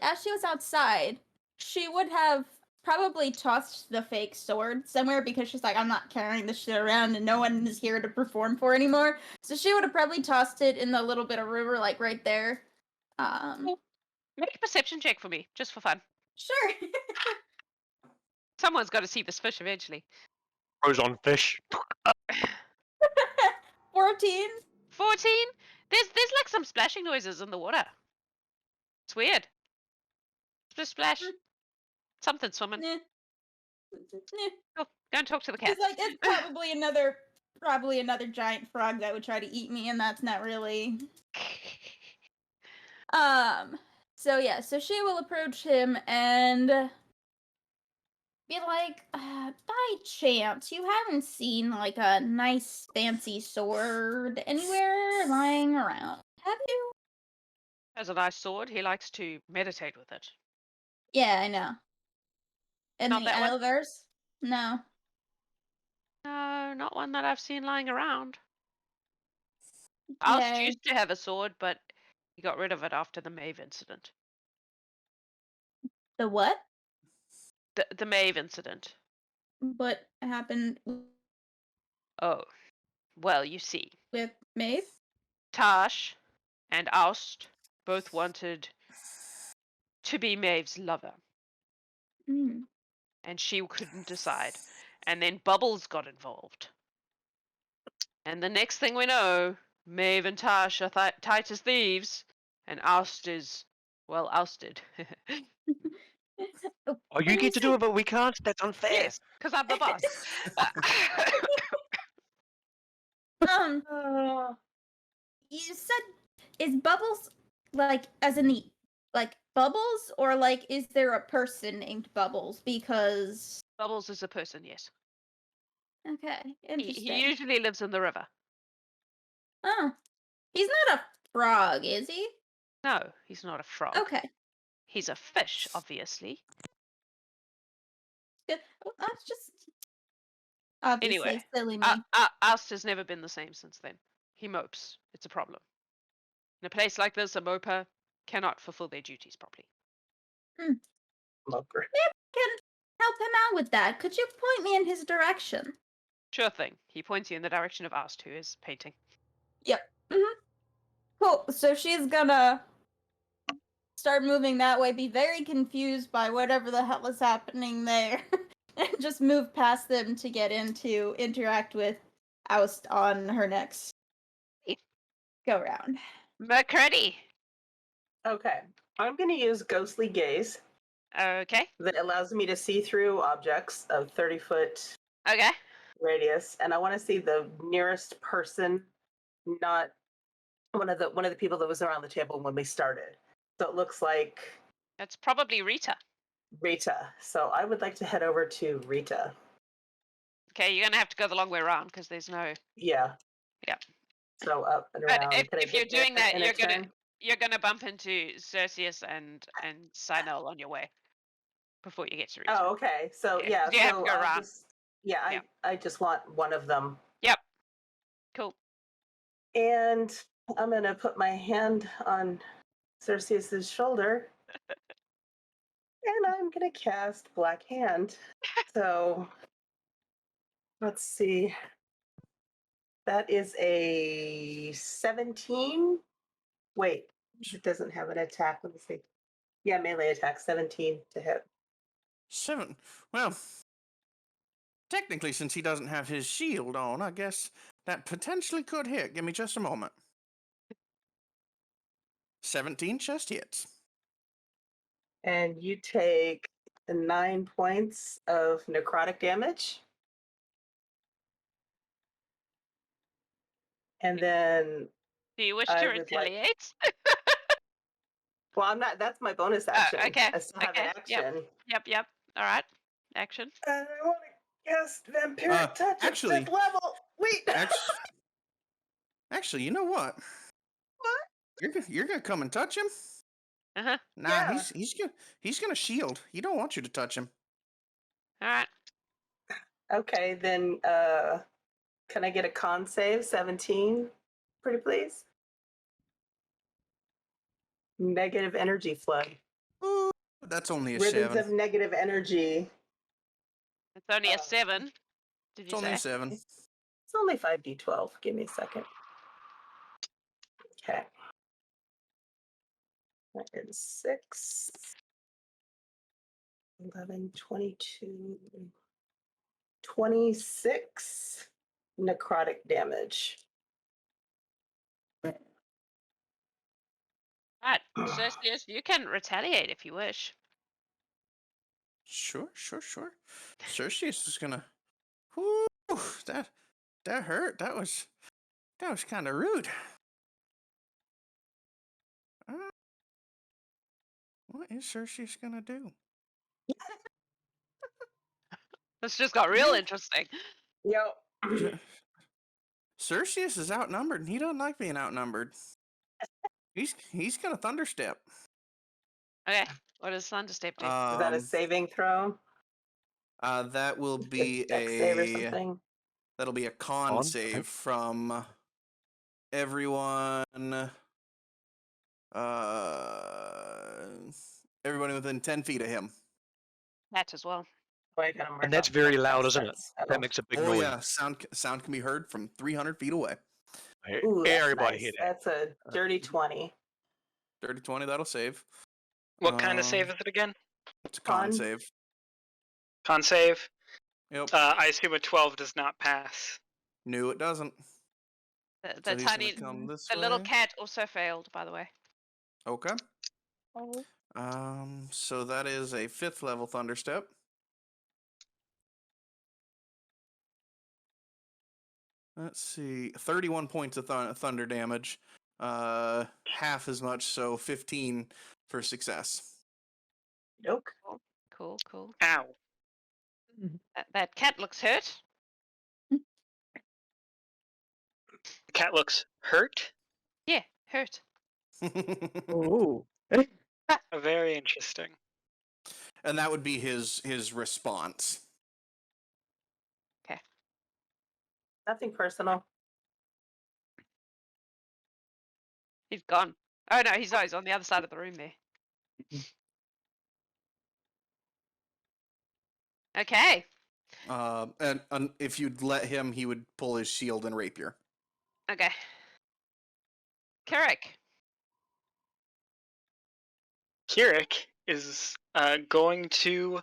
as she was outside, she would have probably tossed the fake sword somewhere because she's like, I'm not carrying this shit around and no one is here to perform for anymore. So she would have probably tossed it in the little bit of river, like right there. Make a perception check for me, just for fun. Sure. Someone's got to see this fish eventually. Rose on fish. 14. 14? There's like some splashing noises in the water. It's weird. Splish splash. Something swimming. Nah. Oh, go and talk to the cat. It's like it's probably another giant frog that would try to eat me, and that's not really. So yeah, so she will approach him and be like, by chance, you haven't seen like a nice fancy sword anywhere lying around, have you? Has a nice sword. He likes to meditate with it. Yeah, I know. In Not the that one? Elverse? No. No, not one that I've seen lying around. Alst Okay. used to have a sword, but he got rid of it after the Maeve incident. The what? The Maeve incident. What happened Oh, well, you see. with Maeve? Tash and Aust both wanted to be Maeve's lover, Mm. and she couldn't decide. And then Bubbles got involved. And the next thing we know, Maeve and Tash are tight as thieves, and Aust is, well, ousted. Oh, you get to do it, but we can't. That's unfair. Yes, because I'm the boss. You said, is Bubbles like as in the like Bubbles, or like is there a person named Bubbles? Because Bubbles is a person, yes. okay, He interesting. usually lives in the river. Oh, he's not a frog, is he? No, he's not a frog. Okay, He's a fish, obviously. good. Well, that's just obviously Anyway, silly me. Aust has never been the same since then. He mopes. It's a problem. In a place like this, a moper cannot fulfill their duties properly. Moker. Can help him out with that. Could you point me in his direction? Sure thing. He points you in the direction of Aust, who is painting. Yep. Cool. So she's gonna start moving that way, be very confused by whatever the hell is happening there, and just move past them to get into interact with Oust on her next go round. Mercredi. Okay. I'm going to use Ghostly Gaze Okay. that allows me to see through objects of 30-foot Okay. radius, and I want to see the nearest person, not one of the people that was around the table when we started. So it looks like It's probably Rita. Rita. So I would like to head over to Rita. Okay, you're gonna have to go the long way around because there's no. Yeah. Yeah. So up and But around. if you're doing that, in a turn? you're gonna bump into Cerceus and Sienel on your way before you get to Rita. Oh, okay. So Yeah, you have to so go around. I just want one of them. Yep. Cool. And I'm gonna put my hand on Cerceus's shoulder. And I'm gonna cast Black Hand. So let's see. That is a 17. Wait, it doesn't have an attack. Let me see. Yeah, melee attack, 17 to hit. 7. Well, technically, since he doesn't have his shield on, I guess that potentially could hit. Give me just a moment. 17 just hits. And you take 9 points of necrotic damage. And then Do you wish I to would like- retaliate? well, I'm not. That's my bonus action. Okay. I still have an action. Yep. All right. Action. And I want to cast Vampiric Touch actually- at 5th level. Wait. Actually, you know what? What? You're gonna come and touch him? Uh-huh. Nah, Yeah. he's gonna shield. He don't want you to touch him. All right. Okay, then can I get a con save? 17, pretty please. Negative energy flood. Ooh, that's only a Ribbons 7. of negative energy. It's only a 7. Did It's you only say? a 7. It's only 5d12. Give me a second. Okay. That is 6, 11, 22, 26 necrotic damage. Right. Cerceus, you can retaliate if you wish. Sure. Cerceus is gonna. Whoo, that hurt. That was kind of rude. What is Cerceus gonna do? This just got real interesting. Yep. Cerceus is outnumbered, and he doesn't like being outnumbered. He's gonna thunderstep. Okay. What does Thunderstep do? Is that a saving throw? That will be Dex save or something? That'll be a con save from everyone. Everybody within 10 feet of him. That as well. Oh, I gotta mark And that's off very my loud, dice isn't it? sets. That makes a big Oh noise. yeah, sound can be heard from 300 feet away. Ooh, that's Everybody nice. hit it. That's a dirty 20. Dirty 20, that'll save. What kind of save is it again? It's a con Con? save. Con save. Yep. I assume a 12 does not pass. No, it doesn't. The So he's gonna tiny, come this the little way. cat also failed, by the way. Okay. Oh. So that is a 5th level thunderstep. Let's see, 31 points of thunder damage. Half as much, so 15 for success. Nope. Cool. Ow. That cat looks hurt. The cat looks hurt. Yeah, hurt. Ooh. Very interesting. And that would be his response. Nothing personal. He's gone. Oh no, he's on the other side of the room there. Okay. And if you'd let him, he would pull his shield and rapier. Okay. Kirik. Kirik is going to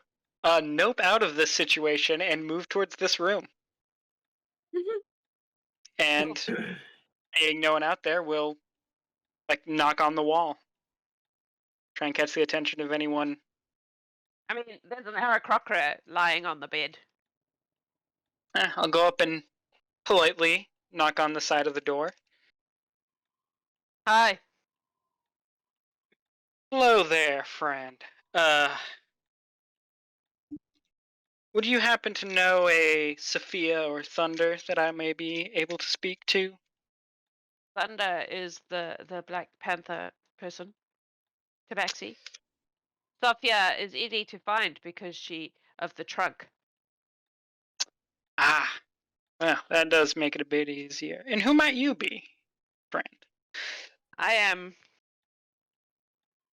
nope out of this situation and move towards this room. And seeing no one out there, will knock on the wall. Try and catch the attention of anyone. I mean, there's an Aarakocra lying on the bed. I'll go up and politely knock on the side of the door. Hi. Hello there, friend. Would you happen to know a Sophia or Thunder that I may be able to speak to? Thunder is the Black Panther person. Tabaxi. Sophia is easy to find because she of the trunk. Ah, well, that does make it a bit easier. And who might you be, friend? I am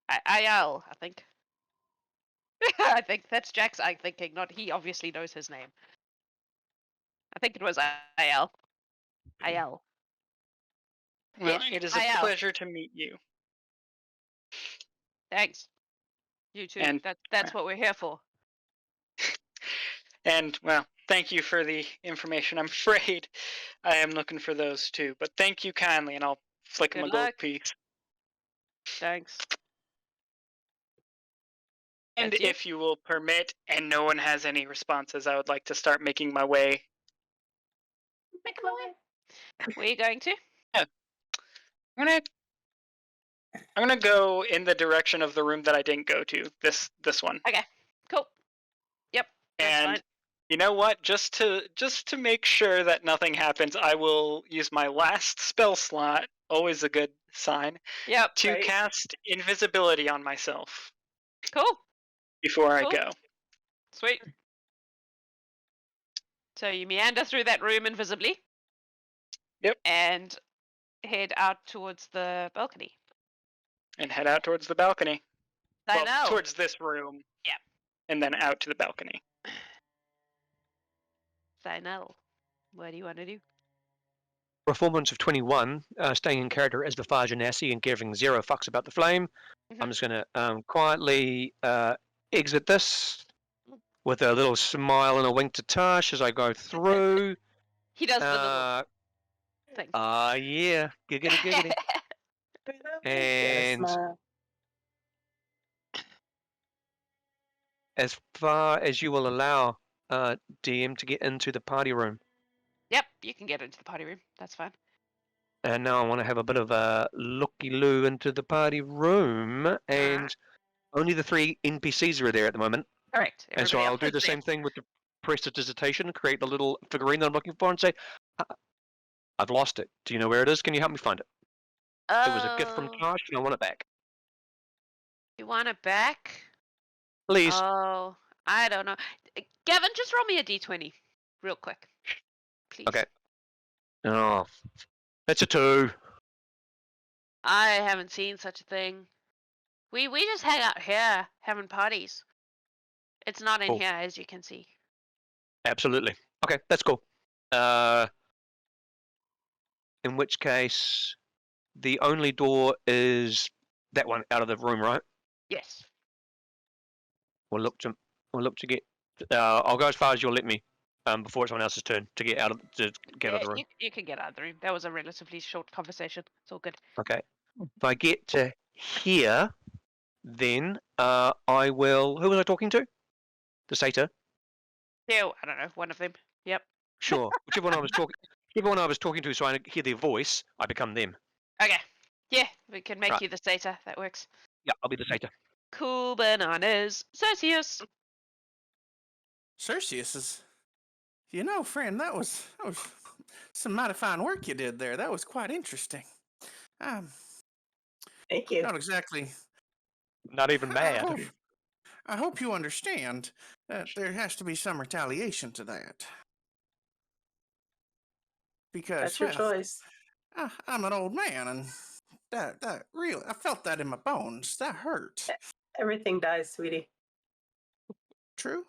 Ayal, I think. I think that's Jax I'm thinking, not he obviously knows his name. I think it was Ayal. Ayal. Well, Yes, it is a Ayal. pleasure to meet you. Thanks. You too. And That's what we're here for. And, well, thank you for the information. I'm afraid I am looking for those too. But thank you kindly, and I'll flick him Good a gold luck. piece. Thanks. And That's you? if you will permit, and no one has any responses, I would like to start making my way. Make my way. Where are you going to? I'm gonna go in the direction of the room that I didn't go to. This one. Okay. Cool. Yep. That's And fine. you know what? Just to make sure that nothing happens, I will use my last spell slot. Always a good sign. Yep. To Right. cast invisibility on myself Cool. before I Cool. go. Sweet. So you meander through that room invisibly. Yep. And head out towards the balcony. And head out towards the balcony. I know. Towards this room. Yeah. And then out to the balcony. Sienel, what do you want to do? Performance of 21, staying in character as the Far Genasi and giving 0 fucks about the flame. I'm just going to quietly exit this with a little smile and a wink to Tash as I go through. He does the little thing. Yeah. Giggity, giggity. And as far as you will allow, DM to get into the party room. Yep, you can get into the party room. That's fine. And now I want to have a bit of a looky-loo into the party room, and only the 3 NPCs are there at the moment. Correct. And so I'll do the same thing with the prestidigitation, create the little figurine that I'm looking for, and say, I've lost it. Do you know where it is? Can you help me find it? It was a gift from Tosh, and I want it back. You want it back? Please. Oh, I don't know. Gavin, just roll me a d20 real quick. Please. Okay. Oh, that's a 2. I haven't seen such a thing. We just hang out here having parties. It's not in Cool. here, as you can see. Absolutely. Okay, that's cool. In which case, the only door is that one out of the room, right? Yes. We'll look to get. I'll go as far as you'll let me, before it's someone else's turn to get out of the room. You can get out of the room. That was a relatively short conversation. It's all good. Okay. If I get to here, then I will. Who was I talking to? The Satyr. Yeah, I don't know. One of them. Yep. Sure. Whichever one I was talking to, so I hear their voice, I become them. Okay. Yeah, we can make Right. you the Satyr. That works. Yeah, I'll be the Satyr. Cool bananas. Cerceus. Cerceus is, friend, that was some mighty fine work you did there. That was quite interesting. Thank you. Not exactly. Not even mad. I hope you understand that there has to be some retaliation to that. Because That's your choice. I'm an old man, and that really, I felt that in my bones. That hurt. Everything dies, sweetie. True.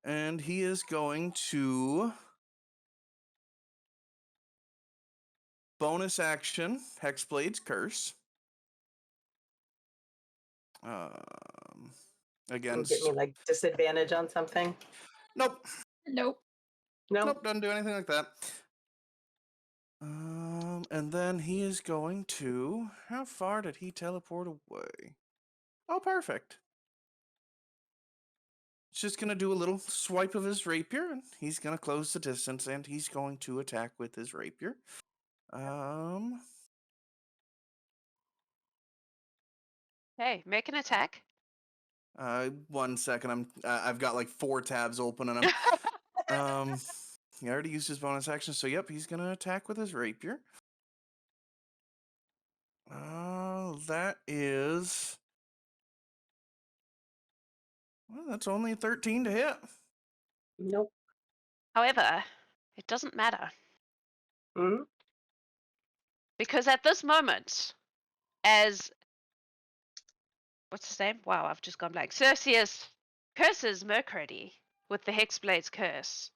And he is going to bonus action Hexblade's Curse. Against. Get me like disadvantage on something. Nope. Nope. No. Nope, doesn't do anything like that. And then he is going to. How far did he teleport away? Oh, perfect. He's just going to do a little swipe of his rapier, and he's going to close the distance, and he's going to attack with his rapier. Hey, make an attack. 1 second. I've got like 4 tabs open, and he already used his bonus action, so yep, he's gonna attack with his rapier. That is. Well, that's only a 13 to hit. Nope. However, it doesn't matter. Hmm? Because at this moment, as what's his name? Wow, I've just gone blank. Cerceus curses Mercredi with the Hexblade's curse.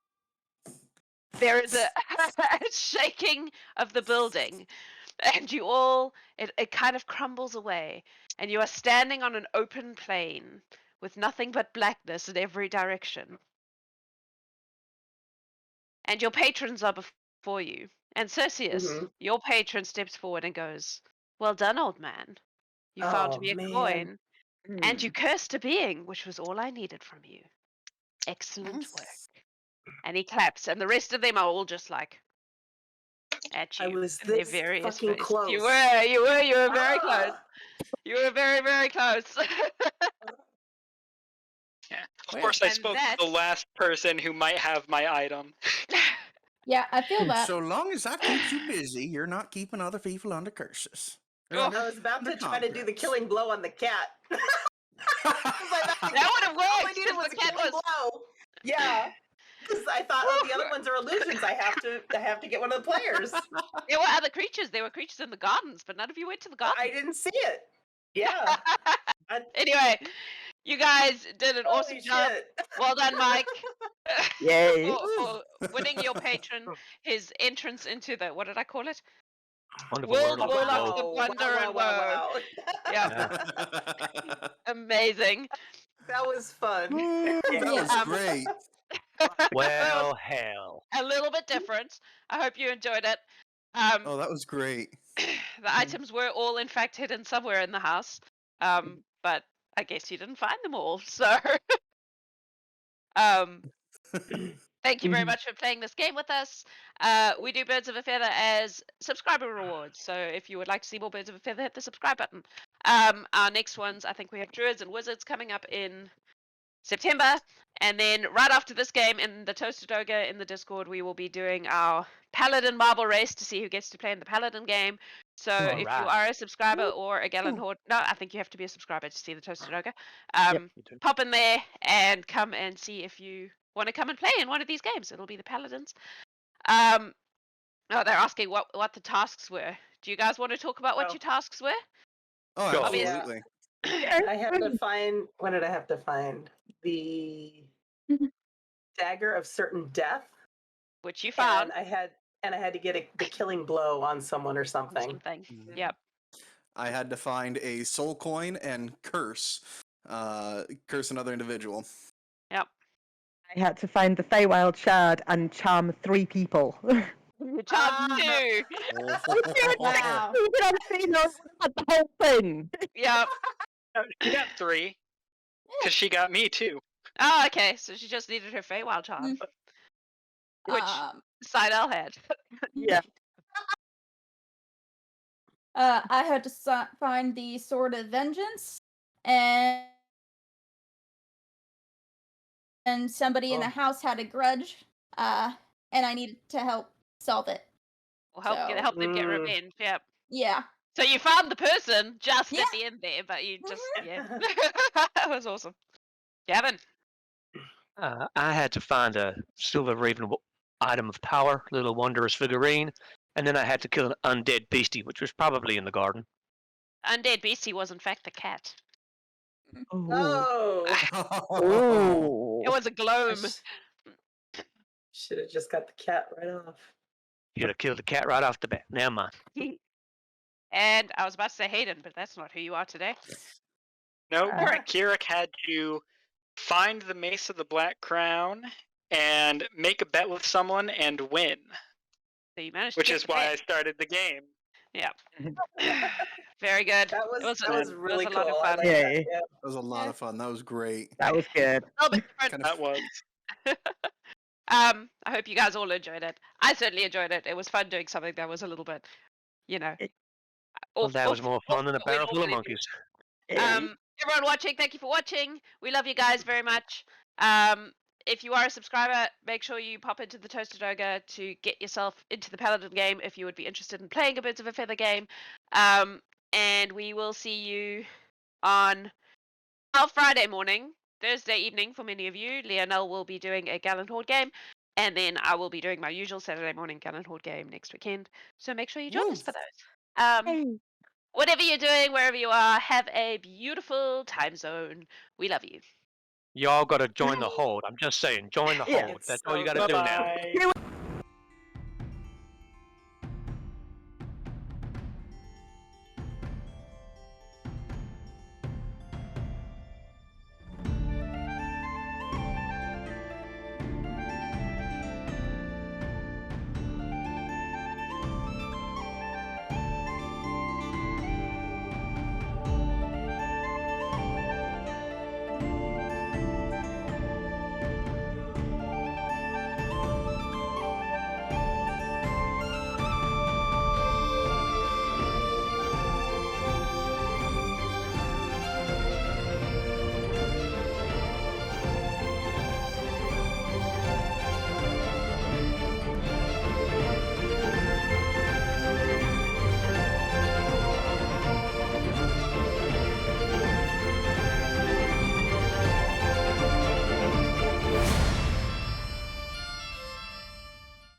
There is a shaking of the building, and you all, it kind of crumbles away, and you are standing on an open plain with nothing but blackness in every direction. And your patrons are before you. And Cerceus, your patron, steps forward and goes, "Well done, old man. You found me a coin, and you cursed a being, which was all I needed from you. Excellent work." And he claps, and the rest of them are all just like at you. I was in their this various fucking ways. close. You were very close. You were very, very close. Yeah. Of course, I And spoke to the last person who might have my item. Yeah, I feel that. So long as that keeps you busy, you're not keeping other people under curses. Oh, I was about to under try to do the contracts. killing blow on the cat. that would have All I worked. needed was The a cat killing was. blow. Yeah. Because I thought, oh, the other ones are illusions. I have to get one of the players. There were other creatures. There were creatures in the gardens, but none of you went to the garden. I didn't see it. Yeah. Anyway, you guys did an awesome Holy job. shit. Well done, Mike. Yay. for winning your patron his entrance into the, what did I call it? Wonderful World world of Warlocks woe. of Wonder and Woe. Yeah, amazing. That was fun. That was great. Well, hell. A little bit different. I hope you enjoyed it. Oh, that was great. The items were all in fact hidden somewhere in the house, but I guess you didn't find them all. So, thank you very much for playing this game with us. We do Birds of a Feather as subscriber rewards. So if you would like to see more Birds of a Feather, hit the subscribe button. Our next ones, I think we have Druids and Wizards coming up in September. And then right after this game in the Toasted Ogre in the Discord, we will be doing our Paladin Marble Race to see who gets to play in the Paladin game. So if you are a subscriber or a Gallant Horde, no, I think you have to be a subscriber to see the Toasted Ogre. Pop in there and come and see if you want to come and play in one of these games. It'll be the Paladins. Oh, they're asking what the tasks were. Do you guys want to talk about what your tasks were? Oh, absolutely. I have to find. What did I have to find? The dagger of certain death, which you found. And I had to get the killing blow on someone or something. Yep. I had to find a soul coin and curse another individual. Yep. I had to find the Feywild shard and charm 3 people. Charm 2. Wow. The whole thing. Yep. She got 3, because she got me too. Oh, okay. So she just needed her Feywild charm, which Sienel had. Yeah. I had to find the Sword of Vengeance, and somebody in the house had a grudge, and I needed to help solve it. Or help them get revenge. Yep. Yeah. So you found the person just at the end there, but you just that was awesome. Gavin. I had to find a silver raven item of power, little wondrous figurine, and then I had to kill an undead beastie, which was probably in the garden. Undead beastie was in fact the cat. Oh. It was a gloam. Should have just got the cat right off. You'd have killed the cat right off the bat. Never mind. And I was about to say Hayden, but that's not who you are today. No, Kirik had to find the Mace of the Black Crown and make a bet with someone and win. So you managed which to is why I started the game. Yeah. Very good. That was really cool. Lot of fun. That was a lot of fun. That was great. That was good. A little bit different. That was. I hope you guys all enjoyed it. I certainly enjoyed it. It was fun doing something that was a little bit, you know. Well, that was more fun than a barrel full of monkeys. Everyone watching, thank you for watching. We love you guys very much. If you are a subscriber, make sure you pop into the Toasted Ogre to get yourself into the Paladin game if you would be interested in playing a Birds of a Feather game. And we will see you on Friday morning, Thursday evening for many of you. Lionel will be doing a Gallant Horde game. And then I will be doing my usual Saturday morning Gallant Horde game next weekend. So make sure you join us for those. Whatever you're doing, wherever you are, have a beautiful time zone. We love you. Y'all gotta join the Horde. I'm just saying, join the Horde. That's all you gotta do now. Bye-bye.